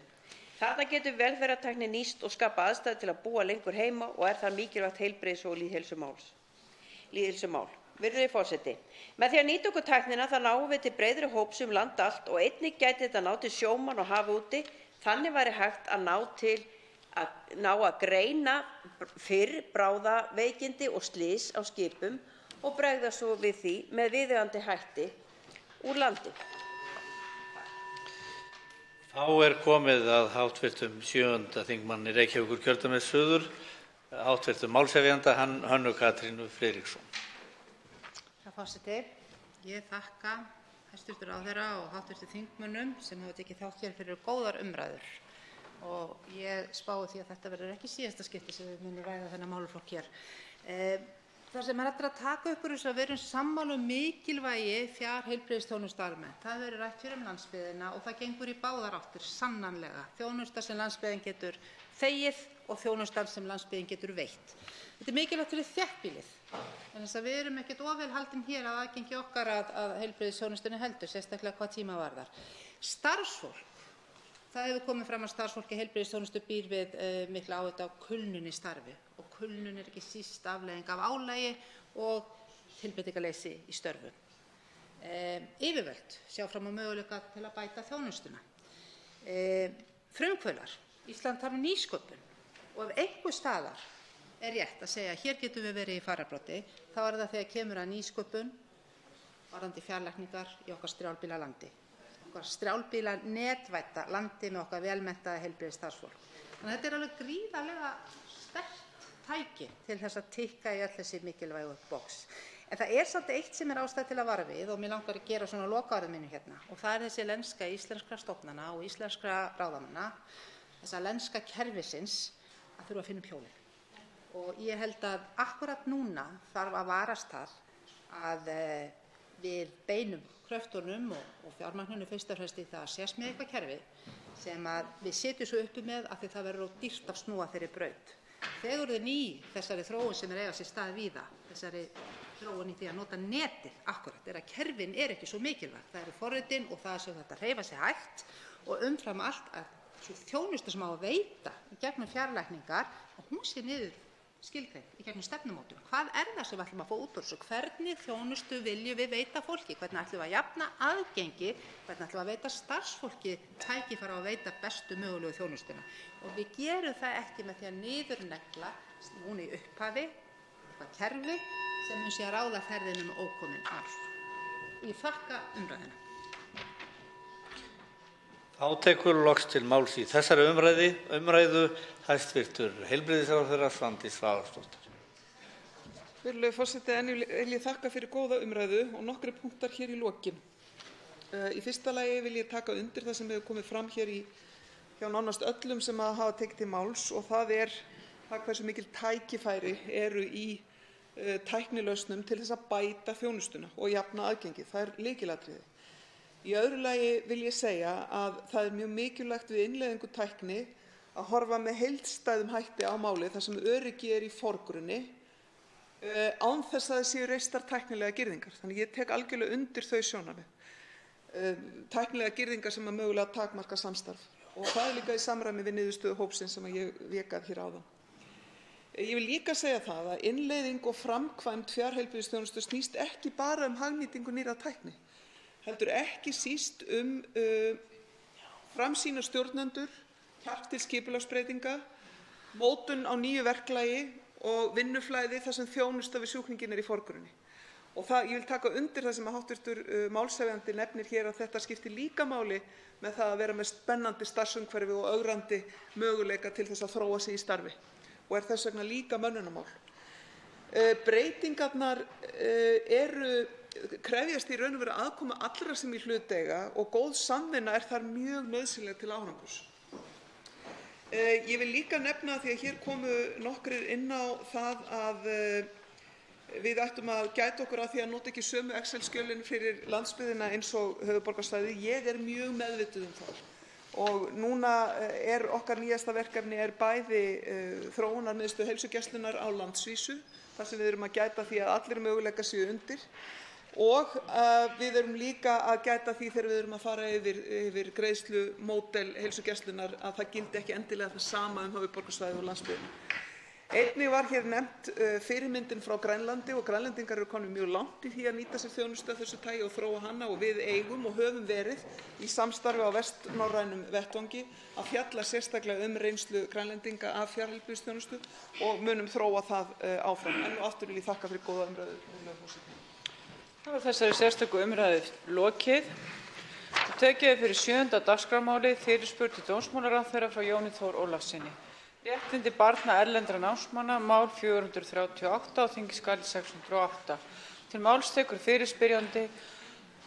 Þarna getur velferðartækni nýst og skapa aðstæður til að búa lengur heima og þar mikilvægt heilbrigðis- og lýðheilsumál. Virðulegi forseti, með því að nýta okkur tæknina þá náum við til breiðari hóps land allt og einnig gæti þetta ná til sjómanna og hafa úti. Þannig væri hægt að ná að greina fyrr bráðaveikindi og slys á skipum og bregðast svo við því með viðeigandi hætti úr landi. Þá komið að hv. 7. þingmanni Reykjavíkurkjördæmis suður, hv. málshefjanda Hönnu Katrínu Friðriksson. Herra forseti, ég þakka hæstv. ráðherra og hv. þingmönnum sem hafa tekið þátt hér fyrir góðar umræður og ég spái því að þetta verður ekki síðasta skipti sem við munum ræða þennan málaflokk hér. Það sem allir að taka upp úr þessu að við erum sammála mikilvægi fjarheilbrigðisþjónustu almennt. Það hefur verið rætt fyrir landsbyggðina og það gengur í báðar áttir sannarlega. Þjónusta sem landsbyggðin getur þegið og þjónustan sem landsbyggðin getur veitt. Þetta er mikilvægt fyrir þéttbýlið. En þess að við erum ekkert of vel haldin hér að aðgengi okkar að heilbrigðisþjónustunni heldur, sérstaklega hvað tíma varðar. Starfsfólk. Það hefur komið fram að starfsfólk í heilbrigðisþjónustu býr við mikla áhættu á kulnun í starfi og kulnun er ekki síst afleiðing af álagi og tilbreytingarleysi í störfum. Yfirvöld sjá fram á möguleika til að bæta þjónustuna. Frumkvöðlar. Ísland þarf nýsköpun og ef einhvers staðar er rétt að segja að hér getum við verið í fararbroddi, þá er það þegar kemur að nýsköpun varðandi fjarlækningar í okkar strjálbýla landi. Okkar strjálbýla netvædda landi með okkar velmenntaða heilbrigðisstarfsfólk. Þannig að þetta er alveg gríðarlega sterkt tæki til þess að tikka í öll þessi mikilvægu box. En það er samt eitt sem er ástæða til að vara við og mér langar að gera svona lokaorðum mínu hérna og það er þessi lenska íslenskra stofnana og íslenskra ráðamanna, þessa lenska kerfisins að þurfa að finna upp hjólið. Og ég held að akkurat núna þarf að varast þar að við beinum kröftunum og fjármagninu fyrst og fremst í það að sérsmíða kerfi sem við sitjum svo uppi með af því það verður of dýrt að snúa þeirri braut. Fegurðin í þessari þróun sem eiga sér stað víða, þessari þróun í því að nota netið akkúrat, er að kerfin ekki svo mikilvægt. Það eru forritin og það sem þetta hreyfa sig hægt og umfram allt að sú þjónusta sem á að veita í gegnum fjarlækningar og hún sé niður skilgreind í gegnum stefnumótun. Hvað er það sem við ætlum að fá út úr þessu? Hvernig þjónustu viljum við veita fólki? Hvernig ætlum við að jafna aðgengi? Hvernig ætlum við að veita starfsfólki tækifæri á að veita bestu mögulegu þjónustuna? Og við gerum það ekki með því að niðurnegla núna í upphafi eitthvað kerfi sem mun sé að ráða ferðinum með ókominn arf. Ég þakka umræðuna. Þá tekur loks til máls í þessari umræðu hæstv. Heilbrigðisráðherra Svandís Svavarsdóttir. Virðulegur forseti, vil ég þakka fyrir góða umræðu og nokkrir punktar hér í lokin. Í fyrsta lagi vil ég taka undir það sem hefur komið fram hér hjá nánast öllum sem hafa tekið til máls og það hversu mikil tækifæri eru í tæknilausnum til þess að bæta þjónustuna og jafna aðgengi. Það lykilatriði. Í öðru lagi vil ég segja að það mjög mikilvægt við innleiðingu tækni að horfa með heildstæðum hætti á málið þar sem öryggi í forgrunni án þess að það séu reistar tæknilega girðingar. Þannig ég tek algjörlega undir þau sjónarmið. Tæknilega girðingar sem mögulega takmarka samstarf og það líka í samræmi við niðurstöðu hópsins sem ég vék að hér áðan. Ég vil líka segja það að innleiðing og framkvæmd fjarheilbrigðisþjónustu snýst ekki bara hagnýtingu nýrrar tækni, heldur ekki síst framsýna stjórnendur, kjark til skipulagsbreytinga, mótun á nýju verklagi og vinnuflæði þar sem þjónusta við sjúklinginn í forgrunni. Og ég vil taka undir það sem hv. Málshefjandi nefnir hér að þetta skiptir líka máli með það að vera með spennandi starfsumhverfi og ögrandi möguleika til þess að þróa sig í starfi og þess vegna líka mönnunarmál. Breytingarnar krefjast í raun og veru aðkomu allra sem í hlut eiga og góð samvinna þar mjög nauðsynleg til árangurs. Ég vil líka nefna því að hér komu nokkrir inn á það að við ættum að gæta okkur að því að nota ekki sömu Excel-skjölin fyrir landsbyggðina eins og höfuðborgarsvæðið. Ég meðvituð það. Og núna okkar nýjasta verkefni bæði þróunarmiðstöð heilsugæslunnar á landsvísu, þar sem við erum að gæta því að allir möguleikar séu undir og við erum líka að gæta því þegar við erum að fara yfir greiðslumódel heilsugæslunnar að það gildi ekki endilega það sama höfuðborgarsvæðið og landsbyggðina. Einnig var hér nefnt fyrirmyndin frá Grænlandi og Grænlendingar eru komnir mjög langt í því að nýta sér þjónustu af þessu tagi og þróa hana og við eigum og höfum verið í samstarfi á vestnorrænum vettvangi að fjalla sérstaklega reynslu Grænlendinga af fjarheilbrigðisþjónustu og munum þróa það áfram. Enn og aftur vil ég þakka fyrir góða umræðu. Þá þessari sérstöku umræðu lokið. Tekið fyrir 7. dagskrármálið fyrirspurn til dómsmálaráðherra frá Jóni Þór Ólafssyni. Réttindi barna erlendra námsmanna, mál 438 á þingskjali 608. Til máls tekur fyrirspyrjandi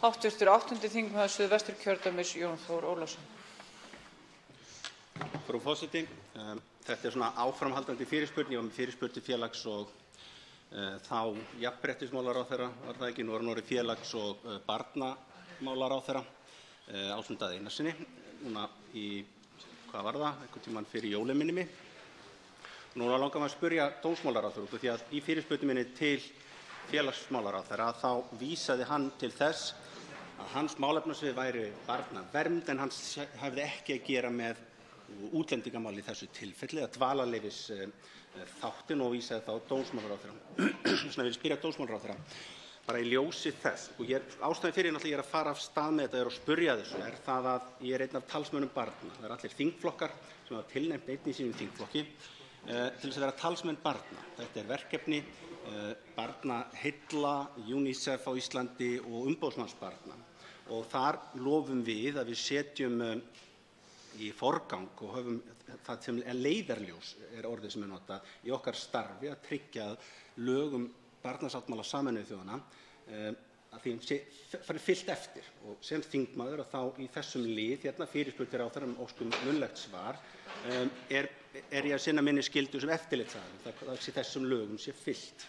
hv. 8. þingmaður Suðvesturkjördæmis Jón Þór Ólafsson. Frú forseti, þetta svona áframhaldandi fyrirspurn. Ég var með fyrirspurn til félags- og þá jafnréttismálaráðherra, var það ekki, nú er hann orðinn félags- og barnamálaráðherra Ásmund Daða Einarssyni, núna í, hvað var það, einhvern tímann fyrir jólin minni mig. Núna langar maður að spyrja dómsmálaráðherra út af því að í fyrirspurninni minni til félagsmálaráðherra þá vísaði hann til þess að hans málefnasvið væri barnavernd en hann hefði ekki að gera með útlendingamál í þessu tilfelli eða dvalarleyfis þáttinn og vísaði þá dómsmálaráðherra. Svona vil spyrja dómsmálaráðherra bara í ljósi þess og ástæðan fyrir náttúrulega ég að fara af stað með þetta og spyrja þessu það að ég einn af talsmönnum barna. Það allir þingflokkar sem hafa tilnefnt einn í sínum þingflokki til þess að vera talsmenn barna. Þetta verkefni Barnaheilla, UNICEF á Íslandi og umboðsmanns barna og þar lofum við að við setjum í forgang og höfum það sem leiðarljós orðið sem notað í okkar starfi að tryggja að lögum barnasáttmála Sameinuðu þjóðanna að því farið fylgt eftir og sem þingmaður að þá í þessum lið fyrirspurn til ráðherra óskum munnlegt svar ég að sinna minni skyldu sem eftirlitsaðili það sé þessum lögum sé fylgt.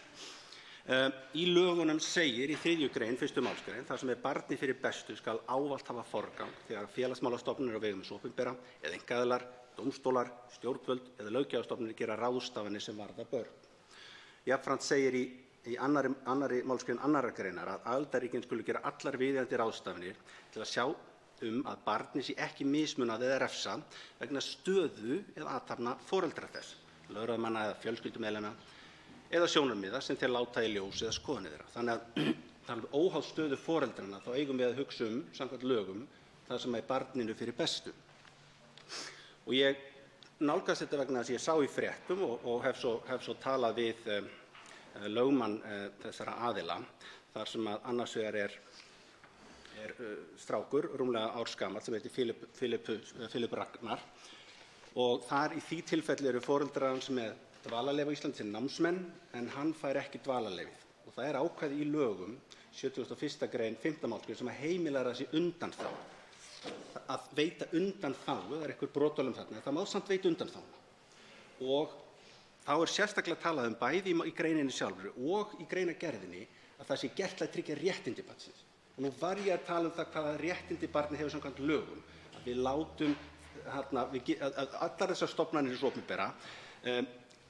Í lögunum segir í 3. grein 1. málsgrein þar sem barni fyrir bestu skal ávallt hafa forgang þegar félagsmálastofnanir á vegum hins opinbera eða einkaaðilar, dómstólar, stjórnvöld eða löggjafarstofnanir gera ráðstafanir sem varða börn. Jafnframt segir í annarri málsgrein 2. greinar að aðildarríkin skulu gera allar viðeigandi ráðstafanir til að sjá að barni sé ekki mismunað eða refsa vegna stöðu eða athafna foreldra þess, lögreglumanna eða fjölskyldumeðlima eða sjónarmiða sem þeir láta í ljós eða skoðanir þeirra. Þannig að óháð stöðu foreldranna þá eigum við að hugsa samkvæmt lögum það sem barninu fyrir bestu. Og ég nálgast þetta vegna þess að ég sá í fréttum og hef svo talað við lögmann þessara aðila þar sem að annars vegar er strákur rúmlega ársgamall sem heitir Philip Ragnar og þar í því tilfelli eru foreldrar hans með dvalarleyfi á Íslandi sem námsmenn en hann fær ekki dvalarleyfið og það ákvæði í lögum 71. grein 5. málsgrein sem heimilar þessi undanþágu að veita undanþágu, það einhver brotalöm þarna, það má samt veita undanþágu og þá sérstaklega talað bæði í greininni sjálfri og í greinargerðinni að það sé gert til að tryggja réttindi barnsins. Og nú var ég að tala það hvaða réttindi barnið hefur samkvæmt lögum, að við látum að allar þessar stofnanir hins opinbera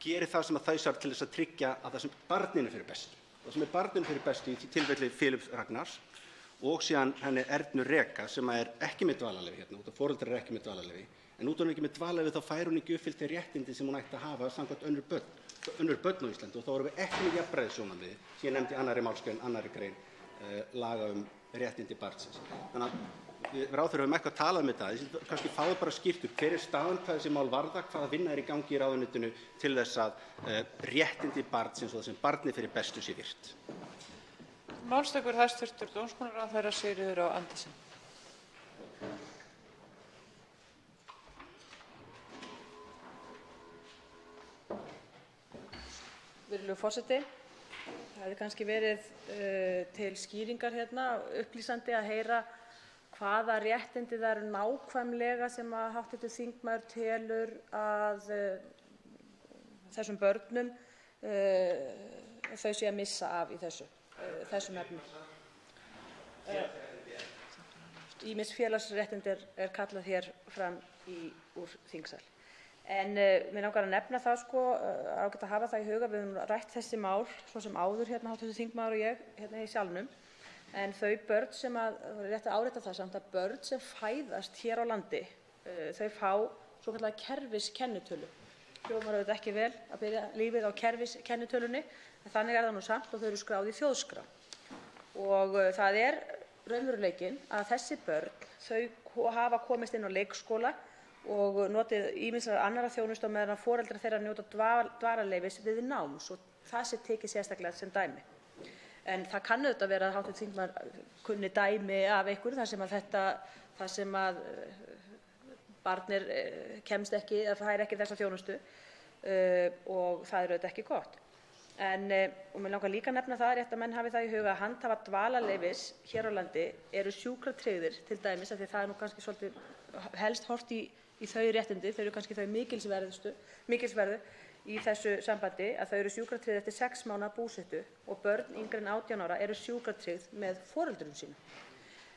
geri það sem að þau þarf til þess að tryggja að það sem barninu fyrir bestu. Það sem barninu fyrir bestu í tilfelli Philips Ragnars og síðan henni Ernu Reka sem ekki með dvalarleyfi hérna, út af foreldrar ekki með dvalarleyfi, en út af hún ekki með dvalarleyfi þá fær hún ekki uppfyllt þau réttindi sem hún ætti að hafa samkvæmt önnur börn á Íslandi og þá erum við ekki með jafnræðissjónarmið sem ég nefndi í 2. málsgrein 2. grein laga réttindi barnsins. Þannig að ráðherra höfum eitthvað talað með þetta, kannski fáið bara skýrt upp hver staðan hvað þessi mál varða, hvaða vinna í gangi í ráðuneytinu til þess að réttindi barnsins og það sem barnið fyrir bestu sé virt. Málstekur hæstv. Dómsmálaráðherra Sigríður Á. Andersen. Virðulegur forseti, það hefði kannski verið til skýringar hérna upplýsandi að heyra hvaða réttindi það eru nákvæmlega sem að hv. þingmaður telur að þessum börnum þau sé að missa af í þessum efnum. Ýmis félagsréttindi kallað hér fram úr þingsal. En mig langar að nefna það ágætt að hafa það í huga, við höfum rætt þessi mál svo sem áður hérna hv. þingmaður og ég hérna í salnum. En þau börn sem rétt að árétta það samt að börn sem fæðast hér á landi, þau fá svokallaða kerfiskennitölu. Hljómar auðvitað ekki vel að byrja lífið á kerfiskennitölunni, en þannig það nú samt og þau eru skráð í þjóðskrá. Og það raunveruleikinn að þessi börn, þau hafa komist inn á leikskóla og notið ýmissar annarra þjónustu á meðan foreldrar þeirra njóta dvalarleyfis við náms og það sé tekið sérstaklega sem dæmi. En það kann auðvitað vera að hv. þingmaður kunni dæmi af einhverju þar sem að barnið kemst ekki eða fær ekki þessa þjónustu og það auðvitað ekki gott. Og mér langar líka að nefna það rétt að menn hafi það í huga að handhafar dvalarleyfis hér á landi eru sjúkratryggðir til dæmis af því það nú kannski svolítið helst horft í þau réttindi, þau eru kannski þau mikilsverðu í þessu sambandi að þau eru sjúkratryggð eftir 6 mánaða búsetu og börn yngri en 18 ára eru sjúkratryggð með foreldrum sínum.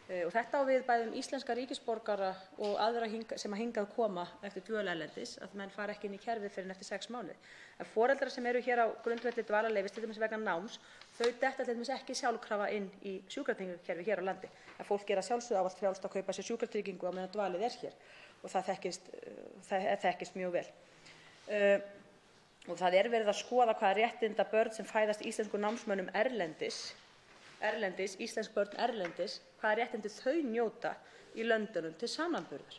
Og þetta á við bæði íslenska ríkisborgara og aðra sem hingað koma eftir dvöl erlendis, að menn fara ekki inn í kerfið fyrr en eftir 6 mánuði. En foreldrar sem eru hér á grundvelli dvalarleyfis til dæmis vegna náms, þau detta til dæmis ekki sjálfkrafa inn í sjúkratryggingakerfið hér á landi. En fólk að sjálfsögðu ávallt frjálst að kaupa sér sjúkratryggingu á meðan dvalið hér og það þekkist mjög vel. Og það verið að skoða hvaða réttinda börn sem fæðast íslenskum námsmönnum erlendis, íslensk börn erlendis, hvaða réttindi þau njóta í löndunum til samanburðar.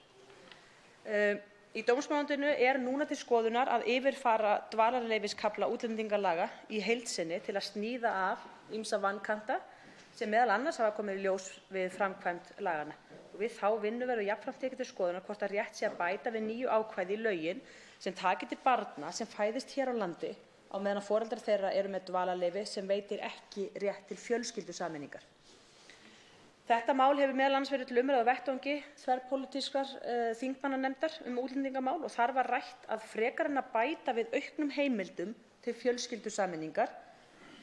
Í dómsmálaráðuneytinu núna til skoðunar að yfirfara dvalarleyfiskafla útlendingalaga í heild sinni til að sníða af ýmsa vankanta sem meðal annars hafa komið í ljós við framkvæmd laganna. Og við þá vinnu verður jafnframt tekið til skoðunar hvort að rétt sé að bæta við nýju ákvæði í lögin sem taki til barna sem fæðist hér á landi á meðan að foreldrar þeirra eru með dvalarleyfi sem veitir ekki rétt til fjölskyldusameiningar. Þetta mál hefur meðal annars verið til umræðu á vettvangi þverpólitískrar þingmannanefndar útlendingamál og þar var rætt að frekar en að bæta við auknum heimildum til fjölskyldusameiningar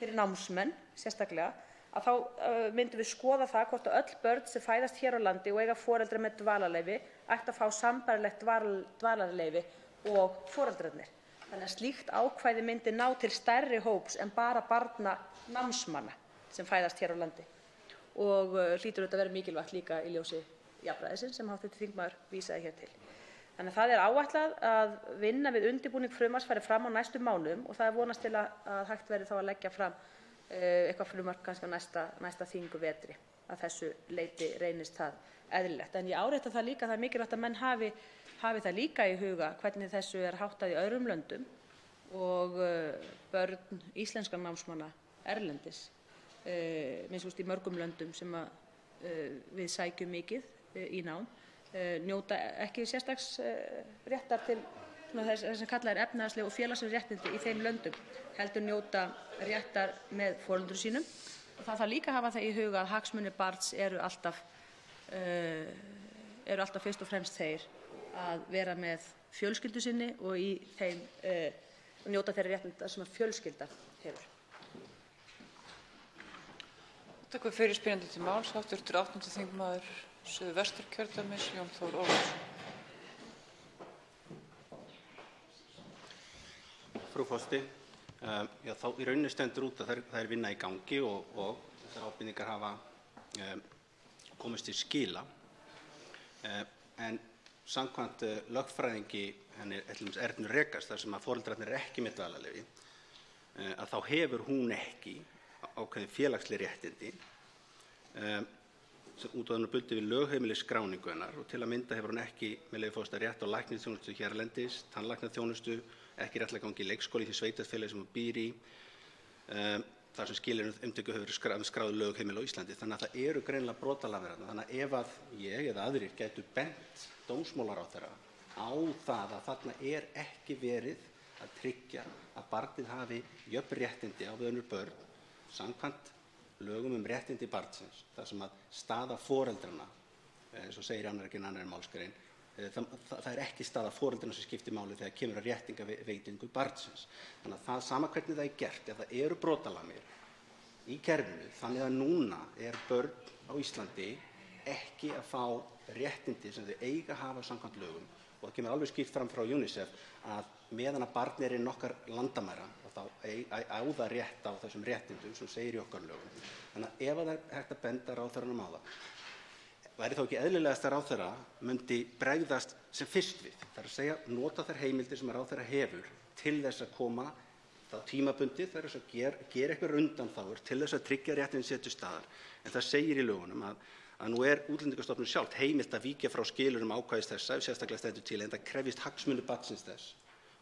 fyrir námsmenn sérstaklega, að þá myndum við skoða það hvort að öll börn sem fæðast hér á landi og eiga foreldra með dvalarleyfi ættu að fá sambærilegt dvalarleyfi og foreldrarnir. Þannig að slíkt ákvæði myndi ná til stærri hóps en bara barna námsmanna sem fæðast hér á landi og hlýtur auðvitað að vera mikilvægt líka í ljósi jafnræðisins sem hv. þingmaður vísaði hér til. Þannig að það er áætlað að vinna við undirbúning frumvarps fari fram á næstu mánuðum og það er vonast til að hægt verði þá að leggja fram eitthvað frumvarp kannski á næsta þingvetri að þessu leyti reynist það eðlilegt. En ég árétta það líka að það er mikilvægt að menn hafi það líka í huga hvernig þessu er háttað í öðrum löndum og börn íslenskra námsmanna erlendis, minnst í mörgum löndum sem við sækjum mikið í nám, njóta ekki sérstaks réttar til þess sem kallað er efnahagsleg og félagsleg réttindi í þeim löndum, heldur njóta réttar með foreldrum sínum. Og það þarf líka að hafa það í huga að hagsmunir barns eru alltaf fyrst og fremst þeir að vera með fjölskyldu sinni og í þeim njóta þeirra réttinda sem fjölskyldan hefur. Takk fyrir fyrirspyrjandi til máls. Hv. 8. þingmaður Suðvesturkjördæmis, Jón Þór Ólafsson. Frú forseti, þá í rauninni stendur út að það er vinna í gangi og þessar ábendingar hafa komist til skila. En samkvæmt lögfræðingi Ernu Rekast, þar sem að foreldrarnir eru ekki með dvalarleyfi, að þá hefur hún ekki ákveðin félagsleg réttindi út af hennar bundið við lögheimilisskráningu hennar og til að mynda hefur hún ekki, með leyfi forseta, rétt á læknisþjónustu hérlendis, tannlæknaþjónustu, ekki réttlega gangi í leikskóla í því sveitarfélagi sem hún býr í, þar sem skilyrði um umtöku hefur verið skráð lögheimili á Íslandi. Þannig að það eru greinilega brotalamir þarna. Þannig að ef að ég eða aðrir gætu bent dómsmálaráðherra á það að þarna er ekki verið að tryggja að barnið hafi jöfn réttindi á við önnur börn samkvæmt lögum um réttindi barnsins, þar sem að staða foreldranna, eins og segir í 2. málsgrein, það er ekki staða foreldranna sem skiptir máli þegar kemur að réttingaveitingu barnsins. Þannig að það sama hvernig það er gert, ef það eru brotalamir í kerfinu, þannig að núna er börn á Íslandi ekki að fá réttindi sem þau eiga að hafa samkvæmt lögum og það kemur alveg skýrt fram frá UNICEF að meðan að barn er innan okkar landamæra og þá á það rétt á þessum réttindum sem segir í okkar lögum. Þannig að ef það er hægt að benda ráðherranum á það, væri þá ekki eðlilegast að ráðherra myndi bregðast sem fyrst við. Það er að segja, nota þær heimildir sem ráðherra hefur til þess að koma þá tímabundið, það er að gera eitthvað undanþágur til þess að tryggja réttindi sér til staðar. En það segir í lögunum að nú er Útlendingastofnun sjálft heimilt að víkja frá skilyrðum ákvæðis þessa ef sérstaklega stendur til, en það krefjist hagsmunir barnsins þess.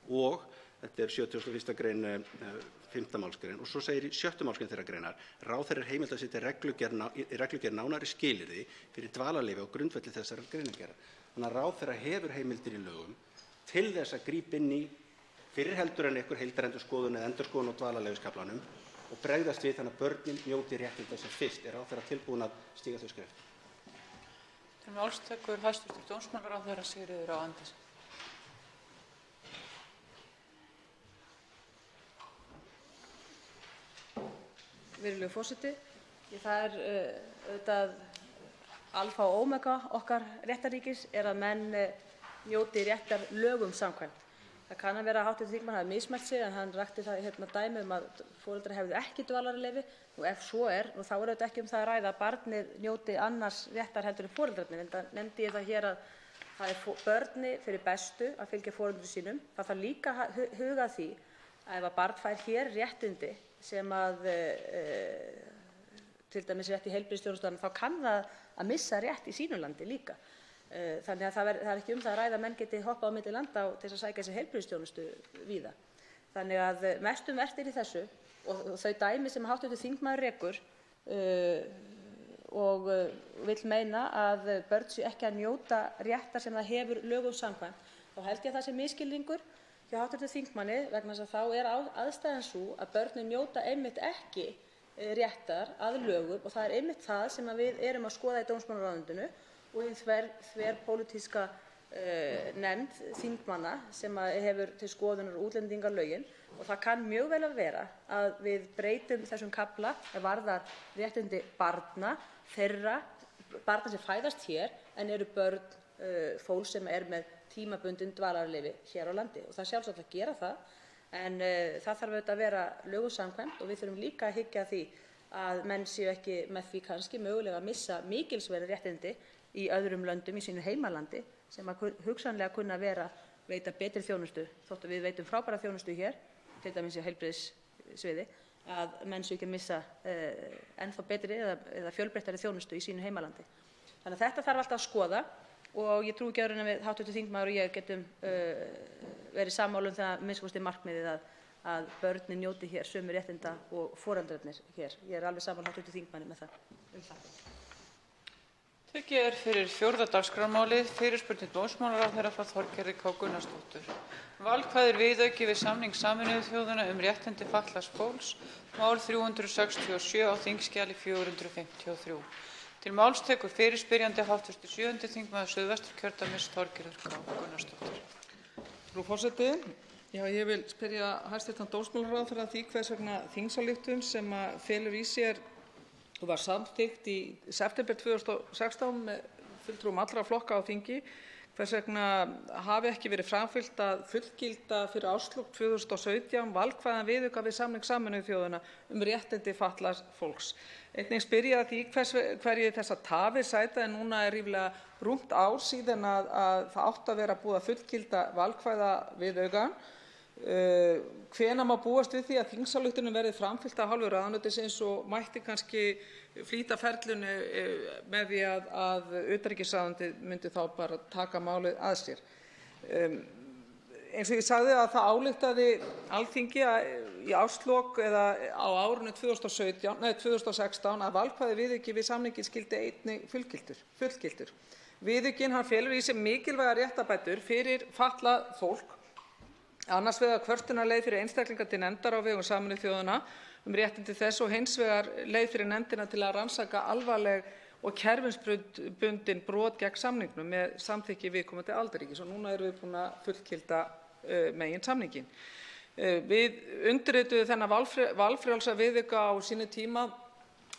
Og þetta er 71. grein 5. málsgrein og svo segir í 7. málsgrein þeirrar greinar, ráðherra er heimilt að setja reglugerð nánari skilyrði fyrir dvalarleyfi á grundvelli þessarar greinargerðar. Þannig að ráðherra hefur heimildir í lögum til þess að grípa inn í fyrir heldur en einhver heildarendurskoðun eða endurskoðun á dvalarleyfiskaflanum og bregðast við þannig að börnin njóti réttinda sem fyrst. Er ráðherra tilbúin að stíga þau skref? Til máls tekur hæstv. Dómsmálaráðherra Sigríður Á. Andersen. Virðulegur forseti, það er auðvitað alfa og omega okkar réttarríkis er að menn njóti réttar lögum samkvæmt. Það kann að vera að hv. þingmaður hafi mismælt sig en hann rakti það dæmi um að foreldrar hefðu ekki dvalarleyfi og ef svo er, og þá er auðvitað ekki um það að ræða að barnið njóti annars réttar heldur en foreldrarnir, enda nefndi ég það hér að það er börni fyrir bestu að fylgja foreldrum sínum. Það þarf líka að huga að því að ef að barn fær hér réttindi sem að til dæmis rétt í heilbrigðisþjónustu, þá kann það að missa rétt í sínu landi líka. Þannig að það er ekki um það að ræða að menn geti hoppað á milli landa til þess að sækja sér heilbrigðisþjónustu víða. Þannig að mestum vert er í þessu og þau dæmi sem hv. þingmaður rekur og vill meina að börn séu ekki að njóta réttar sem það hefur lögum samkvæmt, þá held ég að það sé misskilningur hjá hv. þingmanni vegna þess að þá er aðstæðan sú að börnin njóta einmitt ekki réttar að lögum og það er einmitt það sem við erum að skoða í dómsmálaráðuneytinu og hinn þverpólitíska nefnd þingmanna sem hefur til skoðunar útlendingalögin og það kann mjög vel að vera að við breytum þessum kafla er varðar réttindi barna, barna sem fæðast hér en eru börn fólks sem með tímabundin dvalarleyfi hér á landi og það er sjálfsagt að gera það en það þarf auðvitað að vera lögum samkvæmt og við þurfum líka að hyggja að því að menn séu ekki með því kannski mögulega að missa mikilsverð réttindi í öðrum löndum í sínu heimalandi sem hugsanlega kunna vera veita betri þjónustu þótt að við veitum frábæra þjónustu hér, til dæmis í heilbrigðissviði, að menn séu ekki að missa ennþá betri eða fjölbreyttari þjónustu í sínu heimalandi. Þannig að þetta þarf alltaf að skoða og ég trúi ekki öðru en að við hv. þingmaður og ég getum verið sammála það að minnsta kosti markmiðið að börnin njóti hér sömu réttinda og foreldrarnir hér. Ég er alveg sammála hv. þingmanni með það. Tekið fyrir 4. dagskrármálið fyrirspurn til dómsmálaráðherra frá Þorgerði K. Gunnarsdóttur. Valkvæður viðauki við samning Sameinuðu þjóðanna réttindi fatlaðs fólks, mál 367 á þingskjali 453. Til máls tekur fyrirspyrjandi hv. 7. þingmaður Suðvesturkjördæmis Þorgerður K. Gunnarsdóttir. Frú forseti, ég vil spyrja hæstv. dómsmálaráðherra því hvers vegna þingsályktun sem felur í sér og var samþykkt í september 2016 með fulltrúum allra flokka á þingi, hvers vegna hafi ekki verið framfylgt að fullgilda fyrir árslok 2017 valkvæðan viðauka við samning Sameinuðu þjóðanna réttindi fatlaðs fólks. Einnig spyr ég að því hverju þessar tafir sæta en núna er ríflega rúmt ár síðan að það átti að vera búið að fullgilda valkvæða viðaukann. Hvenær má búast við því að þingsályktunin verði framfylgt af hálfu ráðuneytisins og mætti kannski flýta ferlinu með því að utanríkisráðuneytið myndi þá bara taka málið að sér. Eins og ég sagði að það ályktaði Alþingi í árslok eða á árinu 2016 að valkvæði viðauki við samninginn skyldi einnig fullgiltur. Viðaukinn felur í sér mikilvægar réttarbætur fyrir fatlað fólk, annars vegar kvörtunarleið fyrir einstaklinga til nefndar á vegum Sameinuðu þjóðanna réttindi þess og hins vegar leið fyrir nefndina til að rannsaka alvarleg og kerfisbundin brot gegn samningnum með samþykki viðkomandi aðildarríkis og núna erum við búin að fullgilda meginsamninginn. Við undirrituðum þennan valfrjálsa viðauka á sínum tíma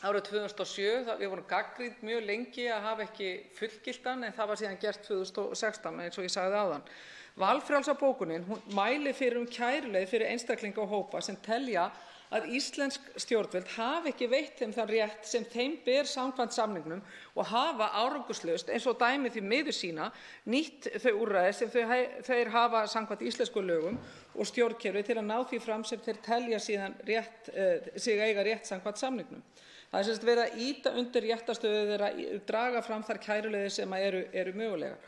árið 2007. Við vorum gagnrýnd mjög lengi að hafa ekki fullgilt hann en það var síðan gert 2016 eins og ég sagði áðan. Valfrjálsa bókunin mælir fyrir kæruleið fyrir einstaklinga og hópa sem telja að íslensk stjórnvöld hafi ekki veitt þeim þann rétt sem þeim ber samkvæmt samningnum og hafa árangurslaust eins og dæmi því miður sína nýtt þau úrræði sem þeir hafa samkvæmt íslenskum lögum og stjórnkerfi til að ná því fram sem þeir telja síðan sig eiga rétt samkvæmt samningnum. Það er sem sagt verið að ýta undir réttarstöðu þeirra, draga fram þær kæruleiðir sem eru mögulegar.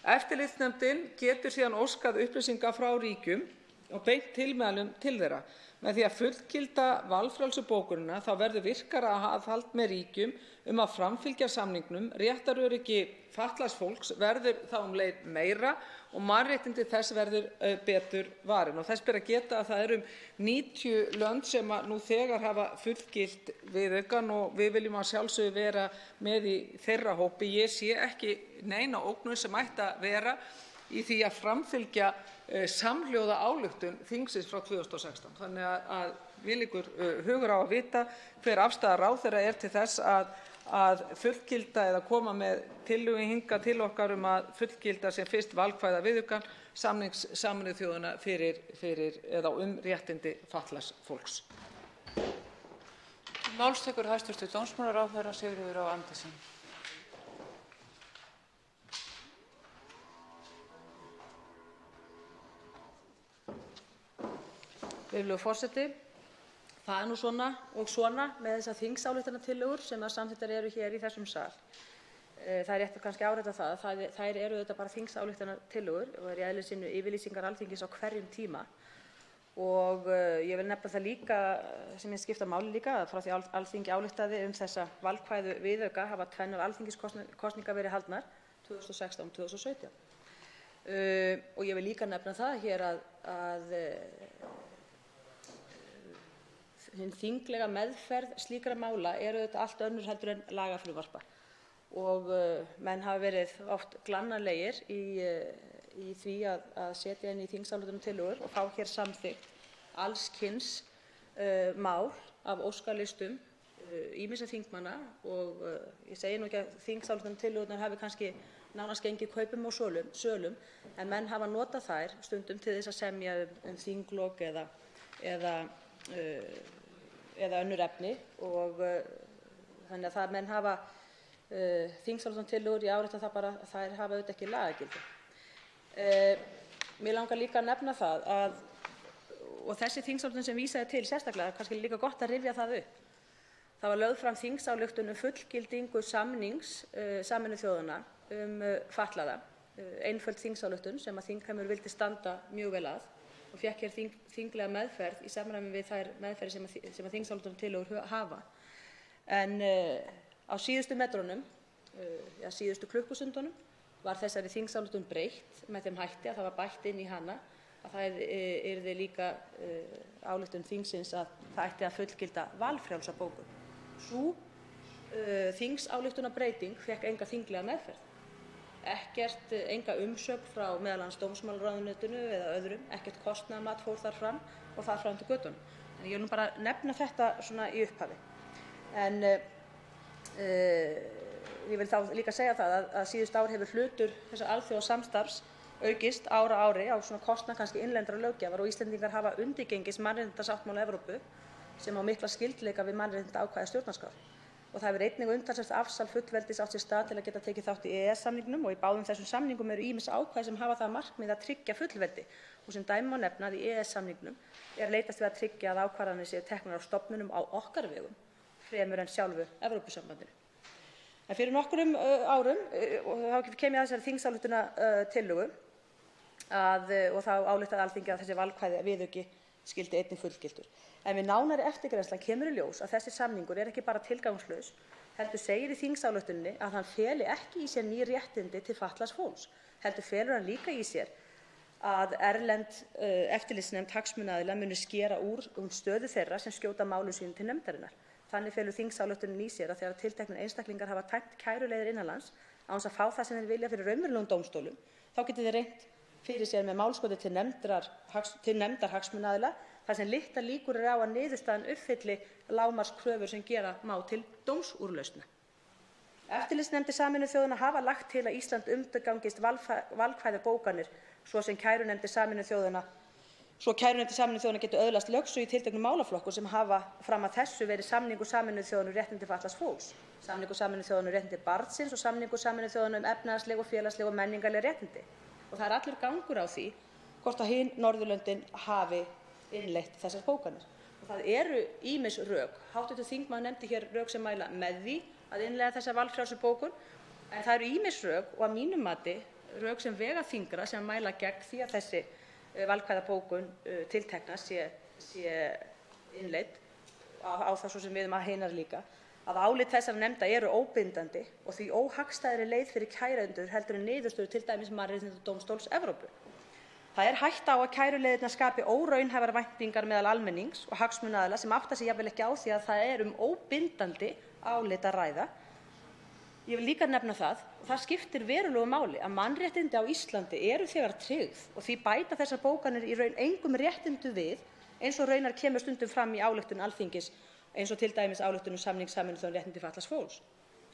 Eftirlitsnefndin getur síðan óskað upplýsinga frá ríkjum og beint tilmælum til þeirra. Með því að fullgilda valfrjálsu bókunina þá verður virkara aðhald með ríkjum að framfylgja samningnum, réttaröryggi fatlaðs fólks verður þá leið meira og mannréttindi þess verður betur varin. Og þess ber að geta að það eru 90 lönd sem nú þegar hafa fullgilt viðaukann og við viljum að sjálfsögðu vera með í þeirra hópi. Ég sé ekki neina ógnun sem ætti að vera í því að framfylgja samhljóða ályktun þingsins frá 2016. Þannig að við liggur hugur á að vita hver afstaða ráðherra til þess að fullgilda eða koma með tillögu hingað til okkar að fullgilda sem fyrst valkvæða viðaukann samnings Sameinuðu þjóðanna fyrir eða réttindi fatlaðs fólks. Máls tekur hæstv. Dómsmálaráðherra Sigríður Á. Andersen. Virðulegur forseti, það nú svona og svona með þessar þingsályktunartillögur sem samþykktar eru hér í þessum sal. Það rétt að kannski árétta það að þær eru auðvitað bara þingsályktunartillögur og eru í eðli sínu yfirlýsingar Alþingis á hverjum tíma. Og ég vil nefna það líka sem ég skipta máli líka að frá því Alþingi ályktaði þessa valkvæðu viðauka hafa tvennar alþingiskosningar verið haldnar 2016 og 2017. Og ég vil líka nefna það hér að hin þinglega meðferð slíkra mála eru auðvitað allt önnur heldur en lagafrumvarpa og menn hafa verið oft glannalegir í því að setja inn í þingsályktunartillögur og fá hér samþykkt alls kyns mál af óskalistum ýmissa þingmanna og ég segi nú ekki að þingsályktunartillögurnar hafi kannski nánast gengið kaupum og sölum en menn hafa notað þær stundum til þess að semja þinglok eða önnur efni og þannig að það menn hafa þingsályktunartillögur, ég árétta það bara að þær hafa auðvitað ekki lagagildi. Mér langar líka að nefna það og þessi þingsályktun sem vísaði til sérstaklega, kannski líka gott að rifja það upp. Það var lögð fram þingsályktun fullgildingu samnings Sameinuðu þjóðanna fatlaða, einföld þingsályktun sem að þingheimur vildi standa mjög vel að og fékk hér þinglega meðferð í samræmi við þær meðferðir sem að þingsályktunartillögur hafa. En á síðustu metrunum, síðustu klukkustundunum, var þessari þingsályktun breytt með þeim hætti að það var bætt inn í hana að það yrði líka ályktun þingsins að það ætti að fullgilda valfrjálsa bókun. Sú þingsályktunarbreyting fékk enga þinglega meðferð. Enga umsögn frá meðal annars dómsmálaráðuneytinu eða öðrum, ekkert kostnaðarmat fór þar fram og þar fram til götunum. En ég vil nú bara nefna þetta svona í upphafi. En ég vil þá líka segja það að síðust ár hefur hlutur þessa alþjóðasamstarfs aukist ára á ári á svona kostnað kannski innlendrar löggjafar og Íslendingar hafa undirgengist mannréttindasáttmála Evrópu sem á mikla skyldleika við mannréttindaákvæði stjórnarskrár. Og það hefur einnig umtalsvert afsal fullveldis átt sér stað til að geta tekið þátt í EES-samningnum og í báðum þessum samningum eru ýmis ákvæði sem hafa það að markmiði að tryggja fullveldi og sem dæmi má nefna að í EES-samningnum leitast við að tryggja að ákvarðanir séu teknar á stofnunum á okkar vegum fremur en sjálfu Evrópusambandinu. En fyrir nokkrum árum og þá kem ég að þessari þingsályktunartillögu og þá ályktaði Alþingi að þessi valkvæði viðauki skyldi einnig fullgiltur. En við nánari eftirgrennslan kemur í ljós að þessi samningur ekki bara tilgangslaus, heldur segir í þingsályktuninni að hann feli ekki í sér ný réttindi til fatlaðs fólks, heldur felur hann líka í sér að erlend eftirlitsnefnd hagsmunaaðila muni skera úr stöðu þeirra sem skjóta málum sínum til nefndarinnar. Þannig felur þingsályktunin í sér að þegar tilteknir einstaklingar hafa tæmt kæruleiðir innanlands án þess að fá það sem þeir vilja fyrir raunverulegum dómstólum, þá geti þeir reynt fyrir sér með málskoti til nefndar hagsmunaaðila þar sem litlar líkur á að niðurstaðan uppfylli lágmarkskröfur sem gera má til dómsúrlausna. Eftirlitsnefndir Sameinuðu þjóðanna hafa lagt til að Ísland undirgangist valkvæðar bókanir svo kærunefndir Sameinuðu þjóðanna geti öðlast lögsögu í tilteknum málaflokkum sem hafa fram að þessu verið samningur Sameinuðu þjóðanna um réttindi fatlaðs fólks, samningur Sameinuðu þjóðanna um réttindi barnsins og samningur Sameinuðu þjóðanna um efnahagsleg og félagsleg og menningarleg réttindi. Og það allur gangur á því hvort að hin Norðurlöndin hafi innleitt þessar bókanir. Og það eru ýmis rök. Hv. þingmaður nefndi hér rök sem mæla með því að innleiða þessa valfrjálsu bókun, en það eru ýmis rök og að mínu mati rök sem vega þyngra sem mæla gegn því að þessi valkvæða bókun tiltekna sé innleidd á það svo sem við að hinar líka. Að álit þessara nefnda eru óbindandi og því óhagstæðri leið fyrir kærendur heldur en niðurstöðu til dæmis Mannréttindadómstóls Evrópu. Það hætta á að kæruleiðirnar skapi óraunhæfar væntingar meðal almennings og hagsmunaaðila sem átta sig jafnvel ekki á því að það óbindandi álit að ræða. Ég vil líka nefna það skiptir verulegu máli að mannréttindi á Íslandi eru þegar tryggð og því bæta þessar bókanir í raun engum réttindum við eins og raunar kemur stundum fram í ályktun Alþingis eins og til dæmis ályktun samning Sameinuðu þjóðanna um réttindi fatlaðs fólks.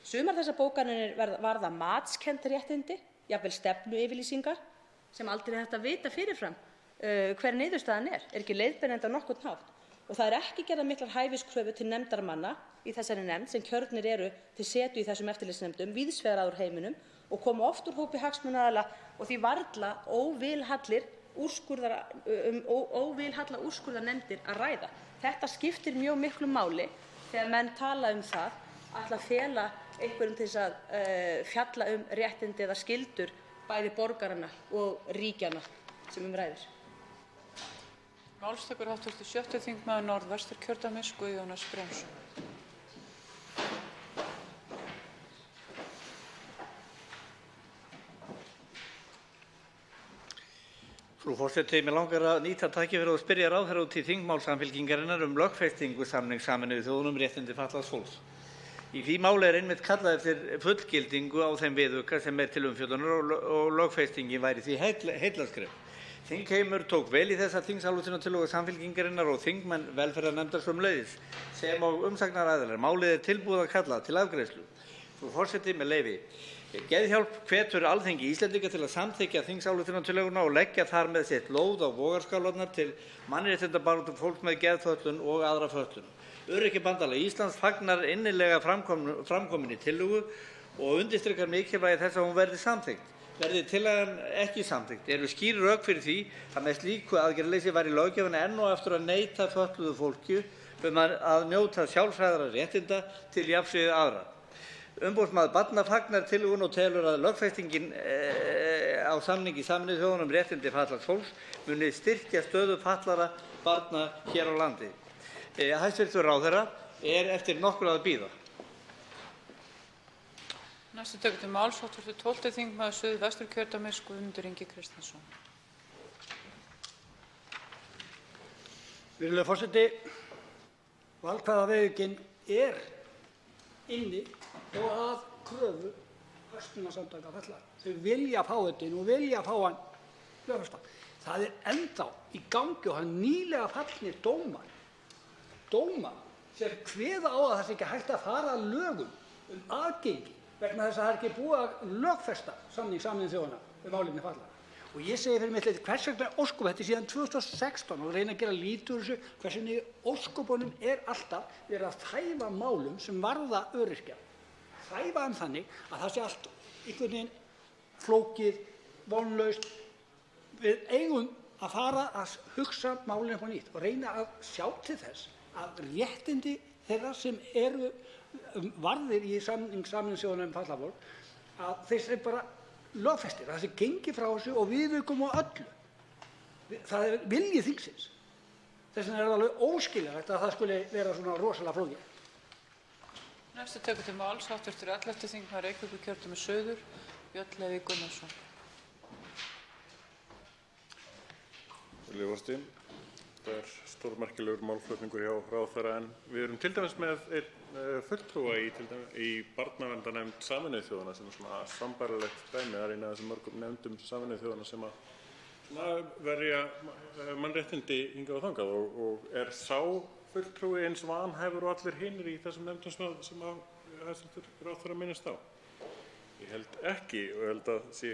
Sumar þessar bókanir varða matskennd réttindi, jafnvel stefnuyfirlýsingar sem aldrei er hægt að vita fyrirfram hver niðurstaðan er ekki leiðbeinandi á nokkurn hátt. Og það ekki gerðar miklar hæfiskröfur til nefndarmanna í þessari nefnd sem kjörnir eru til setu í þessum eftirlitsnefndum víðs vegar að úr heiminum og koma oft úr hópi hagsmunaaðila og því varla óvilhalla úrskurðarnefndir að ræða. Þetta skiptir mjög miklu máli þegar menn tala það ætla að fela einhverjum til þess að fjalla réttindi eða skyldur bæði borgaranna og ríkjanna sem ræðir. Málstekur hv. 7. þingmaður Norðvesturkjördæmis Guðjón S. Brjánsson. Frú forseti, mig langar að nýta tækifærið og spyrja ráðherra út í þingmál Samfylkingarinnar lögfestingu samnings Sameinuðu þjóðanna um réttindi fatlaðs fólks. Í því máli er einmitt kallað eftir fullgildingu á þeim viðauka sem er til umfjöllunar og lögfestingin væri því heillaskref. Þingheimur tók vel í þessa þingsályktunartillögu Samfylkingarinnar og þingmenn velferðarnefndar sömuleiðis sem og umsagnaraðilar. Málið er tilbúið að kalla til afgreiðslu. Frú forseti, með leyfi. Geðhjálp hvetur Alþingi Íslendinga til að samþykkja þingsályktunartillöguna og leggja þar með sitt lóð á vogarskálarnar til mannréttindabaráttu fólks með geðfötlun og aðra fötlun. Öryrkjabandalag Íslands fagnar innilega framkominni tillögu og undirstrikar mikilvægi þess að hún verði samþykkt. Verði tillagan ekki samþykkt eru skýr rök fyrir því að með slíku aðgerðaleysi væri löggjöfin enn og aftur að neita fötluðu fólki að njóta sjálfsagðra réttinda til jafns við aðra. Umboðsmaður barna fagnar tillögunni og telur að lögfestingin á samningi Sameinuðu þjóðanna um réttindi fatlaðs fólks muni styrkja stöðu fatlaðra barna hér á landi. Hæstv. ráðherra, er eftir nokkru að bíða? Næstu tekur til máls hv. 12. þingmaður Suðvesturkjördæmis Guðmundur Ingi Kristinsson. Virðulegur forseti, valkvæðaviðaukinn er inni og að kröfu hagsmunasamtaka fatlaðra. Þau vilja fá þetta inn og vilja fá hann lögfestan. Það er ennþá í gangi og það er nýlega fallnir dómar sem kveða á að það sé ekki hægt að fara að lögum aðgengi vegna þess að það er ekki búið að lögfesta samning Sameinuðu þjóðanna um málefni fatlaðra. Og ég segi fyrir mitt leyti, hvers vegna ósköp, þetta er síðan 2016 og reyna að gera lítið úr þessu, hvers vegna í ósköpunum er alltaf verið að þæfa málum sem varða öryrkja. Þæfa þannig að það sé allt einhvern veginn flókið, vonlaust. Við eigum að fara að hugsa málin upp á nýtt og reyna að sjá til þess að réttindi þeirra sem eru varðir í samning Sameinuðu þjóðanna um fatlað fólk, að þeir sem bara lögfestir, að það sé gengi frá þessu og viðaukum og öllu. Það er vilji þingsins. Þess vegna er það alveg óskiljanlegt að það skuli vera svona rosalega flókið. Næstu tekur til máls hv. 11. þingmaður Reykjavíkurkjördæmis suður, Björn Leví Gunnarsson. Virðulegur forseti, þetta er stórmerkilegur málflutningur hjá ráðherra en við erum til dæmis með einn fulltrúa í barnaverndarnefnd Sameinuðu þjóðanna sem er svona sambærilegt dæmi. Það er eina af þessum mörgum nefndum Sameinuðu þjóðanna sem að verja mannréttindi hingað og þangað og er sá fulltrúi eins vanhæfur og allir hinir í þessum nefndum sem að hæstv. ráðherra minnist á? Ég held ekki og ég held að sé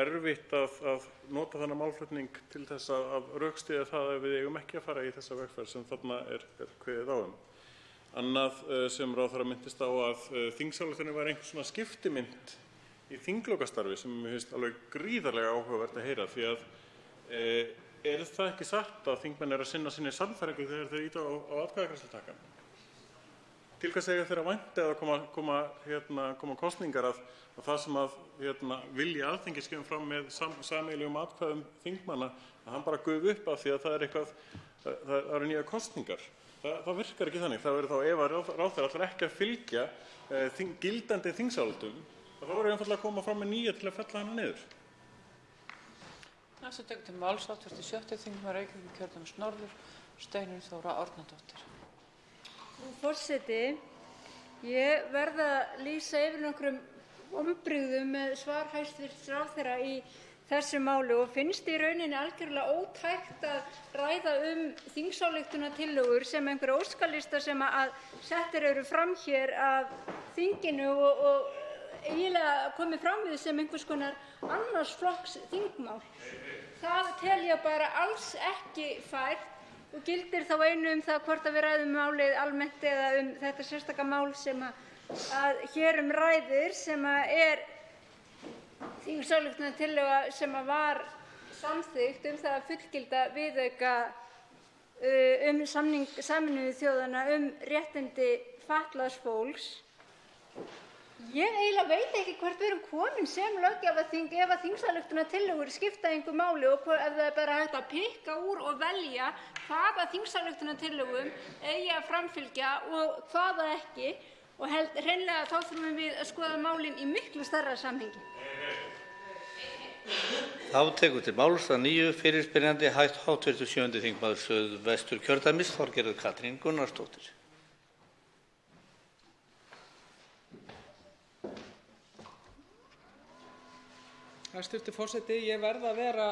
erfitt að nota þennan málflutning til þess að rökstyðja það að við eigum ekki að fara í þessa vegferð sem þarna er kveðið á um. Annað sem ráðherra minntist á að þingsályktunin var einhvers svona skiptimynt í þinglokastarfi sem mér finnst alveg gríðarlega áhugavert að heyra því að er það ekki satt að þingmenn eru að sinna sinni sannfæringu þegar þeir ýta á atkvæðagreiðslutakan? Til hvers eiga þeir að vænta eða koma kosningar að það sem að vilji Alþingis kemur fram með sameiginlegum atkvæðum þingmanna að hann bara gufi upp af því að það eru nýjar kosningar. Það virkar ekki þannig. Það verður þá ef að ráðherra ætlar ekki að fylgja gildandi þingsályktun, þá verður einfaldlega að koma fram með nýja til að fella hana niður. Næstu tekur til máls hv. 7. þingmaður Reykjavíkurkjördæmis norður, Steinunn Þóra Árnadóttir. Frú forseti, ég verð að lýsa yfir nokkrum vonbrigðum með svar hæstv. ráðherra í þessu máli og finnst í rauninni algjörlega ótækt að ræða þingsályktunartillögur sem einhverja óskalista sem að settir eru fram hér af þinginu og eiginlega komið fram við sem einhvers konar annars flokks þingmál. Það tel ég bara alls ekki fært og gildir þá einu það hvort við ræðum málið almennt eða þetta sérstaka mál sem að hér ræðir sem er þingsályktunartillaga sem var samþykkt það að fullgilda viðauka samning Sameinuðu þjóðanna réttindi fatlaðs fólks. Ég eiginlega veit ekki hvort við erum komin sem löggjafarþing ef að þingsályktunartillögur skipta engu máli og ef það er bara hægt að pikka úr og velja hvaða þingsályktunartillögum eigi að framfylgja og hvaða ekki og hreinlega þá þurfum við að skoða málin í miklu stærra samhengi. Þá tekur til máls að nýju fyrirspyrjandi hv. 7. þingmaður Suðvesturkjördæmis Þorgerður Katrín Gunnarsdóttir. Hæstv. forseti. Ég verð að vera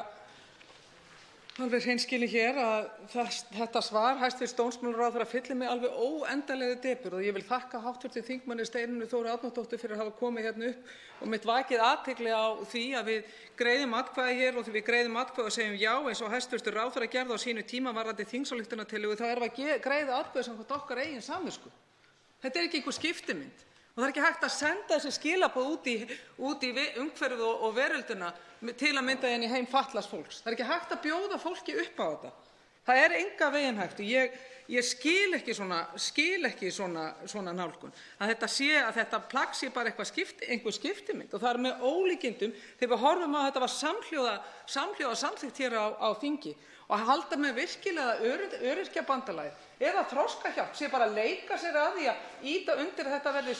alveg hreinskilin hér að þetta svar hæstv. Dómsmálaráðherra fyllir mig alveg óendanlegri depurð og ég vil þakka hv. þingmanni Steinunni Þóru Árnadóttur fyrir að hafa komið hérna upp og mitt vakið athygli á því að við greiðum atkvæði hér og þegar við greiðum atkvæði og segjum já eins og hæstv. ráðherra gerði á sínu tíma varðandi þingsályktunartillögu þá erum við að greiða atkvæði samkvæmt okkar eigin samvisku. Þetta er ekki einhver skiptimynd. Og það er ekki hægt að senda þessi skilaboð út í umhverfið og veröldina til að mynda inn í heim fatlaðs fólks. Það er ekki hægt að bjóða fólki upp á þetta. Það er engan veginn hægt og ég skil ekki svona nálgun. Að þetta plagg sé bara einhver skiptimynd og það er með ólíkindum þegar við horfum á að þetta var samhljóða samþykkt hér á þingi og að halda með virkilega Öryrkjabandalagið eða Þroskahjálp sé bara að leika sér að því að ýta undir að þetta verði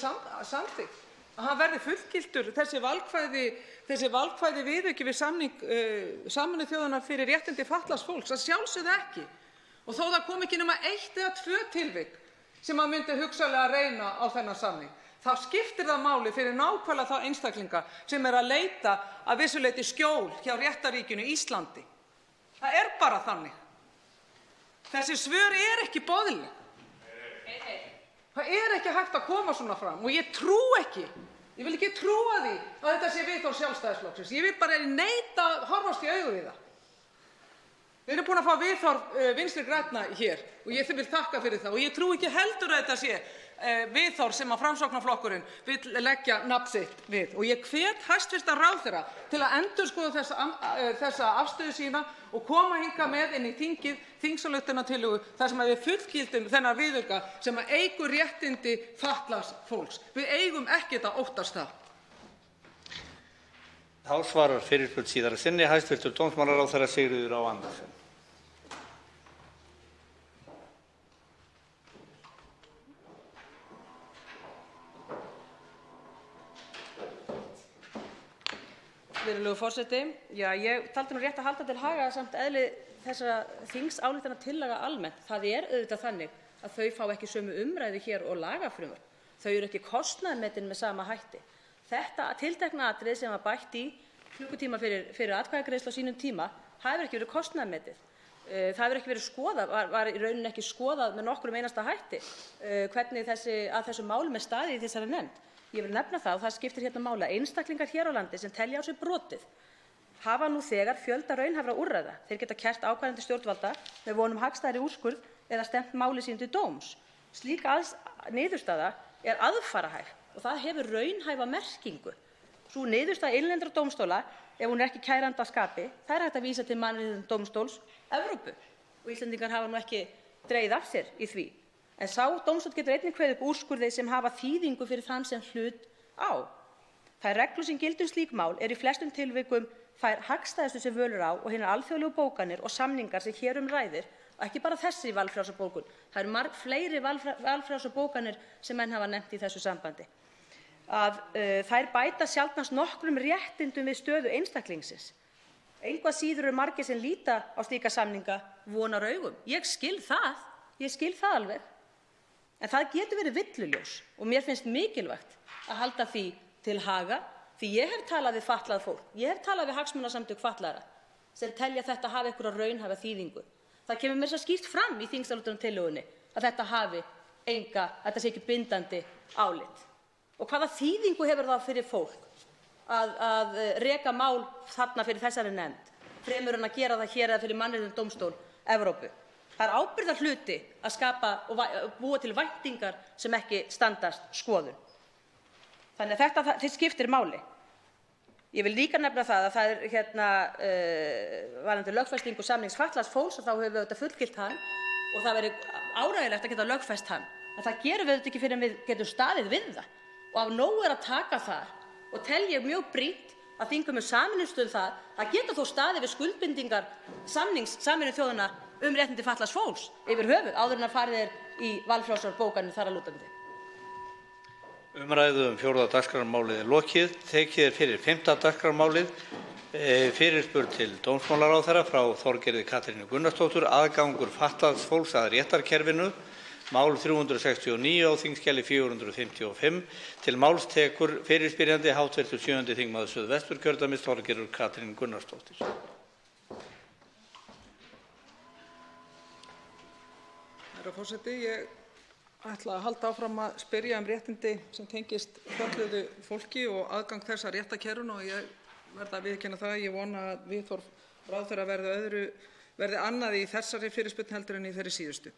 samþykkt, að hann verði fullgiltur þessi valkvæði viðauki við samning Sameinuðu þjóðanna fyrir réttindi fatlaðs fólks, að sjálfsögðu ekki. Og þó það kom ekki nema 1 eða 2 tilvik sem að myndi hugsanlega reyna á þennan samning, þá skiptir það máli fyrir nákvæmlega þá einstaklinga sem að leita að vissu leyti skjól hjá réttarríkinu Íslandi. Það er bara þannig. Þessi svör ekki boðleg. Það er ekki hægt að koma svona fram og ég vil ekki trúa því að þetta sé viðhorf Sjálfstæðisflokksins. Ég vil bara neita að horfast í augu við það. Við erum búin að fá viðhorf Vinstri grænna hér og ég vil þakka fyrir það og ég trúi ekki heldur að þetta sé viðhorf sem að Framsóknarflokkurinn vill leggja nafn sitt við. Og ég hvet hæstv. ráðherra til að endurskoða þessa afstöðu sína og koma hingað með inn í þingið þingsályktunartillögu þar sem við fullgildum þennan viðauka sem að eykur réttindi fatlaðs fólks. Við eigum ekkert að óttast það. Þá svarar fyrirspurn síðara sinni hæstv. Dómsmálaráðherra Sigríður Á. Andersen. Virðulegur forseti. Já, ég taldi nú rétt að halda til haga samt eðli þessara þingsályktunartillaga almennt. Það er auðvitað þannig að þau fá ekki sömu umræðu hér og lagafrumvörp. Þau eru ekki kostnaðarmetin með sama hætti. Þetta tiltekna atriði sem var bætt í klukkutíma fyrir atkvæðagreiðslu á sínum tíma hefur ekki verið kostnaðarmetið. Það hefur ekki verið skoðað, var í rauninni ekki skoðað með nokkrum einasta hætti hvernig að þessu málum er staðið í þessari nefnd. Ég vil nefna það og það skiptir hérna máli að einstaklingar hér á landi sem telja á sig brotið hafa nú þegar fjölda raunhæfra úrræða. Þeir geta kært ákvarðanir stjórnvalda með von hagstæðari úrskurð eða stefnt máli sínu til dóms. Slík niðurstaða er aðfararhæf og það hefur raunhæfa merkingu. Sú niðurstaða innlendra dómstóla, ef hún er ekki kærandi að skapi, það er hægt að vísa til Mannréttindadómstóls Evrópu og Íslendingar hafa nú ekki dregið af sér í því. En sá dómstóll getur einnig kveðið upp úrskurði sem hafa þýðingu fyrir þann sem hlut á. Þær reglur sem gilda slík mál eru í flestum tilvikum þær hagstæðustu sem völ er á og hinar alþjóðlegu bókanir og samningar sem hér ræðir, og ekki bara þessi valfrjálsa bókun. Það eru fleiri valfrjálsa bókanir sem menn hafa nefnt í þessu sambandi. Þær bæta sjaldnast nokkrum réttindum við stöðu einstaklingsins. Eitthvað síður eru margir sem líta á slíka samninga vonaraugum. Ég skil það alveg. En það getur verið villuljós og mér finnst mikilvægt að halda því til haga því ég hef talað við fatlað fólk, ég hef talað við hagsmunasamtök fatlaðra sem telja þetta hafi einhverja raunhæfa þýðingu. Það kemur mér svo skýrt fram í þingsályktunartillögunni að þetta sé ekki bindandi álit. Og hvaða þýðingu hefur það fyrir fólk að reka mál þarna fyrir þessari nefnd fremur en að gera það hér eða fyrir Mannréttindadómstól Evrópu? Það er ábyrgðarhluti að skapa og búa til væntingar sem ekki standast skoðun. Þannig að þetta skiptir máli. Ég vil líka nefna það að það er varðandi lögfestingu samnings fatlaðs fólks og þá höfum við auðvitað fullgilt hann og það verður áræðilegt að geta lögfest hann. En það gerum við auðvitað ekki fyrr en við getum staðið við það. Og af nógu er að taka þar og tel ég mjög brýnt að þingum sameinist það að geta þó staðið við skuldbindingar samnings Sameinuðu þjóðanna réttindi fatlaðs fólks yfir höfuð áður en að farið er í valfrjálsar bókanir þar að lútandi. Umræðu 4. dagskrármálið er lokið. Tekið er fyrir 5. dagskrármálið. Fyrirspurn til dómsmálaráðherra frá Þorgerði Katrínu Gunnarsdóttur, aðgangur fatlaðs fólks að réttarkerfinu. mál 369 á þingskjali 455. Til máls tekur fyrirspyrjandi hv. 7. þingmaður Suðvesturkjördæmis Þorgerður Katrín Gunnarsdóttir. Herra forseti, ég ætla að halda áfram að spyrja réttindi sem tengist fötluðu fólki og aðgang þess að réttarkerfinu og ég verð að viðurkenna það að ég vona að viðhorf ráðherra verði annað í þessari fyrirspurn heldur en í þeirri síðustu.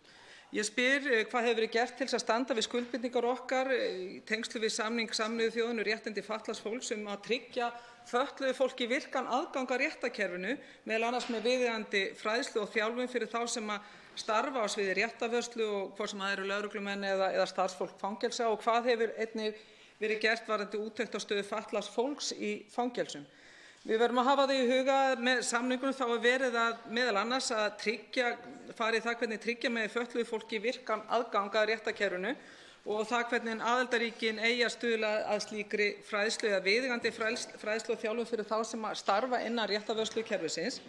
Ég spyr hvað hefur verið gert til þess að standa við skuldbindingar okkar í tengslu við samning Sameinuðu þjóðanna réttindi fatlaðs fólks að tryggja fötluðu fólki virkan aðgang að réttarkerfinu, meðal annars með viðeigandi fræðslu og þjálfun fyrir þá sem starfa á sviði réttarvörslu og hvort sem það eru lögreglumenn eða starfsfólk fangelsa og hvað hefur einnig verið gert varðandi úttekt á stöðu fatlaðs fólks í fangelsum. Við verðum að hafa það í huga með samningunum þá verið að meðal annars að fara í það hvernig tryggja með fötluðu fólki virkan aðgang að réttarkerfinu og það hvernig aðildarríkin eigi að stuðla að slíkri fræðslu eða viðeigandi fræðslu og þjálfun fyrir þá sem starfa innan réttarvörslukerfisins.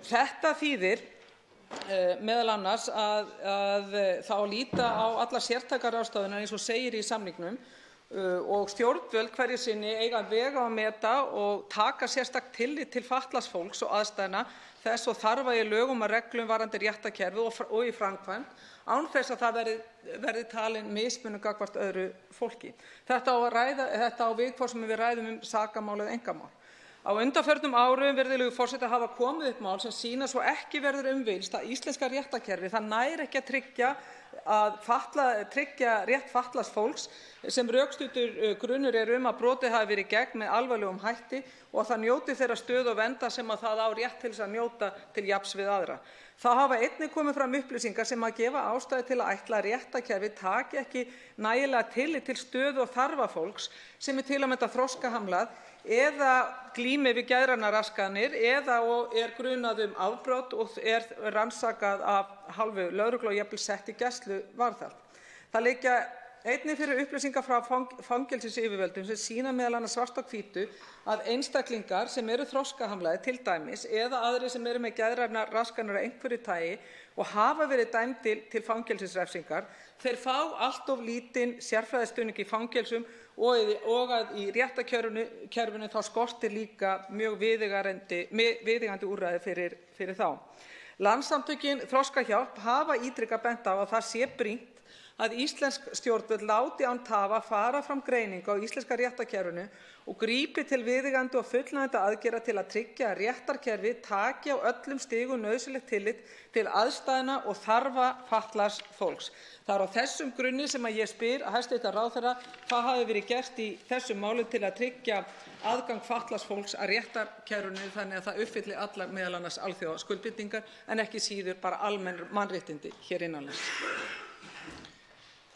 Þetta þýðir meðal annars að þá líta á allar sértækar ráðstafanir eins og segir í samningnum og stjórnvöld hverju sinni eiga að vega og meta og taka sérstakt tillit til fatlaðs fólks og aðstæðna þess og þarfa í lögum og reglum varðandi réttarkerfið og í framkvæmd án þess að það verði talin mismunun gagnvart öðru fólki. Þetta á við hvort sem við ræðum sakamál eða einkamál. Á undanförnum árum, virðulegur forseti, hafa komið upp mál sem sýna svo ekki verður umvillst að íslenska réttarkerfið það nær ekki að tryggja rétt fatlaðs fólks sem rökstuddur grunur að brotið hafi verið gegn með alvarlegum hætti og að það njóti þeirra stöðu og verndar sem að það á rétt til þess að njóta til jafns við aðra. Þá hafa einnig komið fram upplýsingar sem að gefa ástæðu til að ætla að réttarkerfið taki ekki nægilega tillit til stöðu og þarfa fólks sem til að mynda þroskahamlað eða glímir við geðrænar raskanir eða grunað afbrot og rannsakað af hálfu lögreglu og jafnvel sett í gæsluvarðhald. Það liggja einnig fyrir upplýsingar frá fangelsisyfirvöldum sem sýna meðal annars svart á hvítu að einstaklingar sem eru þroskahamlaðir til dæmis eða aðrir sem eru með geðrænar raskanir af einhverju tagi og hafa verið dæmdir til fangelsisrefsingar, þeir fá allt of lítinn sérfræðistuðning í fangelsum og að í réttarkerfinu þá skortir líka mjög viðeigandi úrræði fyrir þá. Landssamtökin Þroskahjálp hafa ítrekað bent á að það sé brýnt að íslensk stjórnvöld láti án tafa fara fram greiningu á íslenska réttarkerfinu og grípi til viðeigandi og fullnægjandi aðgerða til að tryggja að réttarkerfið taki á öllum stigum nauðsynlegt tillit til aðstæðna og þarfa fatlaðs fólks. Það á þessum grunni sem ég spyr hæstv. Ráðherra hvað hafi verið gert í þessum málum til að tryggja aðgang fatlaðs fólks að réttarkerfinu þannig að það uppfylli allar meðal annars alþjóðaskuldbindingar en ekki síður bara almenn mannréttindi hér innanlands.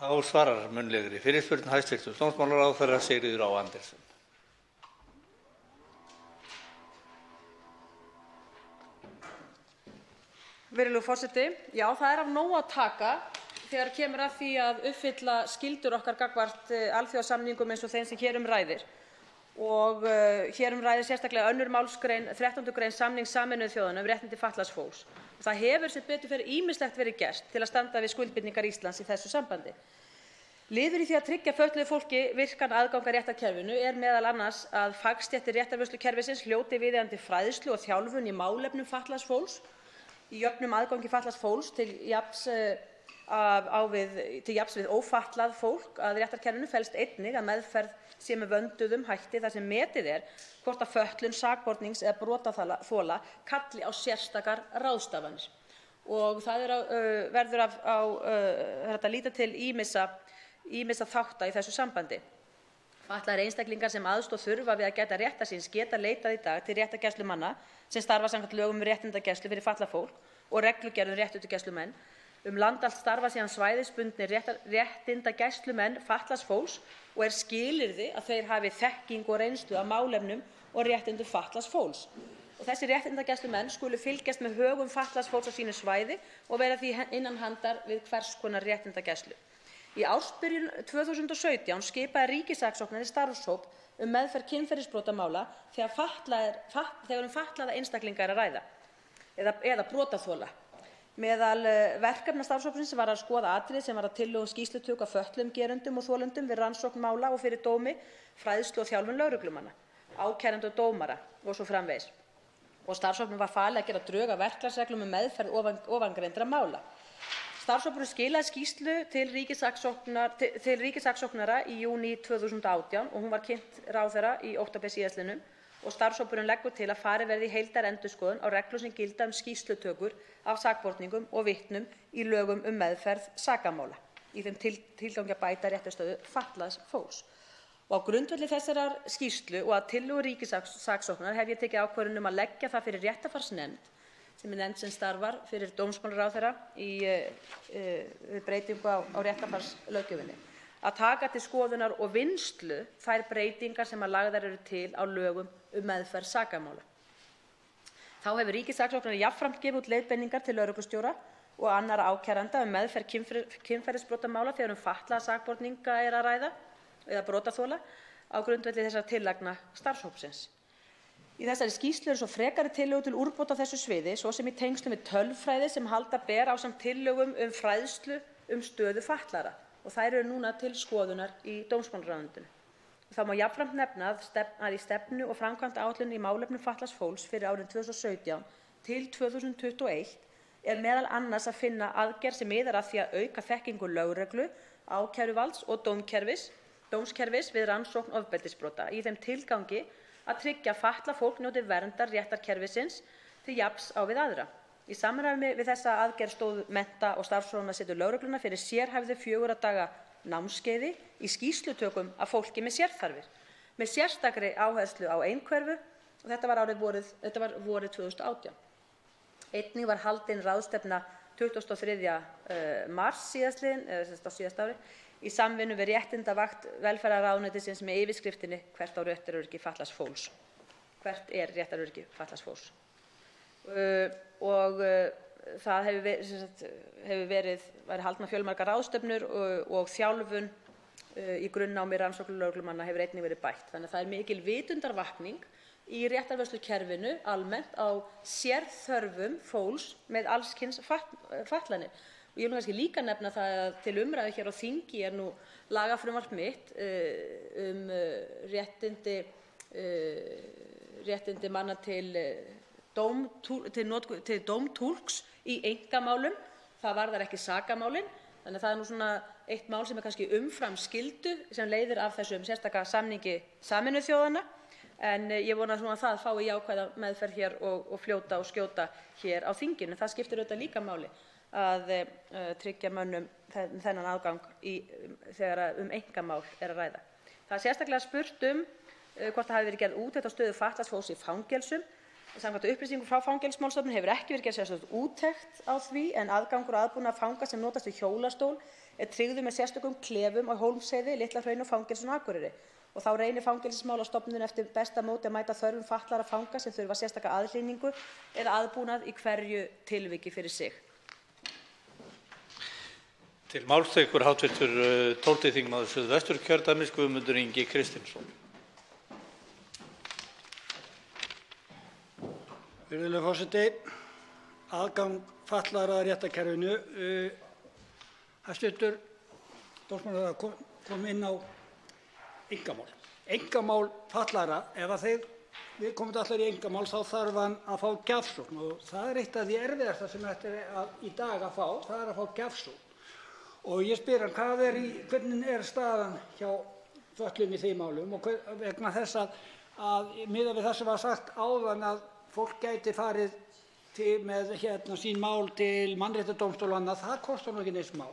Þá svarar munnlegri fyrirspurn hæstv. Dómsmálaráðherra Sigríður Á. Andersen. Virðulegur forseti, já, það af nógu að taka þegar kemur að því að uppfylla skyldur okkar gagnvart alþjóðasamningum eins og þeim sem hér ræðir. Og hér ræðir sérstaklega 2. málsgrein 13. grein samnings Sameinuðu þjóðanna réttindi fatlaðs fólks. Og það hefur sem betur fer ýmislegt verið gert til að standa við skuldbindingar Íslands í þessu sambandi. Liður í því að tryggja fötluðu fólki virkan aðgang að réttarkerfinu meðal annars að fagstéttir réttarvörslukerfisins hljóti viðeigandi fræðslu og þjálfun í málefnum fatlaðs fólks, í jöfnum aðgangi fatlaðs fólks til jafns við ófatlað fólk að réttarkerfinu felst einnig að meðferð sé með vönduðum hætti þar sem metið hvort að fötlun sakbornings eða brotaþola kalli á sérstakar ráðstafanir. Og það verður hægt að líta til ýmissa þátta í þessu sambandi. Fatlaðir einstaklingar sem aðstoð þurfa við að gæta réttar síns geta leitað í dag til réttargæslumanna sem starfa samkvæmt lögum réttindagæslu fyrir fatlað fólk og reglugerð réttindagæslumenn. Land allt starfa síðan svæðisbundnir réttindagæslumenn fatlaðs fólks og skilyrði að þeir hafi þekkingu og reynslu af málefnum og réttindum fatlaðs fólks. Og þessi réttindagæslumenn skulu fylgjast með högum fatlaðs fólks á sínu svæði og vera því innan handar við hvers konar réttindagæslu. Í ársbyrjun 2017 skipaði ríkissaksóknari starfshóp meðferð kynferðisbrotamála þegar fatlaða einstaklinga að ræða eða brotaþola. Meðal verkefna starfshópsins var að skoða atriði sem var að tillögum skýrslutöku af fötluðum gerendum og þolendum við rannsókn mála og fyrir dómi, fræðslu og þjálfun lögreglumanna, ákærenda og dómara og svo framvegis. Og starfshópnum var falið að gera drög að verklagsreglum meðferð ofangreindra mála. Starfshópurinn skilaði skýrslu til ríkissaksóknara í júní 2018 og hún var kynnt ráðherra í október síðastliðnum og starfshópurinn leggur til að farið verði í heildarendurskoðun á reglum sem gilda skýrslutökur af sakborningum og vitnum í lögum meðferð sakamála í þeim tilgangi að bæta réttarstöðu fatlaðs fólks. Og á grundvelli þessarar skýrslu og að tillögu ríkissaksóknara hef ég tekið ákvörðun að leggja það fyrir réttarfarsnefnd, sem nefnd sem starfar fyrir dómsmálaráðherra í breytingu á réttarfarslöggjöfinni, að taka til skoðunar og vinnslu þær breytingar sem lagðar eru til á lögum meðferð sakamála. Þá hefur ríkissaksóknari jafnframt gefið út leiðbeiningar til lögreglustjóra og annarra ákæranda meðferð kynferðisbrotamála þegar fatlaða sakborninga er að ræða eða brotaþola á grundvelli þessara tillagna starfshópsins. Í þessari skýrslu eru svo frekari tillögur til úrbóta á þessu sviði, svo sem í tengslum við tölfræði sem halda ber ásamt tillögum fræðslu stöðu fatlaðra og þær eru núna til skoðunar í dómsmálaráðuneytinu. Það má jafnframt nefna að í stefnu og framkvæmdaáætlun í málefnum fatlaðs fólks fyrir árin 2017 til 2021 er meðal annars að finna aðgerð sem miðar að því að auka þekkingu lögreglu, ákæruvalds og dómskerfis við rannsókn ofbeldisbrota í þeim tilgangi að tryggja að fatlað fólk njóti verndar réttarkerfisins til jafns á við aðra. Í samræmi við þessa aðgerð stóð mennta- og starfsþróunarsetur lögreglunnar fyrir sérhæfðu 4 daga námskeiði í skýrslutökum af fólki með sérþarfir, með sérstakri áherslu á einhverfu og þetta var vorið 2018. Einnig var haldin ráðstefna 23. mars síðastliðinn, á síðasta ári, í samvinnu við réttindavakt velferðarráðuneytisins með yfirskriftinni Hvert er réttaröryggi fatlaðs fólks? Hvert er réttaröryggi fatlaðs fólks? Það hefur verið haldnar fjölmargar ráðstefnur og þjálfun í grunnnámi rannsóknarlögreglumanna hefur einnig verið bætt. Þannig að það er mikil vitundarvakning í réttarvörslukerfinu almennt á sérþörfum fólks með alls kyns fatlanir. Og ég vil kannski líka nefna það að til umræðu hér á þingi er nú lagafrumvarp mitt réttindi manna til dómtúlks í einkamálum. Það varðar ekki sakamálin, þannig að það er nú svona eitt mál sem er kannski umfram skyldu sem leiðir af þessum sérstaka samningi Sameinuðu þjóðanna. En ég vona að það fái jákvæða meðferð hér og fljóta og skjóta hér á þinginu. Það skiptir auðvitað líka máli að tryggja mönnum þennan aðgang þegar einkamál er að ræða. Það er sérstaklega spurt hvort það hafi verið gerð úttekt á stöðu fatlaðs fólks í fangelsum. Samkvæmt upplýsingum frá Fangelsismálastofnun hefur ekki verið gerð sérstök úttekt á því en aðgangur og aðbúnaður fanga sem notast við hjólastól er tryggður með sérstökum klefum á Hólmsheiði, Litla-Hrauni og fangelsinu á Akureyri. Og þá reynir Fangelsismálastofnun eftir besta móti að mæta þörfum fatlaðra fanga sem þurfa sérstaka aðhlynningu eða aðbúnað í hverju tilviki fyrir sig. Til máls tekur hv. 12. þingmaður Suðvesturkjördæmis Guðmundur Ingi Kristinsson. Virðulegur forseti, aðgang fatlaðra að réttarkerfinu. Hæstv. dómsmálaráðherra kom inn á einkamál. Einkamál fatlaðra, ef að við komum allar í einkamál þá þarf hann að fá gjafsókn og það er eitt af því erfiðasta sem þetta er í dag að fá, það er að fá gjafsókn. Og ég spyr hann, hvernig er staðan hjá fötluðum í þeim málum og vegna þess að miðað við það sem var sagt áðan að fólk gæti farið með sín mál til mannréttindadómstólanna, það kostar nú ekki neitt smá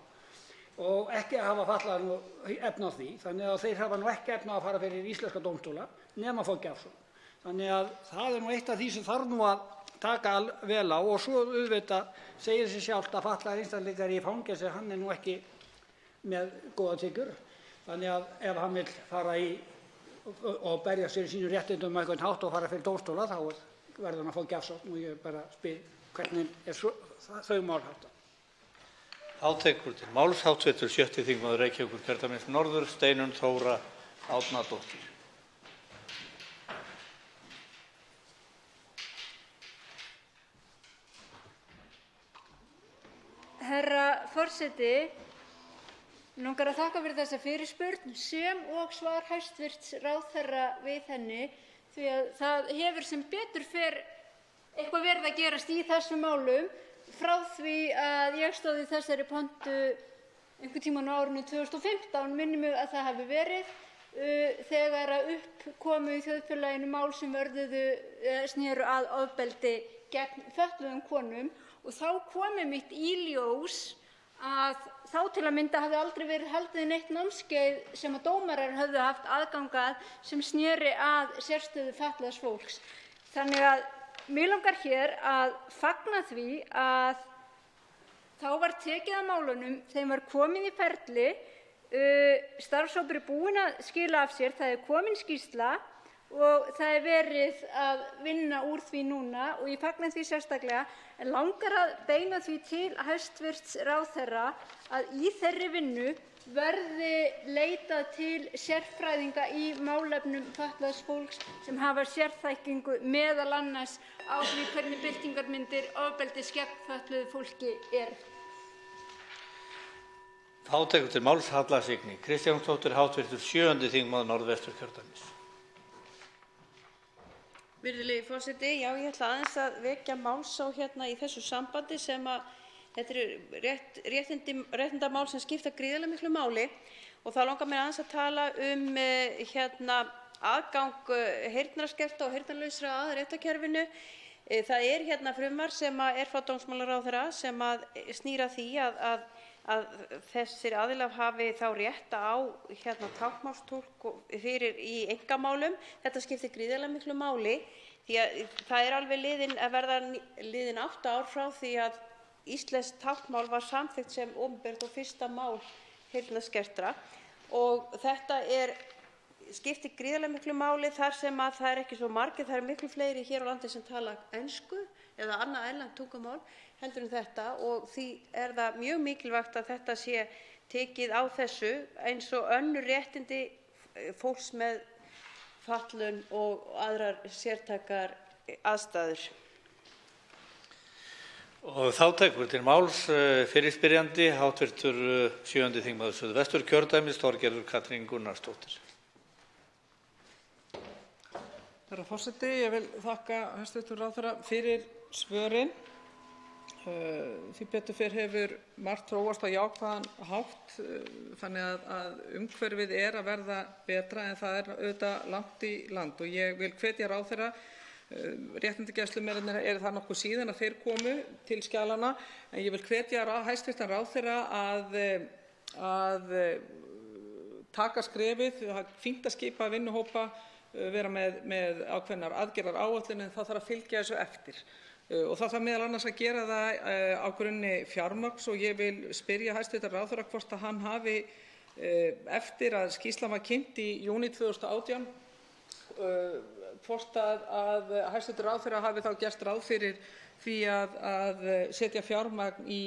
og ekki að hafa fatlaðir efni á því, þannig að þeir hafa nú ekki efni á að fara fyrir íslenska dómstóla nema að fá gjafsókn. Þannig að það er nú eitt af því sem þarf nú að taka vel á og svo auðvitað segir sig sjálft að fatlaðir einstaklingar í fangelsi, hann er nú ekki með góða tekjur. Þannig að ef hann vill fara og berja sér í sínum réttindum með einhvern hátt og fara fyrir dómstóla þá verður hann að fá gjafsókn og ég bara spyr hvernig er þau mál háttað. Þá tekur til máls hv. 6. þingmaður Reykjavíkurkjördæmis norður Steinunn Þóra Árnadóttir. Herra forseti. Mig langar að þakka fyrir þessa fyrirspurn sem og svar hæstv. Ráðherra við henni því að það hefur sem betur fer eitthvað verið að gerast í þessum málum frá því að ég stóð í þessari pontu einhvern tímann á árinu 2015, minnir mig að það hafi verið, þegar upp komu í þjóðfélaginu mál sem sneru að ofbeldi gegn fötluðum konum og þá kom einmitt í ljós að þá til að mynda hafði aldrei verið haldið neitt námskeið sem að dómarar höfðu haft aðgang að sem sneri að sérstöðu fatlaðs fólks. Þannig að mig langar hér að fagna því að þá var tekið á málunum, þeim var komið í ferli, starfshópur er búinn að skila af sér, það er komin skýrsla og það er verið að vinna úr því núna og ég fagna því sérstaklega en langar að beina því til hæstv. Ráðherra að í þeirri vinnu verði leitað til sérfræðinga í málefnum fatlaðs fólks sem hafa sérþekkingu meðal annars á því hvernig birtingarmyndir ofbeldis gegn fötluðu fólki eru. Þá tekur til máls Halla Signý Kristjánsdóttir, hv. 7. þingmaður Norðvesturkjördæmis. Virðulegi forseti, já, ég ætla aðeins að vekja máls á í þessu sambandi sem að þetta eru réttindamál sem skipta gríðarlega miklu máli og þá langar mér aðeins að tala aðgang heyrnarskertra og heyrnarlausra að réttarkerfinu. Það er frumvarp sem er frá dómsmálaráðherra sem að snýr að því að þessir aðilar hafi þá rétt á táknmálstúlk fyrir í einkamálum. Þetta skiptir gríðarlega miklu máli því að það er alveg liðin 8 ár frá því að íslenskt táknmál var samþykkt sem opinbert og fyrsta mál heyrnarskertra og þetta skiptir gríðarlega miklu máli þar sem að það ekki svo margir, það miklu fleiri hér á landi sem tala ensku eða annað erlent tungumál heldur en þetta og því það mjög mikilvægt að þetta sé tekið á þessu eins og önnur réttindi fólks með fötlun og aðrar sértækar aðstæður. Og þá tekur til máls fyrirspyrjandi, hv. 7. þingmaður Suðvesturkjördæmis, Þorgerður Katrín Gunnarsdóttir. Herra forseti, ég vil þakka hæstv. Ráðherra fyrir svörin. Því betur fer hefur margt þróast á jákvæðan hátt þannig að umhverfið að verða betra en það auðvitað langt í land og ég vil hvetja ráðherra. Réttindagæslumennirnir eru það nokkuð síðan að þeir komu til skjalanna en ég vil hvetja hæstv. Ráðherra að taka skrefið. Það er fínt að skipa vinnuhópa, vera með ákveðnar aðgerðaáætlanir en það þarf að fylgja þessu eftir. Og það þarf meðal annars að gera það á grunni fjármagns og ég vil spyrja hæstv. Ráðherra hvort að hann hafi eftir að skýrslan var kynnt í júní 2018 hvort að hæstv. Ráðherra hafi þá gert ráð fyrir því að setja fjármagn í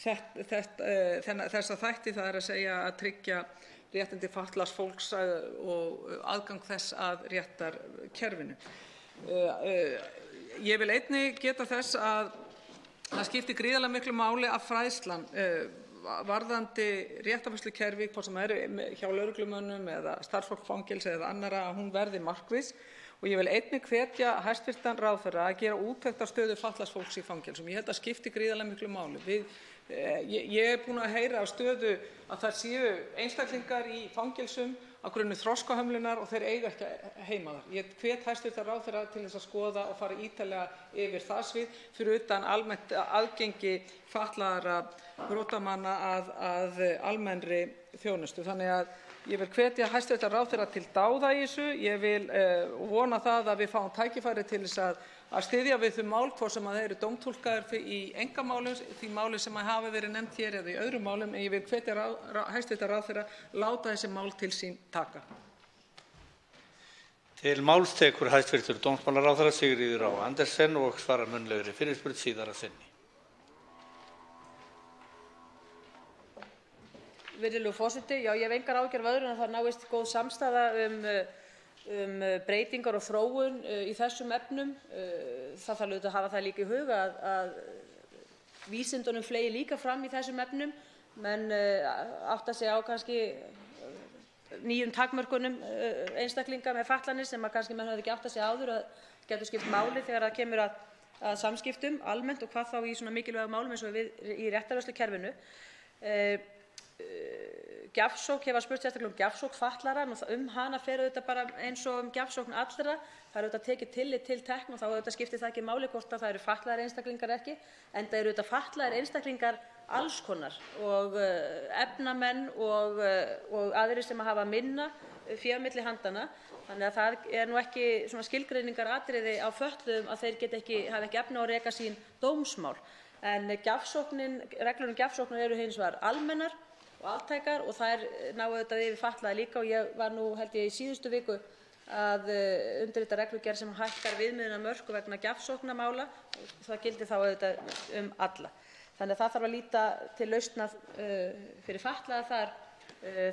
þessa þætti, það að segja að tryggja réttindi fatlaðs fólks og aðgang þess að réttarkerfinu. Ég vil einnig geta þess að það skiptir gríðarlega miklu máli að fræðslan varðandi réttarvörslukerfi, hvort sem hjá lögreglumönnum eða starfsfólk fangelsa eða annarra, að hún verði markviss. Og ég vil einnig hvetja hæstv. Ráðherra að gera úttekt á stöðu fatlaðs fólks í fangelsum. Ég held að skipti gríðarlega miklu máli. Ég búin að heyra á stöðu að það séu einstaklingar í fangelsum á grunni þroskahömlunar og þeir eiga ekki heima þar. Ég hvet hæstv. Ráðherra til þess að skoða og fara ítarlega yfir það svið fyrir utan almennt aðgengi fatlaðra brotamanna að almennri þjónustu. Þannig að ég vil hvetja hæstv. Ráðherra til dáða í þessu. Ég vil vona það að við fáum tækifæri til þess að styðja við þau mál, hvort sem þeir eru dómtúlkaðir í einkamálum, því máli sem hafa verið nefnd hér eða í öðrum málum, en ég vil hvetja hæstv. Ráðherra láta þessi mál til sín taka. Til máls tekur hæstv. Dómsmálaráðherra Sigríður Á. Andersen og svarar munnlegri fyrirspurn síðar að sinni. Virðulegur forseti, já, ég hef engar áhyggjur af öðru en að það náist góð samstaða breytingar og þróun í þessum efnum. Það þarf auðvitað að hafa það líka í huga að vísindunum fleygir líka fram í þessum efnum. Menn átta sig á kannski nýjum takmörkunum einstaklinga með fatlanir sem kannski menn höfðu ekki áttað sig áður að getur skipt máli þegar það kemur að samskiptum almennt og hvað þá í svona mikilvægum málum eins og við í réttarvörslukerfinu. Gjafsókn, ég var spurt sérstaklega gjafsókn fatlaðra og hana fer auðvitað bara eins og gjafsókn allra. Það er auðvitað tekið tillit til tekna og þá auðvitað skiptir það ekki máli hvort að það eru fatlaðir einstaklingar ekki, enda eru auðvitað fatlaðir einstaklingar alls konar og efnamenn og aðrir sem hafa minna fé á milli handanna. Þannig að það er nú ekki svona skilgreiningaratriði á fötluðum að þeir hafa ekki efni á að reka sín dómsmál. En reglur gjafsóknar eru hins vegar almennar og altækar og þær ná auðvitað yfir fatlaða líka og ég var nú held ég í síðustu viku að undirrita reglugerð sem hækkar viðmiðunarmörk vegna gjafsóknarmála og það gildir þá auðvitað alla. Þannig að það þarf að líta til lausna fyrir fatlaða þar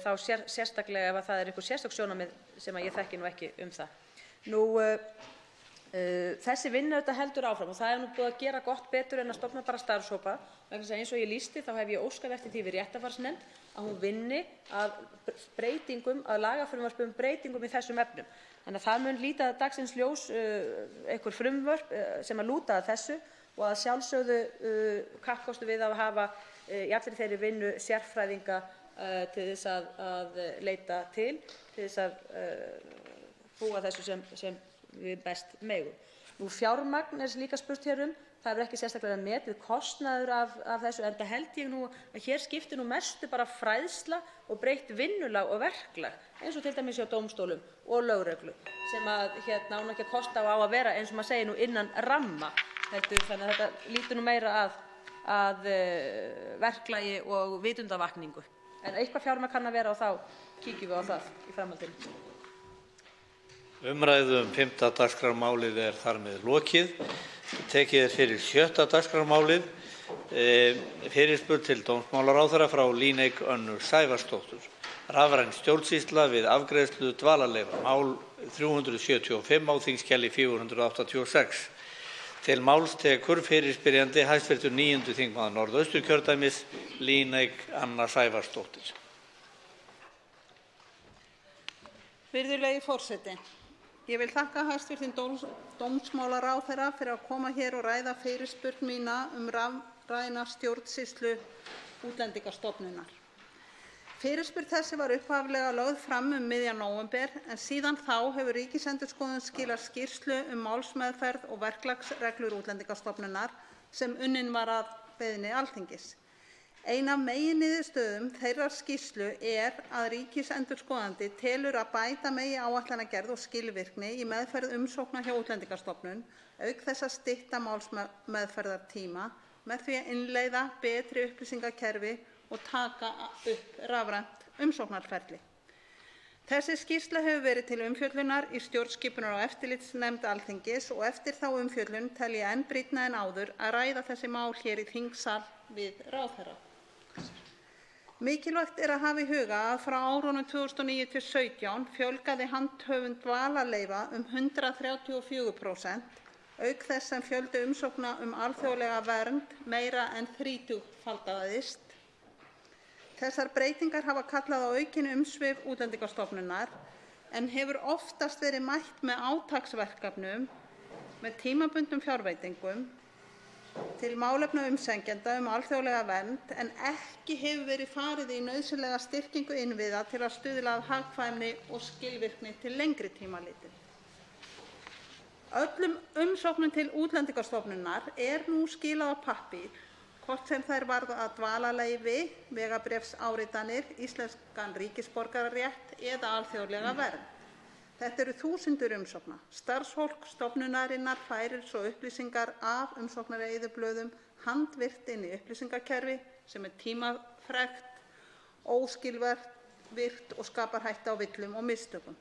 þá sérstaklega ef það er einhver sérstök sjónarmið sem ég þekki nú ekki það. Þessi vinna heldur áfram og það er nú búið að gera gott betur en að stofna bara starfshópa vegna þess að eins og ég lýsti þá hef ég óskað eftir því við réttarfarsnefnd að hún vinni að lagafrumvörpum breytingum í þessum efnum. Þannig að það mun líta dagsins ljós einhver frumvörp sem að lúta að þessu og að sjálfsögðu kappkostu við að hafa í allri þeirri vinnu sérfræðinga til þess að leita til þess að búa þessu sem við best megum. Fjármagn líka spurt hér það er ekki sérstaklega metið kostnaður af þessu enda held ég nú að hér skiptir nú mestu bara fræðsla og breytt vinnulag og verklag eins og til dæmis hjá dómstólum og lögreglu sem að á ekki að kosta á að vera eins og maður segir nú innan ramma þannig að þetta lítur nú meira að verklagi og vitundavakningu. En eitthvað fjármagn kann að vera og þá kíkjum við á það í framhaldinu. Umræðu 5. dagskrármálið er þar með lokið. Tekið er fyrir 7. dagskrármálið. Fyrirspurn til dómsmálaráðherra frá Líneik Önnu Sævarsdóttur. Rafræn stjórnsýsla við afgreiðslu dvalarleyfa. Mál 375 á þingskjali 486. Til máls tekur fyrirspyrjandi hæstv. 9. þingmaður Norðausturkjördæmis Líneik Anna Sævarsdóttir. Virðulegi forseti. Ég vil þakka hæstv. Dómsmálaráðherra fyrir að koma hér og ræða fyrirspurn mína rafræna stjórnsýslu Útlendingastofnunar. Fyrirspurn þessi var upphaflega lögð fram miðjan nóvember en síðan þá hefur Ríkisendurskoðun skilað skýrslu málsmeðferð og verklagsreglur Útlendingastofnunar sem unnin var að beiðni Alþingis. Ein af meginniðurstöðum þeirrar skýrslu er að ríkisendurskoðandi telur að bæta megi áætlanagerð og skilvirkni í meðferð umsókna hjá Útlendingastofnun auk þess að stytta málsmeðferðartíma með því að innleiða betri upplýsingakerfi og taka upp rafrænt umsóknarferli. Þessi skýrsla hefur verið til umfjöllunar í stjórnskipunar- og eftirlitsnefnd Alþingis og eftir þá umfjöllun tel ég enn brýnna en áður að ræða þessi mál hér í þingsal við ráðherra. Mikilvægt er að hafa í huga að frá árunum 2009 til 2017 fjölgaði handhöfum dvalarleyfa 134%, auk þess sem fjöldi umsókna alþjóðlega vernd meira en 30-faldaðist. Þessar breytingar hafa kallað á aukin umsvif Útlendingastofnunar en hefur oftast verið mætt með átaksverkefnum með tímabundnum fjárveitingum til málefna umsækjenda alþjóðlega vernd en ekki hefur verið farið í nauðsynlega styrkingu innviða til að stuðla að hagkvæmni og skilvirkni til lengri tíma litið. Öllum umsóknum til Útlendingastofnunar er nú skilað á pappír, hvort sem þær varða dvalarleyfi, vegabréfsáritanir, íslenskan ríkisborgararétt eða alþjóðlega vernd. Þetta eru þúsundir umsókna. Starfsfólk stofnunarinnar færir svo upplýsingar af umsóknareyðublöðum handvirkt inn í upplýsingakerfi sem er tímafrekt, óskilvirkt og skapar hættu á villum og mistökum.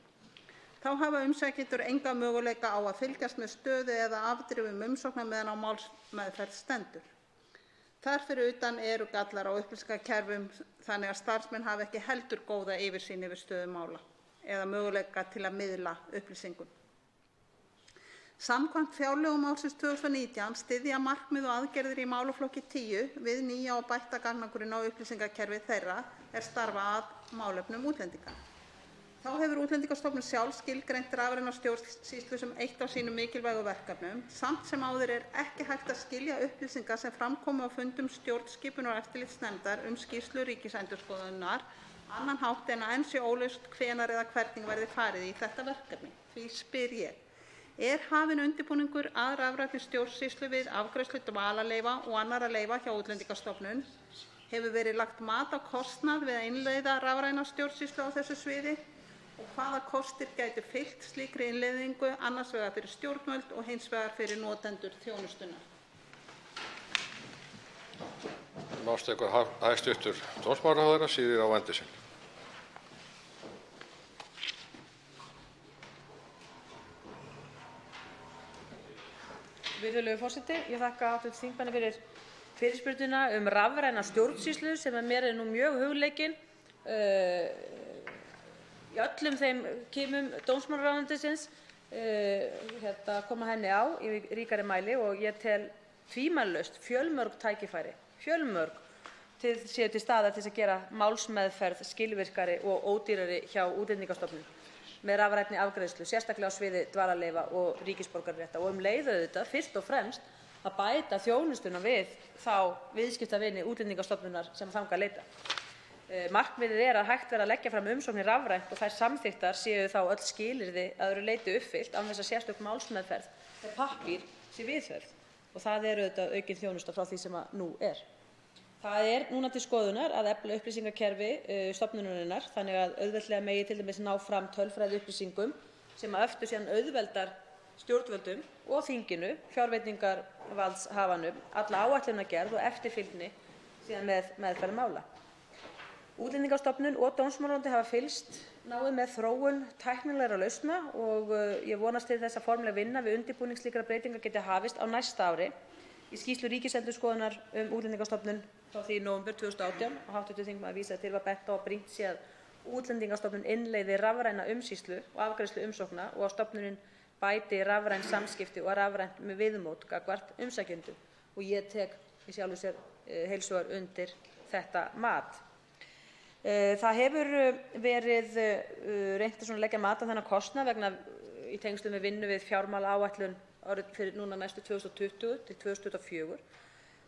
Þá hafa umsækjendur enga möguleika á að fylgjast með stöðu eða afdrifum umsókna meðan á málsmeðferð stendur. Þar fyrir utan eru gallar á upplýsingakerfum þannig að starfsmenn hafa ekki heldur góða yfirsýn yfir stöðu mála eða möguleika til að miðla upplýsingum. Samkvæmt fjárlögum ársins 2019 styðja markmið og aðgerðir í málaflokki 10 við nýja og bætta gagnagrunna og upplýsingakerfi þeirra er starfa að málefnum útlendinga. Þá hefur Útlendingastofnun sjálf skilgreint rafræna stjórnsýslu sem eitt af sínum mikilvægu verkefnum. Samt sem áður er ekki hægt að skilja upplýsingar sem fram komu á fundum stjórnskipunar- og eftirlitsnefndar skýrslu Ríkisendurskoðunar annan hátt en að enn sé óljóst hvenær eða hvernig verði farið í þetta verkefni. Því spyr ég: Er hafinn undirbúningur að rafrænni stjórnsýslu við afgreiðslu dvalarleyfa og annarra leyfa hjá Útlendingastofnun? Hefur verið lagt mat á kostnað við að innleiða rafræna stjórnsýslu á þessu sviði? Og hvaða kostir gætu fylgt slíkri innleiðingu, annars vegar fyrir stjórnvöld og hins vegar fyrir notendur þjónustunnar? Hæstv. dómsmálaráðherra Sigríður Á. Andersen. Virðulegur forseti. Ég þakka hv. þingmanni fyrir fyrirspurnina rafræna stjórnsýslu sem mér nú mjög hugleikin í öllum þeim kimum dómsmálaráðuneytisins koma henni á í ríkari mæli og ég tel tvímælalaust fjölmörg tækifæri séu til staðar til að gera málsmeðferð skilvirkari og ódýrari hjá Útlendingastofnun með rafrænni afgreiðslu, sérstaklega á sviði dvalarleyfa og ríkisborgararéttar og leið auðvitað fyrst og fremst að bæta þjónustuna við þá viðskiptavini Útlendingastofnunar sem þangað leita. Markmiðið er að hægt verði að leggja fram umsóknir rafrænt og þær samþykktar séu þá öll skilyrði að öðru leyti uppfyllt án þess að sérstök málsmeðferð með pappír sé viðhöfð og það er auðvitað aukin þjónusta frá því sem nú er. Það er núna til skoðunar að efla upplýsingakerfi stofnunarinnar þannig að auðveldlega megi til dæmis ná fram tölfræðiupplýsingum sem aftur síðan auðveldar stjórnvöldum og þinginu, fjárveitingarvaldshafanum, alla áætlunargerð og eftirfylgni síðan með meðferð mála. Útlendingastofnun og dómsmálaráðuneyti hafa fylgst náið með þróun tæknilegra lausna og ég vonast til þess að formleg vinna við undirbúning slíkra breytinga geti hafist á næsta ári. Í skýrslu Ríkisendurskoðunar Útlendingastofnun frá því í nóvember 2018 og hv. þingmaður vísaði til var bent á að brýnt sé að Útlendingastofnun innleiði rafræna umsýslu og afgreiðslu umsókna og að stofnunin bæti rafræn samskipti og rafrænt með viðmót gagnvart umsækjendum og ég tek í sjálfu sér heils hugar undir þetta mat. Það hefur verið reynt að leggja mat á þennan kostnað í tengslum við vinnu við fjármálaáætlun fyrir núna næstu 2020 til 2024.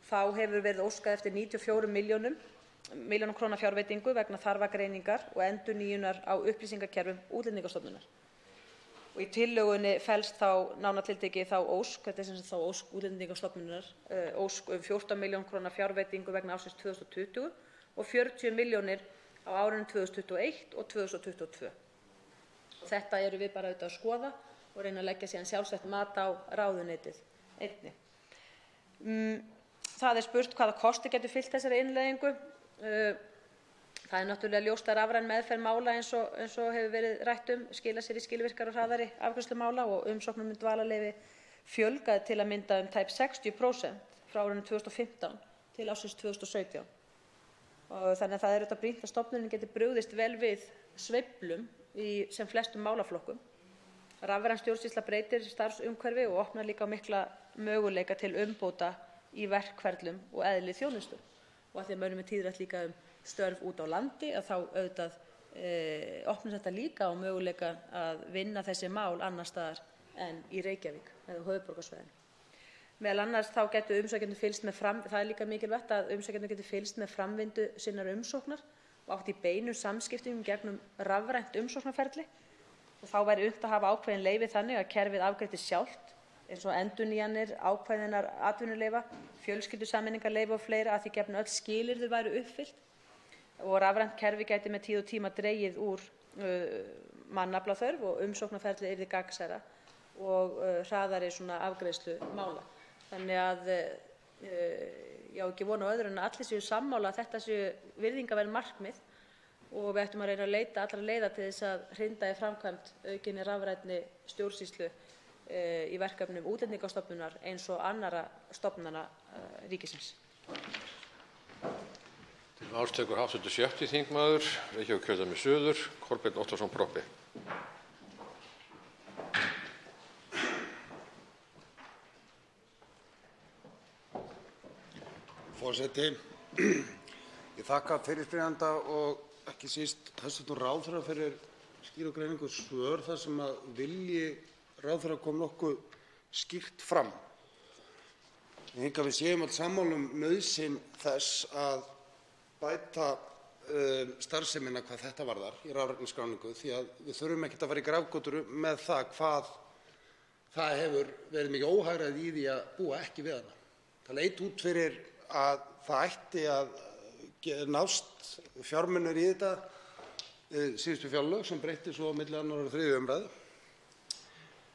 Þá hefur verið óskað eftir 94 milljónum króna fjárveitingu vegna þarfagreiningar og endurnýjunar á upplýsingakerfum Útlendingastofnunar. Og í tillögunni felst þá nánar tiltekið þá ósk, þetta er sem sagt þá ósk Útlendingastofnunar, ósk 14 milljóna króna fjárveitingu vegna ársins 2020 og 40 milljónir á árunum 2021 og 2022. Og þetta erum við bara auðvitað að skoða og reyna að leggja síðan sjálfstætt mat á ráðuneytið einnig. Það er spurt hvaða kosti getur fylgt þessari innleiðingu. Það er náttúrulega ljóst að rafræn meðferð mála eins og hefur verið rætt skila sér í skilvirkari og hraðari afgreiðslu mála og umsóknum dvalarleyfi fjölgaði til að mynda tæp 60% frá árinu 2015 til ársins 2017. Og þannig að það er auðvitað brýnt að stofnunin geti brugðist vel við sveiflum í sem flestum málaflokkum. Rafræn stjórnsýsla breytir starfsumhverfi og opnar líka á mikla möguleika til umbóta í verkferlum og eðli þjónustu. Og að því að mönnum tíðrætt líka störf út á landi að þá auðvitað opnar þetta líka á möguleika að vinna þessi mál annar staðar en í Reykjavík eða höfuðborgarsvæðinu. Meðal annars þá getur umsækjendur fylgst með það er líka mikilvægt að umsækjendur getur fylgst með framvindu sinnar umsóknar og átt í beinum samskiptum gegnum rafrænt umsóknarferli. Og þá væri unnt að hafa ákveðin leyfi þannig að kerfið afgreiðir sjálft eins og endurnýjanir ákveðinnar atvinnuleyfa, fjölskyldusameiningarleyfa og fleira að því gefnu öll skilyrði væru uppfyllt og rafrænt kerfi gæti með tíð og tíma dregið úr mannaflaþörf og umsóknarferlið yrði gagnsærra og hraðari afgreiðslu mála. Þannig að ég á ekki von á öðru en að allir séu sammála að þetta séu virðingarverð markmið og við ættum að reyna að leita allra leiða til þess að hrinda í framkvæmd aukinni rafrænni stjórnsýslu í verkefnum Útlendingastofnunar eins og annarra stofnana ríkisins. Til máls tekur hv. 6. þingmaður Reykjavíkurkjördæmi suður, Kolbeinn Óttarsson Proppé. Forseti. Ég þakka fyrirspyrjanda og ekki síst hæstv. Ráðherra fyrir skýr og greiningu svör þar sem að vilji ráðherra kom nokkuð skýrt fram. Ég hygg að við séum öll sammála nauðsyn þess að bæta starfsemina hvað þetta varðar í rafrænni skráningu því að við þurfum ekkert að fara í grafgötur með það hvað það hefur verið mikið óhagræði í því að búa ekki við hana. Það leit út fyrir að það ætti að nást fjármunir í þetta síðustu fjárlög sem breytti svo á milli 2. og 3. umræðu.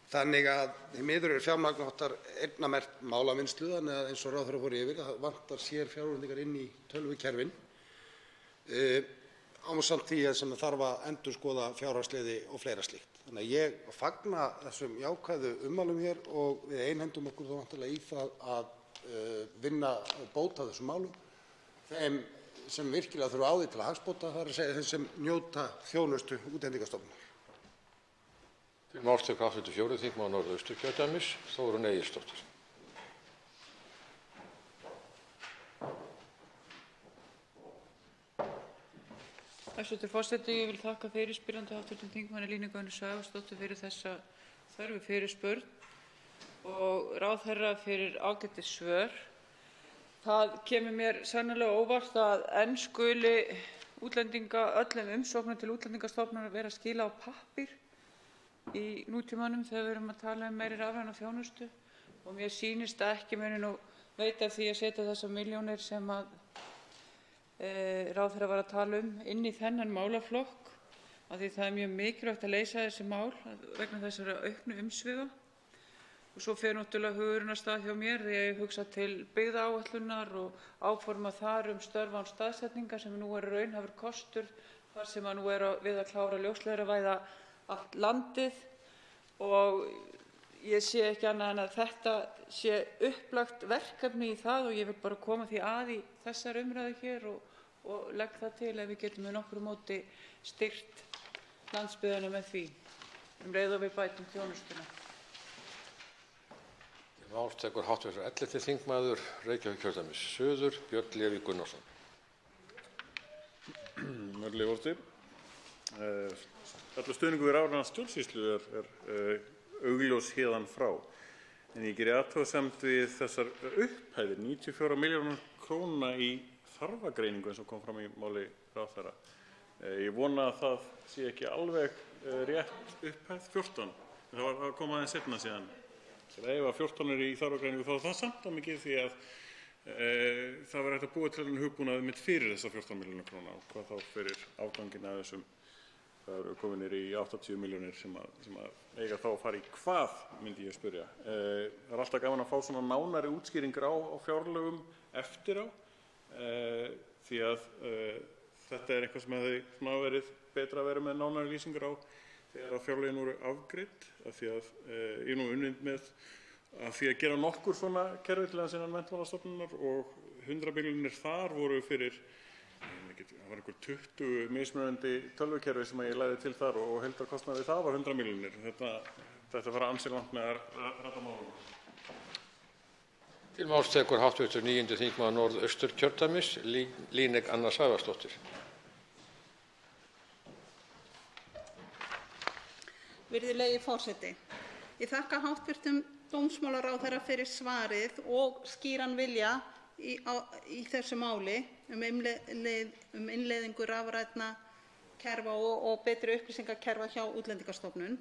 Þannig að því miður fjármagn vantar eyrnamerkt málavinnslu þannig að eins og ráðherra fór yfir það vantar sér fjárveitingar inn í tölvukerfin ásamt því sem þarf að endurskoða fjárhagsliði og fleira slíkt. Þannig að ég fagna þessum jákvæðu ummælum hér og við einhendum okkur þá væntanlega í það að vinna og bóta þessum málum þeim sem virkilega þurfa á því til að hagsbóta, það er að segja þeim sem njóta þjónustu Útlendingastofnunar. Til máls tekur hv. 4. þingmaður Norðausturkjördæmis, Þórunn Egilsdóttir. Hæstv. forseti. Ég vil þakka fyrirspyrjanda hv. þingmanni Líneik Önnu Sævarsdóttur fyrir þessa þörfu fyrirspurn og ráðherra fyrir ágætis svör. Það kemur mér sannarlega á óvart að enn skuli öllum umsóknum til Útlendingastofnunar vera skilað á pappír í nútímanum þegar við erum að tala meiri rafræna þjónustu og mér sýnist að ekki muni nú veita því að setja þessar milljónir sem að ráðherra var að tala inn í þennan málaflokk af því það er mjög mikilvægt að leysa þessi mál vegna þessara auknu umsvifa. Og svo fer náttúrulega hugurinn af stað hjá mér þegar ég hugsa til byggðaáætlunar og áforma þar störf án staðsetningar sem nú raunhæfur kostur þar sem nú við að klára ljósleiðaravæða allt landið og ég sé ekki annað en að þetta sé upplagt verkefni í það og ég vil bara koma því að í þessar umræðu hér og legg það til ef við getum með nokkru móti styrkt landsbyggðina með því leið og við bætum þjónustuna. Til máls tekur hv. 11. þingmaður Reykjavíkurkjördæmis suður, Björn Leví Gunnarsson. Virðulegi forseti. Allur stuðningur við rafræna stjórnsýslu er augljós héðan frá. En ég geri athugasemd við þessar upphæðir, 94 milljónir króna í þarfagreiningu eins og kom fram í máli ráðherra. Ég vona að það sé ekki alveg rétt upphæð 14. Það kom aðeins seinna síðan. Ef 14 í þarfagreiningu þá er það samt á mikið því að það var hægt að búa til hugbúnað mitt fyrir þessar 14 milljónir króna og hvað þá fyrir afganginn af þessum. Það eru kominir í 80 milljónir sem að eiga þá að fara í hvað, myndi ég spyrja. Það er alltaf gaman að fá svona nánari útskýringar á fjárlögum eftir á, því að þetta er eitthvað sem hefði verið betra að vera með nánari lýsingar á þegar fjárlögin voru afgreidd, af því að ég er nú unnið með að því að gera nokkur svona kerfi til innan Menntamálastofnunar og 100 milljónir þar voru fyrir það var einhver 20 mismunandi tölvukerfi sem ég lagði til þar og heildarkostnaður við það var 100 milljónir. Þetta fara ansi langt með að ræða málum. Til máls tekur hv. 9. þingmaður Norðausturkjördæmis, Líneik Anna Sævarsdóttir. Virðulegi forseti. Ég þakka hv. dómsmálaráðherra fyrir svarið og skýran vilja í þessu máli innleiðingu rafrænna kerfa og betri upplýsingakerfa hjá Útlendingastofnun.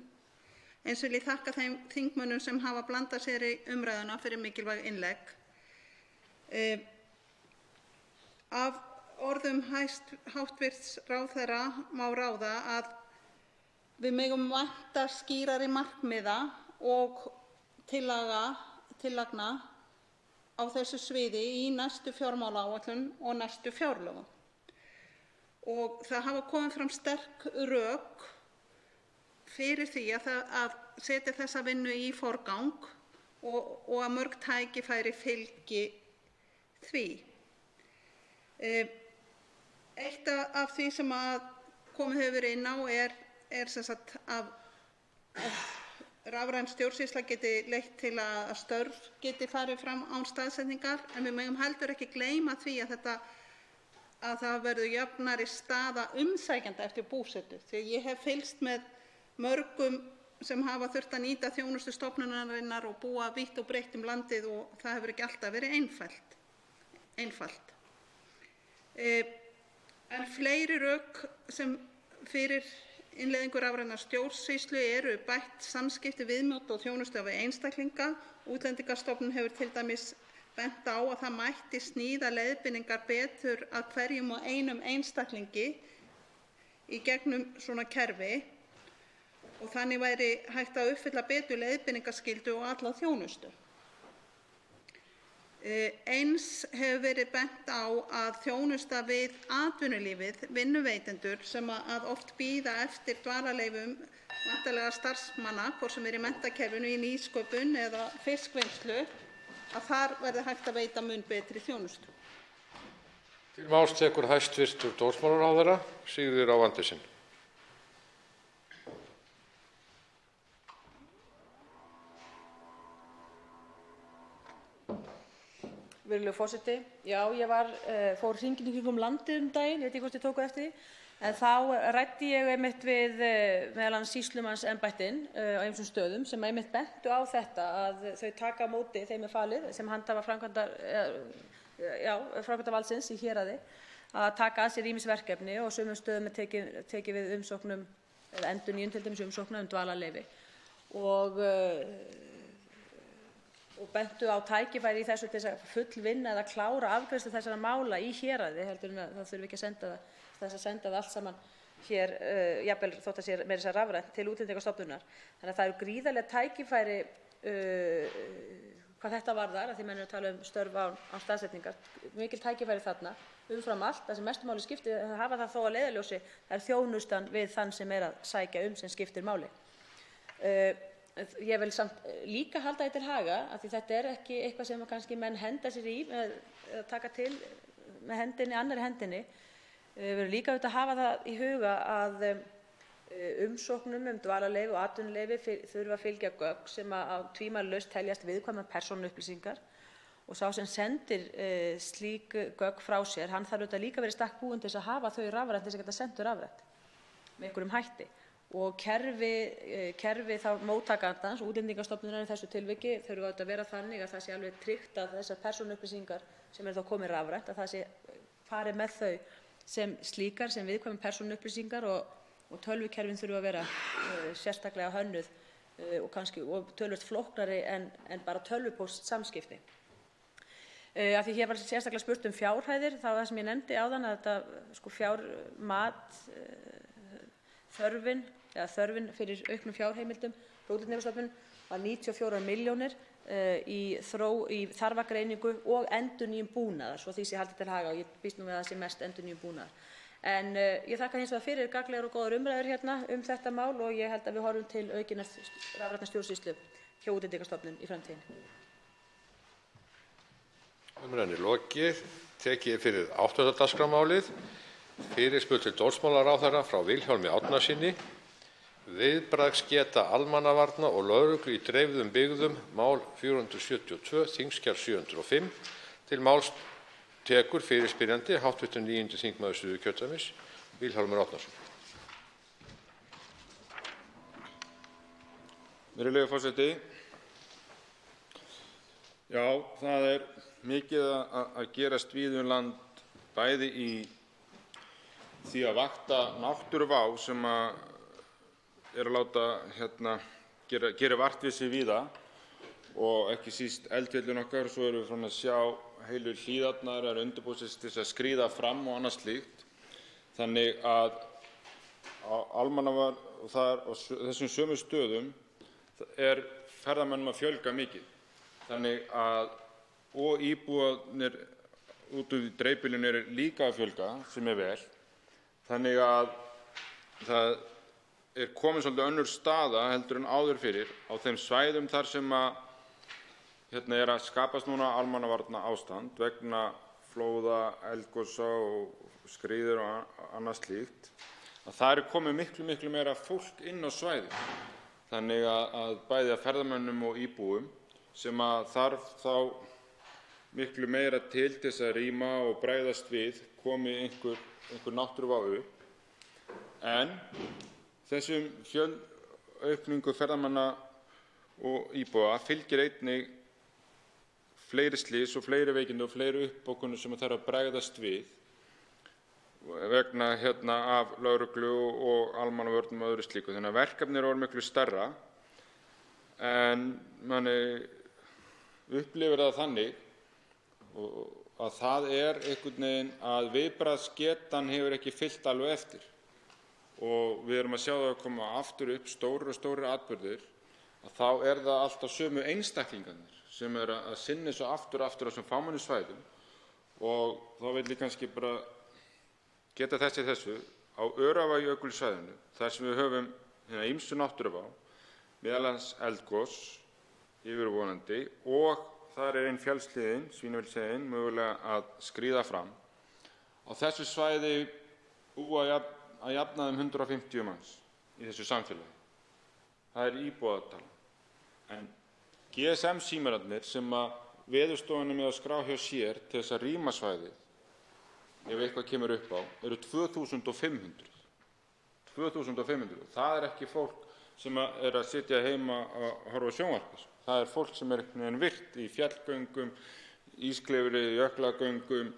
Eins vil ég þakka þeim þingmönnum sem hafa blandað sér í umræðuna fyrir mikilvæg innlegg. Af orðum hv. ráðherra má ráða að við megum vænta skýrari markmiða og tillagna á þessu sviði í næstu fjármálaáætlun og næstu fjárlögum. Og það hafa komið fram sterk rök fyrir því að setja þessa vinnu í forgang og að mörg tækifæri fylgi því. Eitt af því sem komið hefur verið inn á er sem sagt rafræn stjórnsýsla geti leitt til að störf geti farið fram án staðsetningar, en við megum heldur ekki gleyma því að það verður jöfnari staða umsækjenda eftir búsetu. Því ég hef fylgst með mörgum sem hafa þurft að nýta þjónustu stofnunarinnar og búa vítt og breitt landið og það hefur ekki alltaf verið einfalt. En fleiri rök sem fyrir innleiðingu rafrænnar stjórnsýslu eru bætt samskipti, viðmót og þjónustu við einstaklinga. Útlendingastofnun hefur til dæmis bent á að það mætti sníða leiðbeiningar betur að hverjum og einum einstaklingi í gegnum svona kerfi og þannig væri hægt að uppfylla betur leiðbeiningarskyldu og alla þjónustu. Eins hefur verið bent á að þjónusta við atvinnulífið, vinnuveitendur sem að oft bíða eftir dvalarleyfum væntanlegra starfsmanna, hvort sem í menntakerfinu, í nýsköpun eða fiskvinnslu, að þar verði hægt að veita mun betri þjónustu. Til máls tekur hæstv. Dómsmálaráðherra Sigríður Á. Andersen. Virðulegur forseti. Já, ég fór hringinn í kringum landið daginn, ég veit ekki hvort þið tókuð eftir því, en þá ræddi ég einmitt við meðal annars sýslumannsembættin á ýmsum stöðum sem einmitt bentu á þetta að þau taka á móti þeim falið sem handhafa framkvæmdarvaldsins í héraði að taka að sér ýmis verkefni og sumum stöðum tekið við umsóknum eða endurnýjun til dæmis umsókna dvalarleyfi og bentu á tækifæri í þessu til þess að fullvinna eða klára afgreiðslu þessara mála í héraði heldur en það þurfi ekki að senda það allt saman hér, jafnvel þótt að sé meira að segja rafrænt til Útlendingastofnunar. Þannig að það eru gríðarleg tækifæri hvað þetta varðar, af því menn eru að tala um störf án staðsetningar, mikil tækifæri þarna umfram allt. Það sem mestu máli skiptir, það hafa það þó að leiðarljósi, er þjónustan við þann sem er að sækja sem skiptir máli. Ég vil samt líka halda því til haga af því þetta er ekki eitthvað sem kannski menn henda sér í eða taka til með hendinni, annarri hendinni. Við verðum líka auðvitað að hafa það í huga að umsóknum dvalarleyfi og atvinnuleyfi þurfa að fylgja gögn sem að tvímælalaust teljast viðkvæmar persónuupplýsingar og sá sem sendir slík gögn frá sér, hann þarf auðvitað líka verið í stakk búinn til þess að hafa þau rafrænt til þess að geta sendt þau rafrænt með einhverjum hætti. Og kerfi þá móttakandans, Útlendingastofnunar í þessu tilviki, þurfa auðvitað að vera þannig að það sé alveg tryggt að þessar persónuupplýsingar sem eru þá komið rafrænt, að það sé farið með þau sem slíkar, sem viðkvæmar persónuupplýsingar og tölvukerfin þurfa að vera sérstaklega hönnuð og kannski töluvert flóknari en bara tölvupóstsamskipti. Af því hér var sérstaklega spurt fjárhæðir, þá það sem ég nefndi áðan að þetta þörfin fyrir auknum fjárheimildum frá Útlendingastofnun var 94 milljónir í þarfagreiningu og endurnýjun búnaðar, svo því sé haldið til haga og ég býst nú við að það sé mest endurnýjun búnaðar. En ég þakka hins vegar fyrir gagnlegar og góðar umræður hérna þetta mál og ég held að við horfum til aukinnar rafrænnar stjórnsýslu hjá Útlendingastofnun í framtíðinni. Umræðunni lokið. Tekið fyrir 8. dagskrármálið. Fyrirspurn til dómsmálaráðherra frá Vilhjálmi Árnasyni. Viðbragðsgeta almannavarna og lögreglu í dreifðum byggðum, mál 472, þingskjal 705. Til máls tekur fyrirspyrjandi hv. 9. þingmaður Suðurkjördæmis, Vilhjálmur Árnason. Virðulegur forseti. Já, það er mikið að gerast víða um land, bæði í því að vakta náttúruvá sem er að láta gera vart við sig víða og ekki síst eldfjöllin okkar. Svo erum við frá að sjá heilu hlíðarnar eru undirbúið sig til að skríða fram og annað slíkt. Þannig að almannavarna og þessum sömu stöðum er ferðamönnum að fjölga mikið. Þannig að og íbúarnir út úr dreifbýlinu eru líka að fjölga sem er vel. Þannig að það er komin svolítið önnur staða heldur en áður fyrir á þeim svæðum þar sem er að skapast núna almannavarna ástand vegna flóða, eldgosa og skriður og annað slíkt. Það er komið miklu meira fólk inn á svæðið þannig að bæði að ferðamönnum og íbúum sem að þarf þá miklu meira til þess að rýma og bregðast við komi einhver náttúruvá upp. En þessum aukningu ferðamanna og íbúa fylgir einnig fleiri slys og fleiri veikindi og fleiri uppbókunum sem þarf að bregðast við vegna af lögreglu og almannavörnum og öðru slíku. Þannig að verkefnið er orðið miklu stærra, en manni upplifir það þannig að það er einhvern veginn að viðbragðsgetan hefur ekki fylgt alveg eftir. Og við erum að sjá það að koma aftur upp stórir atburðir, að þá er það alltaf sömu einstaklingarnir sem að sinna svo aftur á þessum fámennu svæðum. Og þá vil ég kannski bara geta þessu á Öræfajökulssvæðinu, þar sem við höfum ýmsu náttúruvá, meðal annars eldgos yfirvonandi, og þar er ein fjallshlíðin, Svínafellsheiðin, mögulega að skríða fram. Á þessu svæði búa að jafnaði 150 manns í þessu samfélagi. Það er íbúatala. En GSM-símararnir sem að Veðurstofan er með að skrá hjá sér til þess að rýma svæðið, ef eitthvað kemur upp á, eru 2500. 2500. Það er ekki fólk sem er að sitja heima að horfa á sjónvarp. Það er fólk sem er einhvern veginn virkt í fjallgöngum, ísklifri, jöklagöngum,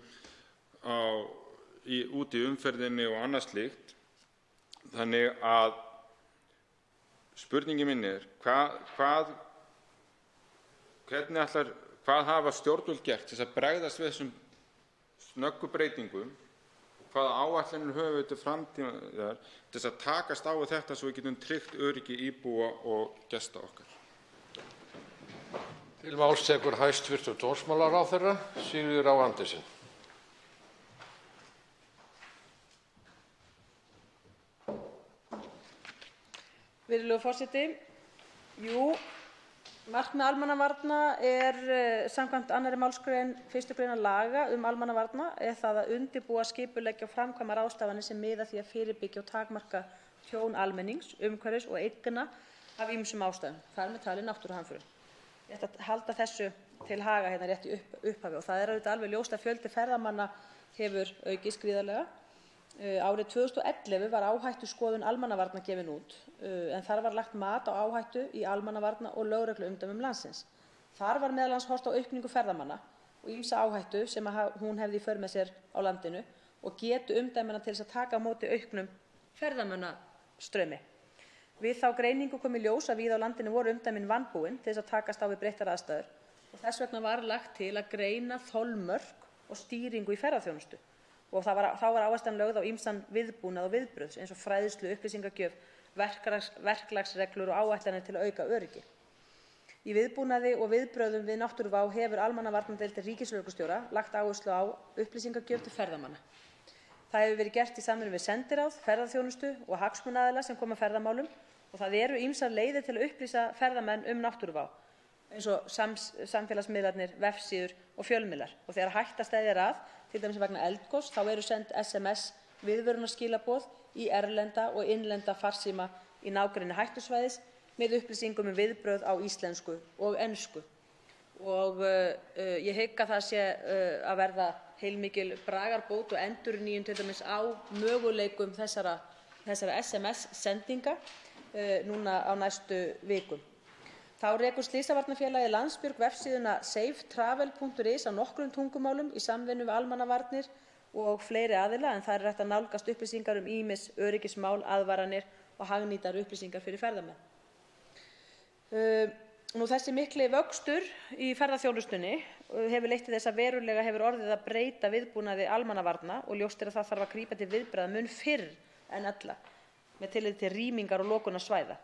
út í umferðinni og annað slíkt. Þannig að spurningin mín er, hvað hafa stjórnvöld gert til að bregðast við þessum snöggu breytingum, hvaða áætlanir höfum við til framtíðar til að takast á við þetta svo við getum tryggt öryggi íbúa og gesta okkar. Til máls tekur hæstv. Dómsmálaráðherra Sigríður Á. Andersen. Virðulegur forseti. Markmið almannavarna er samkvæmt 2. málsgrein 1. greinar laga almannavarna er það að undirbúa, skipuleggja og framkvæma ráðstafanir sem miða að því að fyrirbyggja og takmarka tjón almennings, umhverfis og eigna af ýmsum ástæðum, þar með talið náttúruhamförum. Ég ætla að halda þessu til haga rétt í upphafi, og það er auðvitað alveg ljóst að fjöldi ferðamanna hefur aukist gríðarlega. Árið 2011 var áhættuskoðun almannavarna gefin út, en þar var lagt mat á áhættu í almannavarna og lögregluumdæmum landsins. Þar var meðal annars horft á aukningu ferðamanna og ýmsa áhættu sem hún hefði í för með sér á landinu og getu umdæmanna til þess að taka á móti auknum ferðamannastraumi. Við þá greiningu kom í ljós að víða á landinu voru umdæmin vanbúin til þess að takast á við breyttar aðstæður, og þess vegna var lagt til að greina þolmörk og stýringu í ferðaþjónustu. Og þá var áherslan lögð á ýmsan viðbúnað og viðbrögð eins og fræðslu, upplýsingagjöf, verklagsreglur og áætlanir til að auka öryggi. Í viðbúnaði og viðbrögðum við náttúruvá hefur almannavarnadeildin ríkislögreglustjóra lagt áherslu á upplýsingagjöf til ferðamanna. Það hefur verið gert í samvinnu við sendiráð, ferðaþjónustu og hagsmunaaðila sem koma að ferðamálum, og það eru ýmsar leiðir til að upplýsa ferðamenn náttúruvá, eins og samfélagsmiðlarnir, vefsíður og fjölmiðlar. Og þegar hætta steðjar að, til dæmis vegna eldgoss, þá eru send SMS viðvörunarskilaboð í erlenda og innlenda farsíma í nágrenni hættusvæðis með upplýsingum viðbrögð á íslensku og ensku. Og ég hygg að það sé að verða heilmikil bragarbót og endurnýjun til dæmis á möguleikum þessara SMS-sendinga núna á næstu vikum. Þá rekur Slysavarnafélagið Landsbjörg vefsíðuna safetravel.is á nokkrum tungumálum í samvinnu við almannavarnir og fleiri aðila, en það er hægt að nálgast upplýsingar ýmis öryggismál, aðvaranir og hagnýtar upplýsingar fyrir ferðamenn. Þessi mikli vöxtur í ferðaþjónustunni hefur leitt til þess að verulega hefur orðið að breyta viðbúnaði almannavarna, og ljóst er að það þarf að grípa til viðbragða mun fyrr en ella með tilliti til rýmingar og lokunar svæða.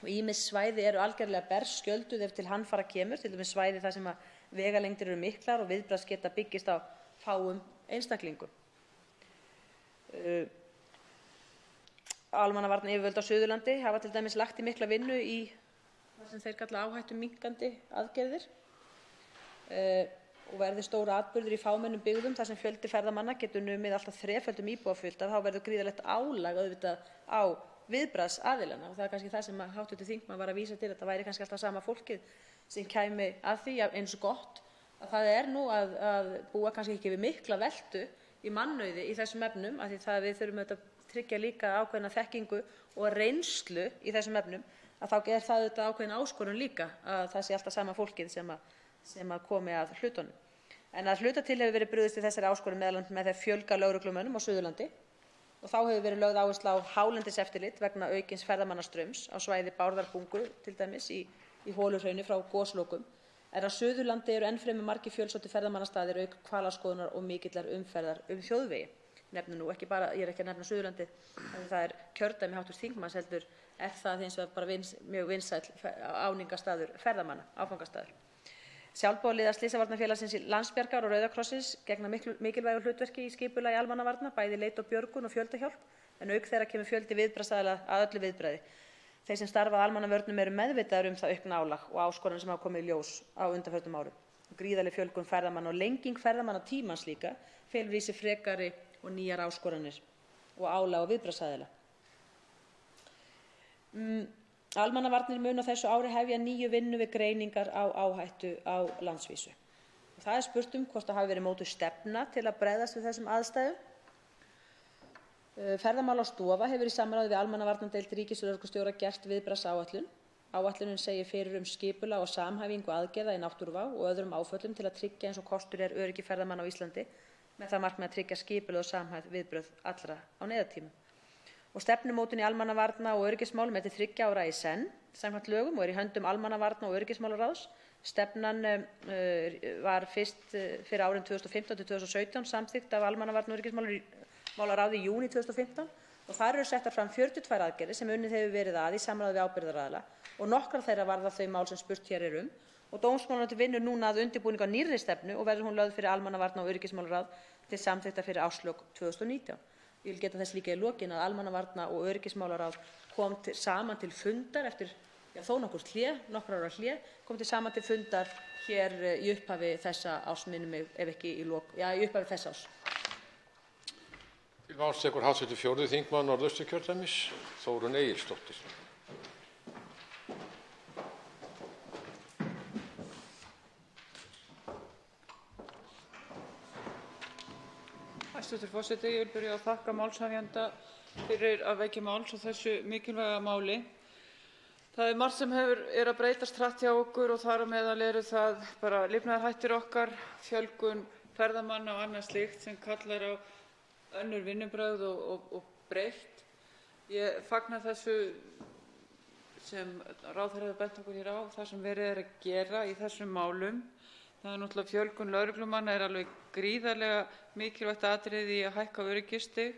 Ýmis svæði eru algerlega berskjölduð ef til hamfara kemur, til dæmis svæði þar sem að vegalengdir eru miklar og viðbragðsgeta byggist á fáum einstaklingum. Almannavarnayfirvöld á Suðurlandi hafa til dæmis lagt í mikla vinnu í það sem þeir kalla áhættuminnkandi aðgerðir, og verði stóra atburður í fámennum byggðum þar sem fjöldi ferðamanna getur numið allt að 3-földum íbúafjölda, þá verður gríðarlegt álag auðvitað á viðbragðsaðilana. Og það er kannski það sem hv. þingmaður var að vísa til, að það væri kannski alltaf sama fólkið sem kæmi að því, eins gott að það er nú að búa kannski ekki við mikla veltu í mannauði í þessum efnum, af því það við þurfum auðvitað að tryggja líka ákveðna þekkingu og reynslu í þessum efnum, að þá er það auðvitað ákveðin áskorun líka að það sé alltaf sama fólkið sem komi að hlutunum. En að hluta til hefur verið brugðist við þessari áskorun meðal annars með því að fjölga lögreglumönnum á Suðurlandi, og þá hefur verið lögð áhersla á hálendiseftirlit vegna aukins ferðamannastraums á svæði Bárðarbungu til dæmis í Holuhrauni frá goslokum. En á Suðurlandi eru enn fremur margir fjölsóttir ferðamannastaðir auk hvalaskoðunar og mikillar umferðar þjóðvegi. Nefnu nú ekki bara, ég er ekki að nefna Suðurlandið, en það er kjördæmi hv. þingmanns, heldur er það hins vegar bara mjög vinsæll áningastaður ferðamanna, áfangastaður. Sjálfboðaliðar Slysavarnafélagsins Landsbjargar og Rauða krossins gegna mikilvægu hlutverki í skipulagi almannavarna, bæði leit og björgun og fjöldahjálp, en auk þeirra kemur fjöldi viðbragðsaðila að öllu viðbragði. Þeir sem starfa að almannavörnum eru meðvitaðir það aukna álag og áskoranir sem hafa komið í ljós á undanförnum árum. Gríðarleg fjölgun ferðamanna og lenging ferðamannatímans líka felur í sér frekari og nýjar áskoranir og álag á viðbragðsaðila. Almannavarnir munu á þessu ári hefja nýju vinnu við greiningar á áhættu á landsvísu. Það er spurt hvort það hafi verið mótuð stefna til að bregðast við þessum aðstæðum. Ferðamálastofa hefur í samráði við almannavarnadeild ríkislögreglustjóra gert viðbragðsáætlun. Áætlunin segir fyrir skipulag og samhæfingu aðgerða í náttúruvá og öðrum áföllum til að tryggja eins og kostur er öryggi ferðamanna á Íslandi, með það markmið að tryggja skipulag og samhæfð viðbrögð allra á neyðartímum. Og stefnumótun í almannavarna og öryggismálum er til 3 ára í senn samkvæmt lögum og er í höndum almannavarna og öryggismálaráðs. Stefnan var fyrst fyrir árin 2015 til 2017 samþykkt af almannavarna og öryggismálaráði í júní 2015 og þar eru settar fram 42 aðgerðir sem unnið hefur verið að í samráði við ábyrgðaraðila og nokkrar þeirra varða þau mál sem spurt hér er og dómsmálaráðuneytið vinnur núna að undirbúningi á nýrri stefnu og verður hún lögð fyrir almannavarna og öryggismálaráð til samþykktar fyrir árslok 2019. Ég vil geta þess líka í lokin að almannavarna og öryggismálaráð kom saman til fundar eftir þó nokkur ára hlé, kom saman til fundar hér í upphafi þessa árs, minnir mig, ef ekki í upphafi þessa árs. Til máls tekur hv. 4. þingmaður Norðausturkjördæmis, Þórunn Egilsdóttir. Hæstv. forseti. Ég vil byrja á að þakka málshefjanda fyrir að vekja máls á þessu mikilvæga máli. Það er margt sem er að breytast hratt hjá okkur og þar á meðal eru það bara lifnaðarhættir okkar, fjölgun ferðamanna og annað slíkt sem kallar á önnur vinnubrögð og breytt. Ég fagna þessu sem ráðherra hefur bent okkur hér á, það sem verið er að gera í þessum málum. Það er náttúrulega fjölgun lögreglumanna er alveg gríðarlega mikilvægt atriði í að hækka öryggisstig,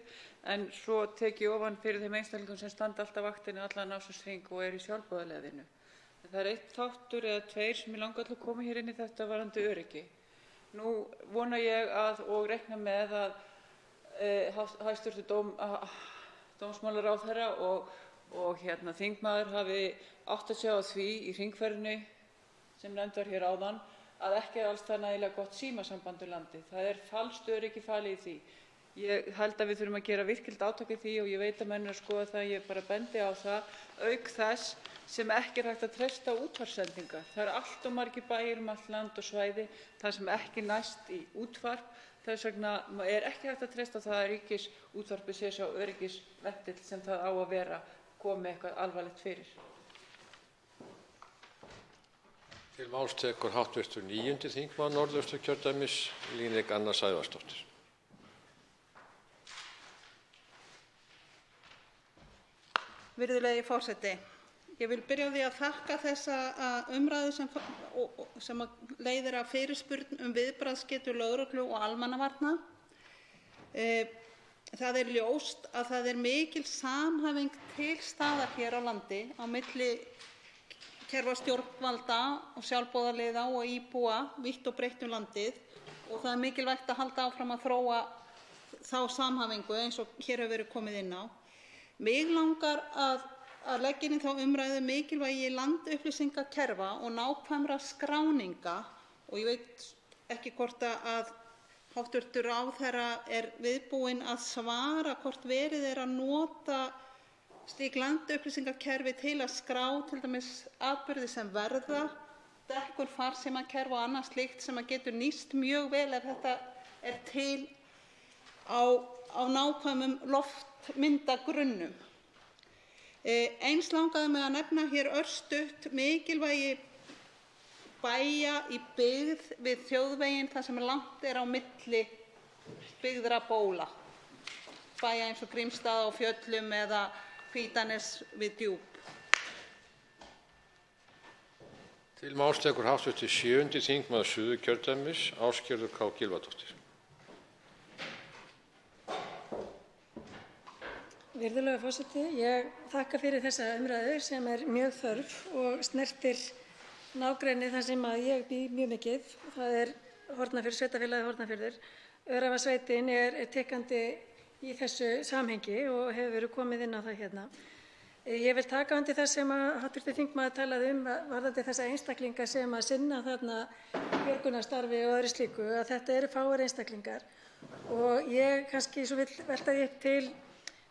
en svo tek ég ofan fyrir þeim einstaklingum sem standa alltaf vaktinni allan ársins hring og eru í sjálfboðaliðavinnu. Það er einn þáttur eða tveir sem ég langar til að koma hér inn í þetta varðandi öryggi. Nú vona ég og reikna með að hæstv. Dómsmálaráðherra og þingmaður hafi áttað sig á því í hringferðinni sem nefnd var hér áðan að ekki er alls það nægilega gott símasamband um landið. Það er falskt öryggi falið í því. Ég held að við þurfum að gera virkilega átak í því og ég veit að menn eru að skoða það, ég bara bendi á það, auk þess sem ekki er hægt að treysta á útvarpssendingar. Það eru allt of margir bæir allt land og svæði þar sem ekki næst í útvarp. Þess vegna er ekki hægt að treysta á það að ríkisútvarpið sé sá öryggisventill sem það á að vera komi eitthvað alvarlegt fyrir. Til máls tekur hv. 9. þingmaður Norðausturkjördæmis, Líneik Anna Sævarsdóttir. Virðulegi forseti. Ég vil byrja á því að þakka þessa umræðu sem leiðir af fyrirspurn viðbragðsgetu lögreglu og almannavarna. Það er ljóst að það er mikil samhæfing til staðar hér á landi á milli kerfa stjórnvalda og sjálfboðaliða og íbúa vítt og breitt landið og það er mikilvægt að halda áfram að þróa þá samhæfingu eins og hér hefur verið komið inn á. Mig langar að leggja inn í þá umræðu mikilvægi landupplýsingakerfa og nákvæmra skráninga og ég veit ekki hvort að hv. ráðherra er viðbúinn að svara hvort verið er að nota slík landupplýsingakerfi til að skrá t.d. atburði sem verða, dekkun farsímakerfa og annað slíkt sem getur nýst mjög vel ef þetta er til á nákvæmum loftmyndagrunnum. Eins langaði mig að nefna hér örstutt mikilvægi bæja í byggð við þjóðveginn þar sem langt er á milli byggðra bóla, bæja eins og Grímsstaða á Fjöllum eða Hvítanes við Djúp. Til máls tekur hv. 7. þingmaður Suðurkjördæmis, Ásgerður K. Gylfadóttir. Virðulegur forseti, ég þakka fyrir þessa umræðu sem er mjög þörf og snertir nágrenni þar sem ég bý mjög mikið. Það er Hornafjörður, sveitarfélagið Hornafjörður. Öræfasveitin er tikkandi í þessu samhengi og hefur verið komið inn á það hérna. Ég vil taka undir það sem hv. þingmaður talaði varðandi þessa einstaklinga sem sinna þarna björgunarstarfi og öðru slíku, að þetta eru fáir einstaklingar. Og ég kannski svo vil velta því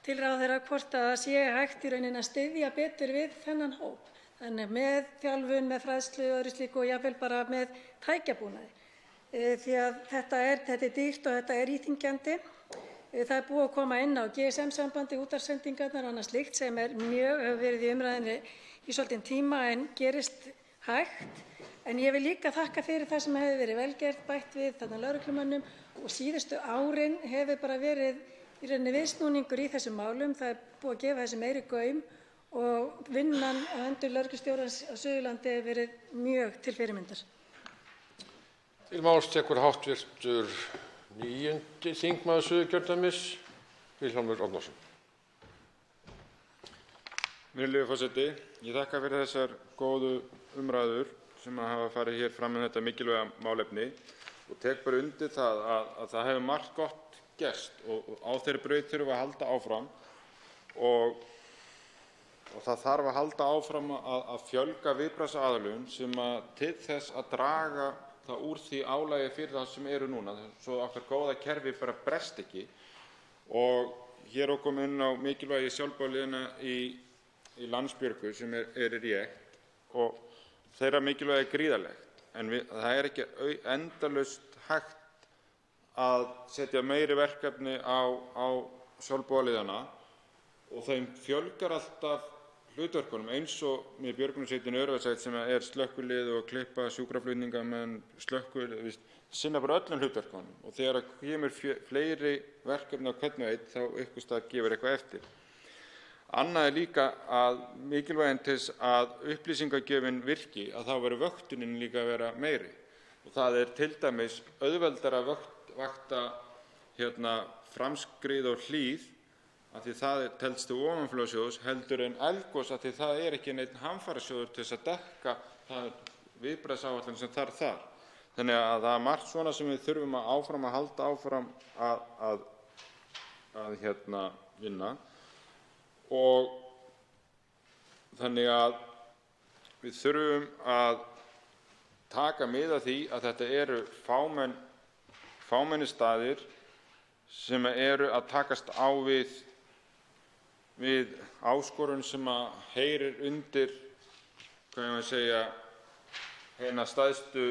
til ráðherra hvort að það sé hægt í rauninni að styðja betur við þennan hóp. Þannig með þjálfun, með fræðslu og öðru slíku og jafnvel bara með tækjabúnaði. Því að þetta er dýrt og þetta er íþyngjandi. Það er búið að koma inn á GSM-sambandi, útvarpssendingarnar og annað slíkt sem hefur verið í umræðunni í svolítinn tíma en gerist hægt. En ég vil líka þakka fyrir það sem hefur verið vel gert, bætt við þarna lögreglumönnum og síðustu árin hefur bara verið í rauninni viðsnúningur í þessum málum. Það er búið að gefa þessu meiri gaum og vinnan á hendur lögreglustjórans á Suðurlandi hefur verið mjög til fyrirmyndar. Til máls tekur hv. 9. þingmaður Suðurkjördæmis, Vilhjálmur Árnason. Virðulegur forseti, ég þakka fyrir þessar góðu umræður sem hafa farið hér fram með þetta mikilvæga málefni og tek bara undir það að það hefur margt gott gerst og á þeirri braut þurfum við að halda áfram og það þarf að halda áfram að fjölga viðbragðsaðilum sem til þess að draga það úr því álagi fyrir það sem eru núna, svo okkar góða kerfi bara brest ekki. Og hér kom inn á mikilvægi sjálfboðaliðanna í Landsbjörgu sem er rétt og þeirra mikilvægi er gríðarlegt. En það er ekki endalaust hægt að setja meiri verkefni á sjálfboðaliðana og þeim fjölgar alltaf hlutverkunum eins og með björgunarsveitinni Öræfasveit sem er slökkvilið og klippa sjúkraflutningamenn, slökkvilið, sinna bara öllum hlutverkunum og þegar kemur fleiri verkefni á hvern og einn þá einhvers staðar gefur eitthvað eftir. Annað er líka að mikilvægin til þess að upplýsingagjöfin virki að þá verður vöktunin líka að vera meiri og það er til dæmis auðveldara að vakta framskrið og hlíð af því það telst til ofanflóðasjóðs heldur en eldgos af því það er ekki neinn hamfarasjóður til þess að dekka það viðbragðsáætlun sem þarf þar. Þannig að það er margt svona sem við þurfum að halda áfram að vinna og þannig að við þurfum að taka mið af því að þetta eru fámennir staðir sem eru að takast á við áskorun sem heyrir undir, stærstu,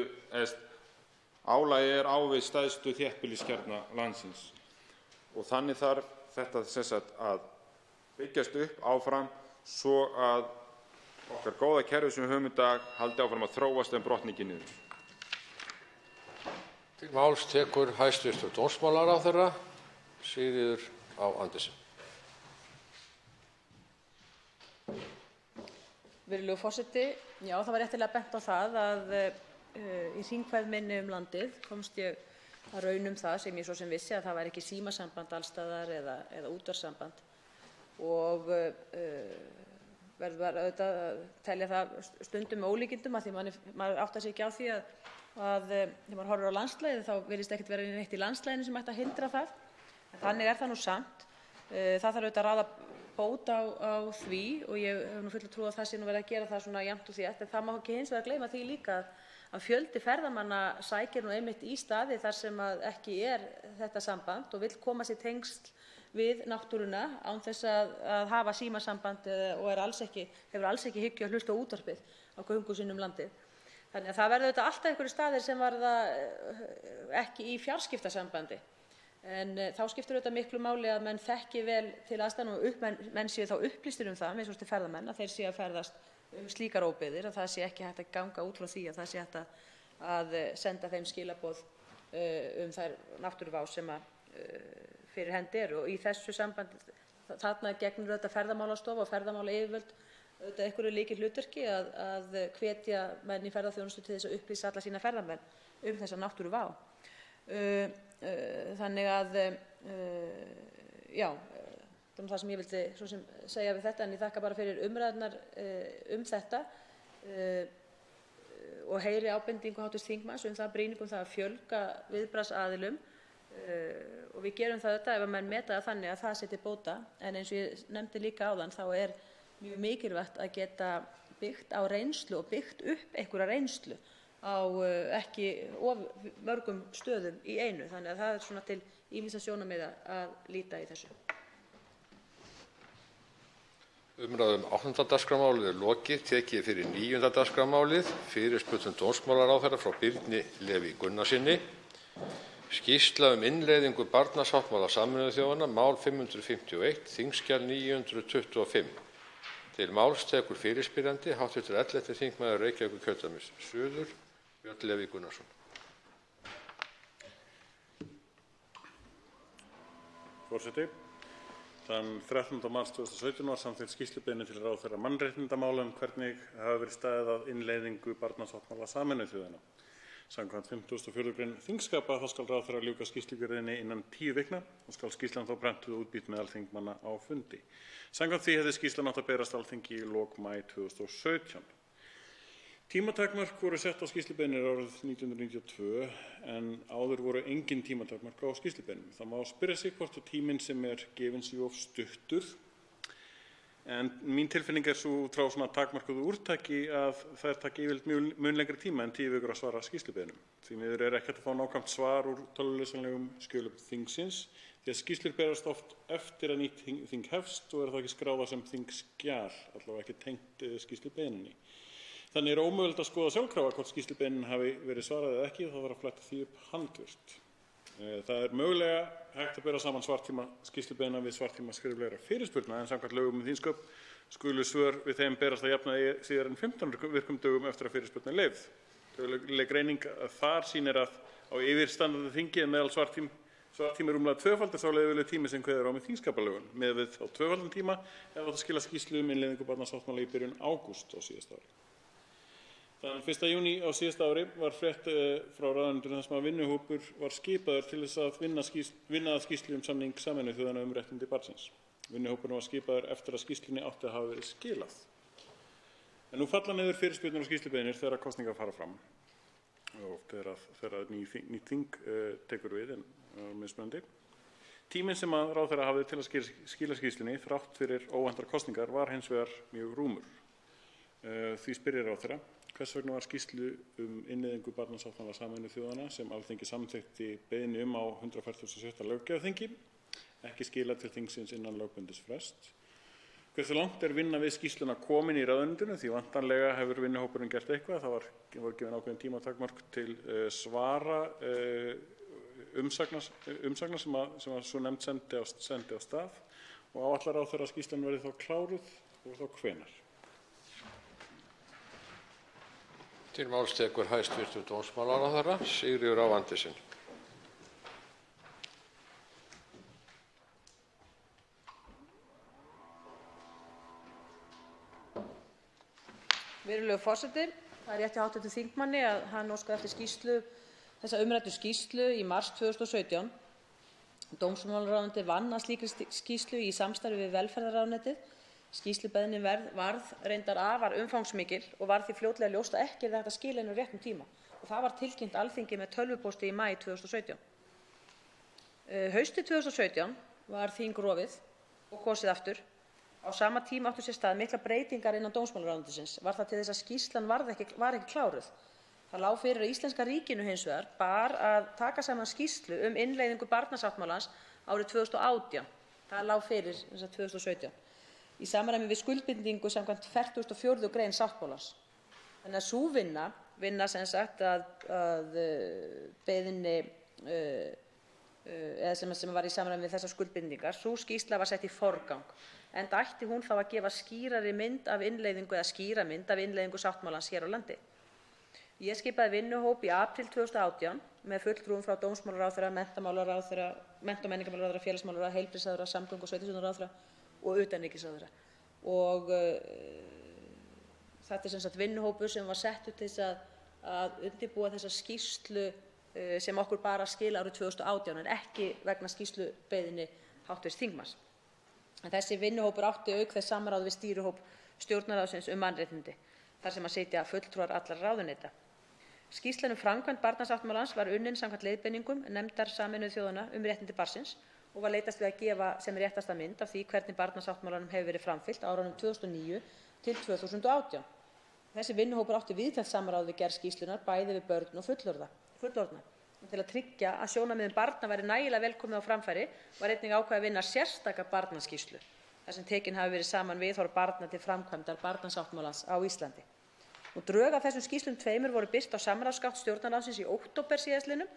álagið er á við stærstu þéttbýliskjarna landsins. Og þannig þarf þetta að byggjast upp áfram svo að okkar góða kerfi sem við höfum í dag haldi áfram að þróast en brotni ekki niður. Til máls tekur hæstv. Dómsmálaráðherra, Sigríður Á. Andersen. Virðulegur forseti, já, það var réttilega bent á það að í hringferð minni landið komst ég að raun það sem ég svo sem vissi að það væri ekki símasamband alls staðar eða útvarpssamband og verður auðvitað að telja það stundum með ólíkindum af því maður áttar sig ekki á því að þegar maður horfir á landslagið þá virðist ekkert vera neitt í landslaginu sem ætti að hindra það. En þannig er það nú samt. Það þarf auðvitað að ráða bót á því og ég hef nú fulla trú að það sé nú verið að gera það svona jafnt og þétt en það má ekki hins vegar gleyma því líka að fjöldi ferðamanna sækir nú einmitt í staði þar sem ekki þetta samband og vill koma sér í tengsl við náttúruna án þess að hafa símasamband og hefur alls ekki hyggju að hlusta á útvarpið á göngu sinni landið. Þannig að það verða auðvitað alltaf einhverjir staðir sem verða ekki í fjarskiptasambandi. En þá skiptir auðvitað miklu máli að menn þekki vel til aðstæðna og menn séu þá upplýstir það, eins og til ferðamenn, að þeir séu að ferðast slíkar óbyggðir, að það sé ekki hægt að ganga út frá því að það sé hægt að senda þeim skilaboð þær náttúruvá sem fyrir hendi eru. Og í þessu sambandi þarna gegnir auðvitað Ferðamálastofa og ferðamálayfirvöld auðvitað einhverju lykilhlutverki að hvetja menn í ferðaþjónustu til þess að upplýsa alla sína ferðamenn þessa náttúruvá. Þannig að já, það það sem ég vildi svo sem segja við þetta, en ég þakka bara fyrir umræðurnar þetta og heyri ábendingu hv. þingmanns það brýningu það að fjölga viðbragðsaðilum og við gerum það auðvitað ef menn meta það þannig að það sé til bóta, en eins og ég nefndi líka áðan þá mjög mikilvægt að geta byggt á reynslu og byggt upp einhverja reynslu á ekki of mörgum stöðum í einu. Þannig að það svona til ýmissa sjónarmiða að líta í þessu. Umræðu 8. dagskrármálið lokið. Tekið fyrir 9. dagskrármálið. Fyrirspurn dómsmálaráðherra frá Birni Leví Gunnarssyni. Skýrsla innleiðingu barnasáttmála Sameinuðu þjóðanna, mál 551, þingskjal 925. Til máls tekur fyrirspyrjandi hv. 11. þingmaður Reykjavíkurkjördæmis suður, Björn Leví Gunnarsson. Forseti. Þann 13. mars 2017 var samþykkt skýrslubeiðni til ráðherra mannréttindamála hvernig hafi verið staðið að innleiðingu barnasáttmála Sameinuðu þjóðanna. Samkvæmt 54. grein þingskapa þá skal ráðherra ljúka skýrslugerðinni innan 10 vikna og skal skýrslan þá prentuð og útbýtt meðal þingmanna á fundi. Samkvæmt því hefði skýrslan átt að berast Alþingi í lok maí 2017. Tímatakmörk voru sett á skýrslubeiðnir árið 1992 en áður voru engin tímatakmörk á skýrslubeiðnum. Það má spyrja sig hvort tíminn sem gefinn sé of stuttur. En mín tilfinning svo frá svona takmarkuðu úrtaki að þær taki yfirleitt mun lengri tíma en 10 vikur að svara skýrslubeiðnum. Því miður ekki hægt að fá nákvæmt svar úr tölvulausanlegum skjölum þingsins því að skýrslur berast oft eftir að nýtt þing hefst og það ekki skráðar sem þingskjal, allavega ekki tengt skýrslubeiðninni. Þannig ómögulegt að skoða sjálfkrafa hvort skýrslubeiðnin hafi verið svarað eða ekki, það þarf að fletta því upp handvirkt. Það mögulega hægt að bera saman svartíma skýrslubeiðna við svartíma skriflegra fyrirspurna en samkvæmt lögum þingsköp skulu svör við þeim berast að jafnaði síðar en 15 virkum dögum eftir að fyrirspurn er leyfð. Töluleg greining þar sýnir að á yfirstandandi þingi meðal svartími rúmlega tvöfaldur sá leyfilegur tími sem kveður á með þingskapalögum. Miðað við þá tvöfaldan tíma hefði átt að skila skýrslu innleiðingu barnasáttmála í byrjun ágúst á síðasta ári. Þann 1. júní á síðasta ári var frétt frá ráðuneytinu þar sem að vinnuhópur var skipaður til þess að vinna að skýrslu samning Sameinuðu þjóðanna réttindi barnsins. Vinnuhópurinn var skipaður eftir að skýrslunni átti að hafa verið skilað. En nú falla niður fyrirspurnir og skýrslubeiðnir þegar kosningar fara fram og þegar nýtt þing tekur við mismunandi. Tíminn sem að ráðherra hafði til að skila skýrslunni þrátt fyrir óvæntar kosningar var hins vegar mjög rúmur. Því spyr ég ráðherra, hvers vegna var skýrslu innleiðingu barnasáttmála Sameinuðu þjóðanna sem Alþingi samþykkti beiðni á 146. löggjafarþingi ekki skilað til þingsins innan lögbundins frests? Hversu langt vinna við skýrsluna komin í ráðuneytinu því væntanlega hefur vinnuhópurinn gert eitthvað. Það voru gefin ákveðin tímatakmörk til svara umsagna sem að svo nefnd sendi á stað og áætlar ráðherra að skýrslan verði þá kláruð og þá hvenær? Til máls tekur hæstv. Dómsmálaráðherra Sigríður Á. Andersen. Virðulegur forseti, það rétt hjá hv. þingmanni að hann óskaði eftir þessa umræddu skýrslu í mars 2017. Dómsmálaráðuneytið vann að slíkri skýrslu í samstarfi við velferðarráðuneytið. Skýrslubeiðnin varð reyndar afar umfangsmikil og var því fljótlega ljóst að ekki hægt að skila henni á réttum tíma og það var tilkynnt Alþingi með tölvupósti í maí 2017. Haustið 2017 var þing rofið og kosið aftur. Á sama tíma áttu sér stað miklar breytingar innan dómsmálaráðuneytisins. Var það til þess að skýrslan var ekki kláruð. Það lá fyrir að íslenska ríkinu hins vegar bar að taka saman skýrslu innleiðingu barnasáttmálans árið 2018. Það lá fyrir 2017 í samræmi við skuldbindingu samkvæmt 44. grein sáttmálans. Þannig að sú vinna sem sagt að beiðni eða sem var í samræmi við þessar skuldbindingar, sú skýrsla var sett í forgang, enda ætti hún þá að gefa skýrari mynd af innleiðingu eða skýra mynd af innleiðingu sáttmálans hér á landi. Ég skipaði vinnuhóp í apríl 2018 með fulltrúum frá dómsmálaráðherra, menntamálaráðherra, mennta- og menningarmálaráðherra, félagsmálaráðherra, heilbrigðisráðherra, samgöngu- og sveitarstjórnarráðherra og utanríkisráðherra. Og þetta sem sagt vinnuhópur sem var settur til þess að undirbúa þessa skýrslu sem okkur bar að skila árið 2018 en ekki vegna skýrslubeiðni hv. þingmanns. En þessi vinnuhópur átti auk þess samráð við stýrihóp Stjórnarráðsins mannréttindi, þar sem að sitja fulltrúar allra ráðuneyta. Skýrslan framkvæmd barnasáttmálans var unnin samkvæmt leiðbeiningum nefndar Sameinuðu þjóðanna réttindi barnsins og var leitast við að gefa sem réttasta mynd af því hvernig barnasáttmálanum hefur verið framfylgt á árunum 2009 til 2018. Þessi vinnuhópur átti víðtækt samráð við gerð skýrslunar bæði við börn og fullorðna. Til að tryggja að sjónarmiðum barna væri nægilega velkomið á framfæri var einnig ákveðið að vinna sérstaka barnaskýrslu þar sem tekin hafi verið saman viðhorf barna til framkvæmdar barnasáttmálans á Íslandi. Drög af þessum skýrslum tveimur voru birt á samráðsgátt Stjórnarráðsins í október síðastliðnum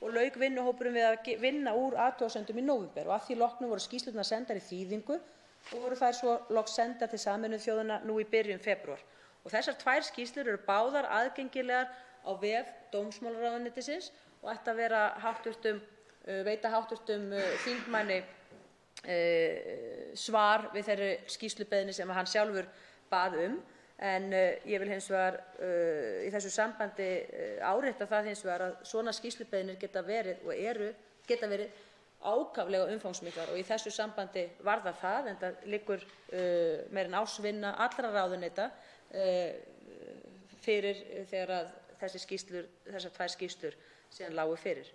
og lauk vinnuhópurinn við að vinna úr athugasemdum í nóvember og að því loknu voru skýrslurnar sendar í þýðingu og voru þær svo loks sendar til Sameinuðu þjóðanna nú í byrjun febrúar. Og þessar tvær skýrslur eru báðar aðgengilegar á vef dómsmálaráðuneytisins og ætti að veita háttvirtum þingmanni svar við þeirri skýrslubeiðni sem hann sjálfur bað en ég vil hins vegar í þessu sambandi árétta það hins vegar að svona skýrslubeiðnir geta verið ákaflega umfangsmiklar og í þessu sambandi var það enda liggur meira en ársvinna allra ráðuneyta fyrir þegar að þessar tvær skýrslur síðan lágu fyrir.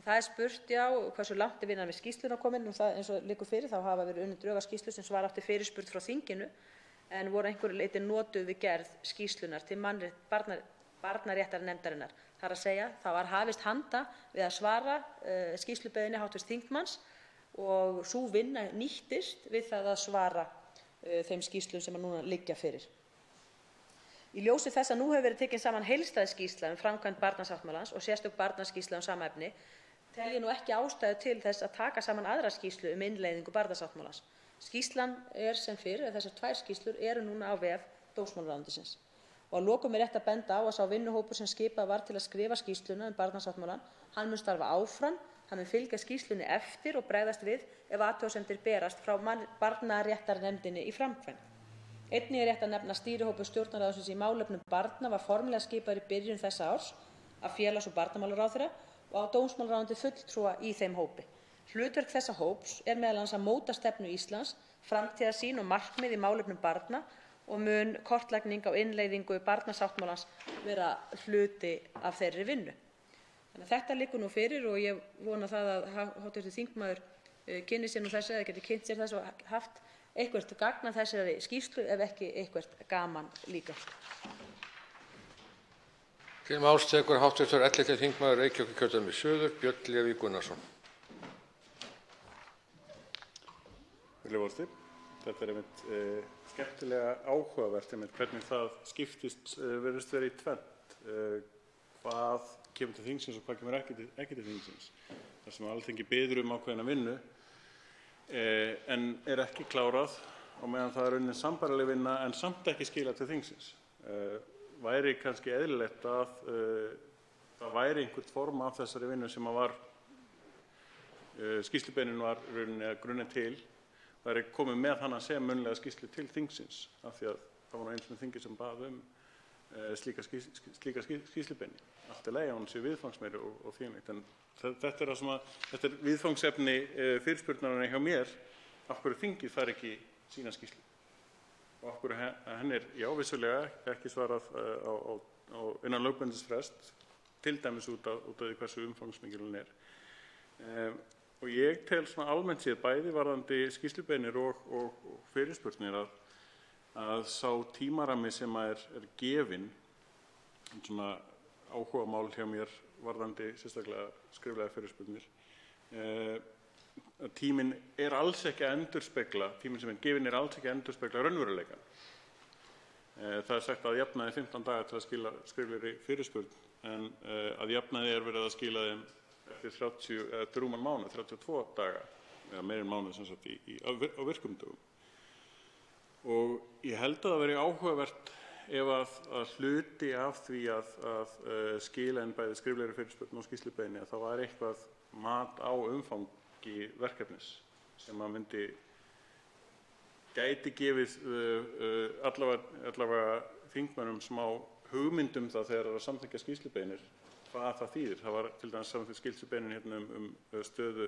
Það spurt, hversu langt vinnan við skýrsluna komin og það eins og liggur fyrir þá hafa verið unnin drög að skýrslu sem svar átti fyrirspurn frá þinginu en voru einhverju leyti notuð við gerð skýrslunnar til barnaréttarnefndarinnar. Það er að segja, það var hafist handa við að svara skýrslubeiðni hv. þingmanns og sú vinna nýttist við það að svara þeim skýrslum sem núna liggja fyrir. Í ljósi þess að nú hefur verið tekin saman heildstæð skýrsla framkvæmd barnasáttmálans og sérstök barnaskýrsla sama efni, tel ég nú ekki ástæðu til þess að taka saman aðra skýrslu innleiðingu barnasáttmálans. Skýrslan sem fyrr, þessar tvær skýrslur eru núna á vef dómsmálaráðuneytisins. Og að lokum rétt að benda á að sá vinnuhópur sem skipað var til að skrifa skýrsluna barnasáttmálann, hann mun starfa áfram, hann mun fylgja skýrslunni eftir og bregðast við ef athugasemdir berast frá barnaréttarnefndinni í framkvæmd. Einnig rétt að nefna stýrihópur Stjórnarráðsins í málefnum barna var formlega skipaður í byrjun þessa árs af félags- og barnamálaráðherra og á dómsmálaráðuneyti fulltrúa í þeim hópi. Hlutverk þessa hóps meðal annars að móta stefnu Íslands, framtíðarsýn og markmið í málefnum barna og mun kortlagning á innleiðingu barnasáttmálans vera hluti af þeirri vinnu. Þannig að þetta liggur nú fyrir og ég vona það að hv. þingmaður kynni sér nú þessu eða geti kynnt sér þessu og haft eitthvert gagn af þessari skýrslu ef ekki eitthvert gaman líka. Til máls tekur hv. 11. þingmaður Reykjavíkurkjördæmis suður, Björn Leví Gunnarsson. Þetta einmitt skemmtilega áhugavert hvernig það skiptist virðist vera í tvennt. Hvað kemur til þingsins og hvað kemur ekki til þingsins. Þar sem Alþingi biður ákveðna vinnu en ekki klárað og meðan það unnin sambærileg vinna en samt ekki skilað til þingsins. Væri kannski eðlilegt að það væri einhvert form af þessari vinnu sem var skýrslubeiðnin var grunninn til væri komið með hana sem munnlega skýrslu til þingsins af því að það var eins og þingið sem bað slíka skýrslubeiðni. Allt í lagi að hún sé viðfangsmeiri og þvíumlíkt en þetta er viðfangsefni fyrirspurnarinnar hjá mér af hverju þingið fær ekki sína skýrslu og af hverju henni vissulega ekki svarað á innan lögbundins til dæmis út af því hversu umfangsmikil hún og ég tel almennt séð bæði varðandi skýrslubeiðnir og fyrirspurnir að sá tímarammi sem er gefinn áhugamál hjá mér varðandi sérstaklega skriflegar fyrirspurnir. Tíminn er alls ekki að endurspegla, tíminn sem gefinn er alls ekki að endurspegla raunveruleikann. Það er sagt að jafnaði 15 daga til að skila skriflegri fyrirspurn, en að jafnaði er verið að skila þeim eftir rúman mánuð, 32 daga, eða meira en mánuð sem sagt á virkum dögum. Og ég held að það veri áhugavert ef að hluti af því að skila inn bæði skriflegri fyrirspurn og skýrslubeiðni, að það var eitthvað mat á umfangi verkefnis sem að gæti gefið allavega þingmönnum smá hugmynd það þegar það er að samþykkja skýrslubeiðnir, hvað það þýðir. Það var til dæmis samþykkt skýrslubeiðnin hérna stöðu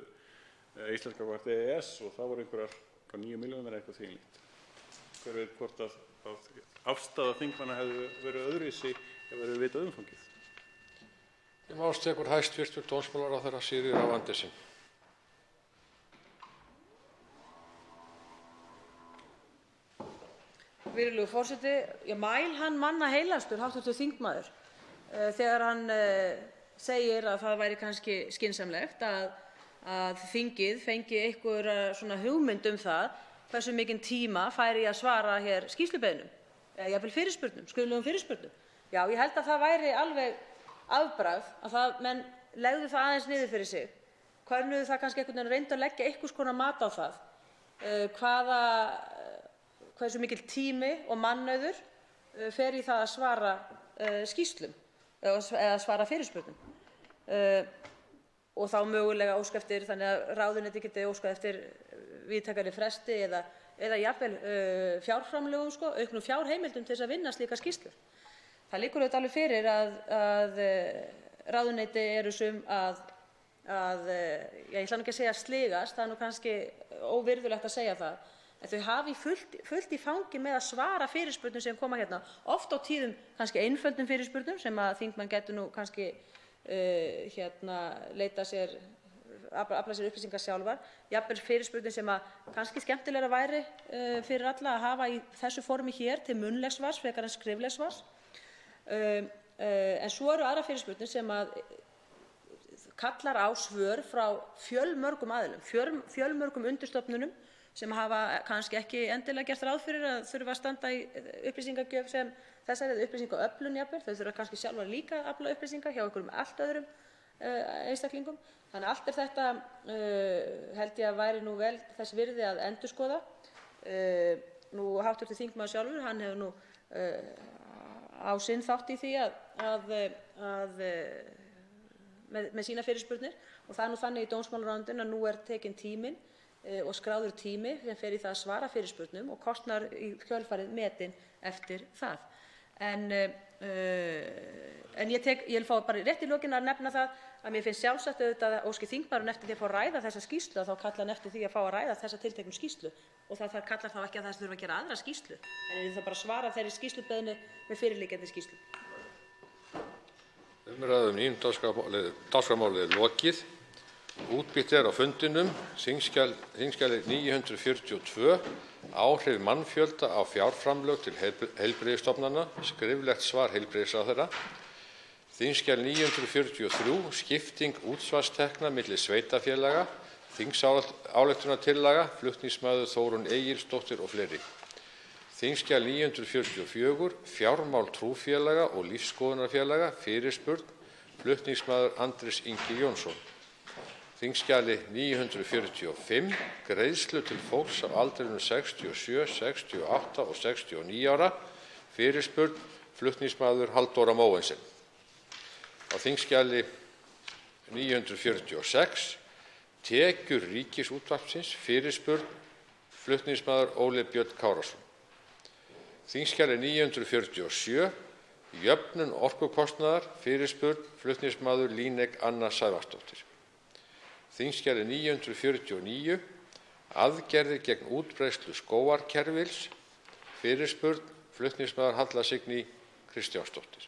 Íslands gagnvart EES og það voru einhverjar 9 milljónir eða eitthvað því um líkt. Hver veit hvort að afstaða þingmanna hefði verið öðruvísi ef verið vitað umfangið. Í máls tekur hæstv. Dómsmálaráðherra Sigríður Á. Andersen. Virðulegur forseti, ég mæl hann manna heilastur, hv. þingmaður, þegar hann segir að það væri kannski skynsamlegt að þingið fengi einhverja svona hugmynd það hversu mikinn tíma færi í að svara hér skýrslubeiðnum, eða jafnvel fyrirspurnum, skriflegum fyrirspurnum. Já, ég held að það væri alveg afbragð að menn legðu það aðeins niður fyrir sig, könnuðu það kannski einhvern veginn, reyndu að leggja einhvers konar mat á það, hversu mikill tími og mannauður fer í það að svara skýrslum eða svara fyrirspurnum. Og þá mögulega óska eftir, þannig að ráðuneyti geti óskað eftir víðtækari fresti eða jafnvel fjárframlögum, auknum fjárheimildum til þess að vinna slíkar skýrslur. Það liggur auðvitað alveg fyrir að ráðuneyti eru sum ég ætla nú ekki að segja sligast, það er nú kannski óvirðulegt að segja það, en þau hafi fullt í fangi með að svara fyrirspurnum sem koma hérna, oft á tíðum kannski einföldum fyrirspurnum sem að þingmenn getur nú kannski afla sér upplýsingar sjálfar, jafnvel fyrirspurnir sem að kannski skemmtilegra væri fyrir alla að hafa í þessu formi hér til munnlegs svars frekar en skriflegs svars. En svo eru aðrar fyrirspurnir sem að kallar á svör frá fjölmörgum aðilum, fjölmörgum undirstofnunum sem hafa kannski ekki endilega gert ráð fyrir að þurfa að standa í upplýsingagjöf sem þessari, eða upplýsingaöflun jafnvel. Þau þurfa kannski sjálfar líka að afla upplýsinga hjá einhverjum allt öðrum einstaklingum. Þannig að allt þetta held ég að væri nú vel þess virði að endurskoða. Nú hv. þingmaður sjálfur, hann hefur nú á sinn þátt í því með sína fyrirspurnir, og það er nú þannig í dómsmálaráðuneytinu að nú er tekinn tíminn og skráður tími sem fer í það að svara fyrirspurnum og kostnaður í kjölfarið metinn eftir það. En ég vil fá bara rétt í lokin að nefna það að mér finnst sjálfsagt auðvitað að óski þingmaðurinn eftir því að fá að ræða þessa skýrslu, að þá kallar hann eftir því að fá að ræða þessa tilteknu skýrslu, og það kallar þá ekki að það þurfa að gera aðra skýrslu, en það bara svara þeirri skýrslubeiðni með fyrirliggjandi skýrslu. Umræðu 9. dagskrármálið er lokið. Útbýtt er á fundinum þingskjali 942, áhrif mannfjölda á fjárframlög til heilbrigðisstofnana, skriflegt svar heilbrigðisráðherra. Þingskjali 943, skipting útsvarstekna milli sveitarfélaga, þingsályktunartillaga, flutningsmaður Þórunn Egilsdóttir og fleiri. Þingskjali 944, fjármál trúfélaga og lífsskoðunarfélaga, fyrirspurn, flutningsmaður Andrés Ingi Jónsson. Þingskjali 945, greiðslur til fólks á aldrinum 67, 68 og 69 ára, fyrirspurn, flutningsmaður Halldóra Mogensen. Á þingskjali 946, tekjur Ríkisútvarpsins, fyrirspurn, flutningsmaður Óli Björn Kárason. Þingskjali 947, jöfnun orkukostnaðar, fyrirspurn, flutningsmaður Líneik Anna Sævarsdóttir. Þingskjali 949, aðgerðir gegn útbreiðslu skógarkerfils, fyrirspurn, flutningsmaður Halla Signý Kristjánsdóttir.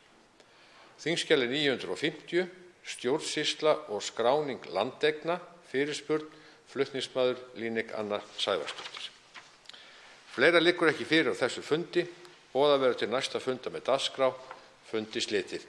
Þingskjali 950, stjórnsýsla og skráning landeigna, fyrirspurn, flutningsmaður Líneik Anna Sævarsdóttir. Fleira liggur ekki fyrir á þessu fundi. Boðað verður til næsta funda með dagskrá. Fundi slitið.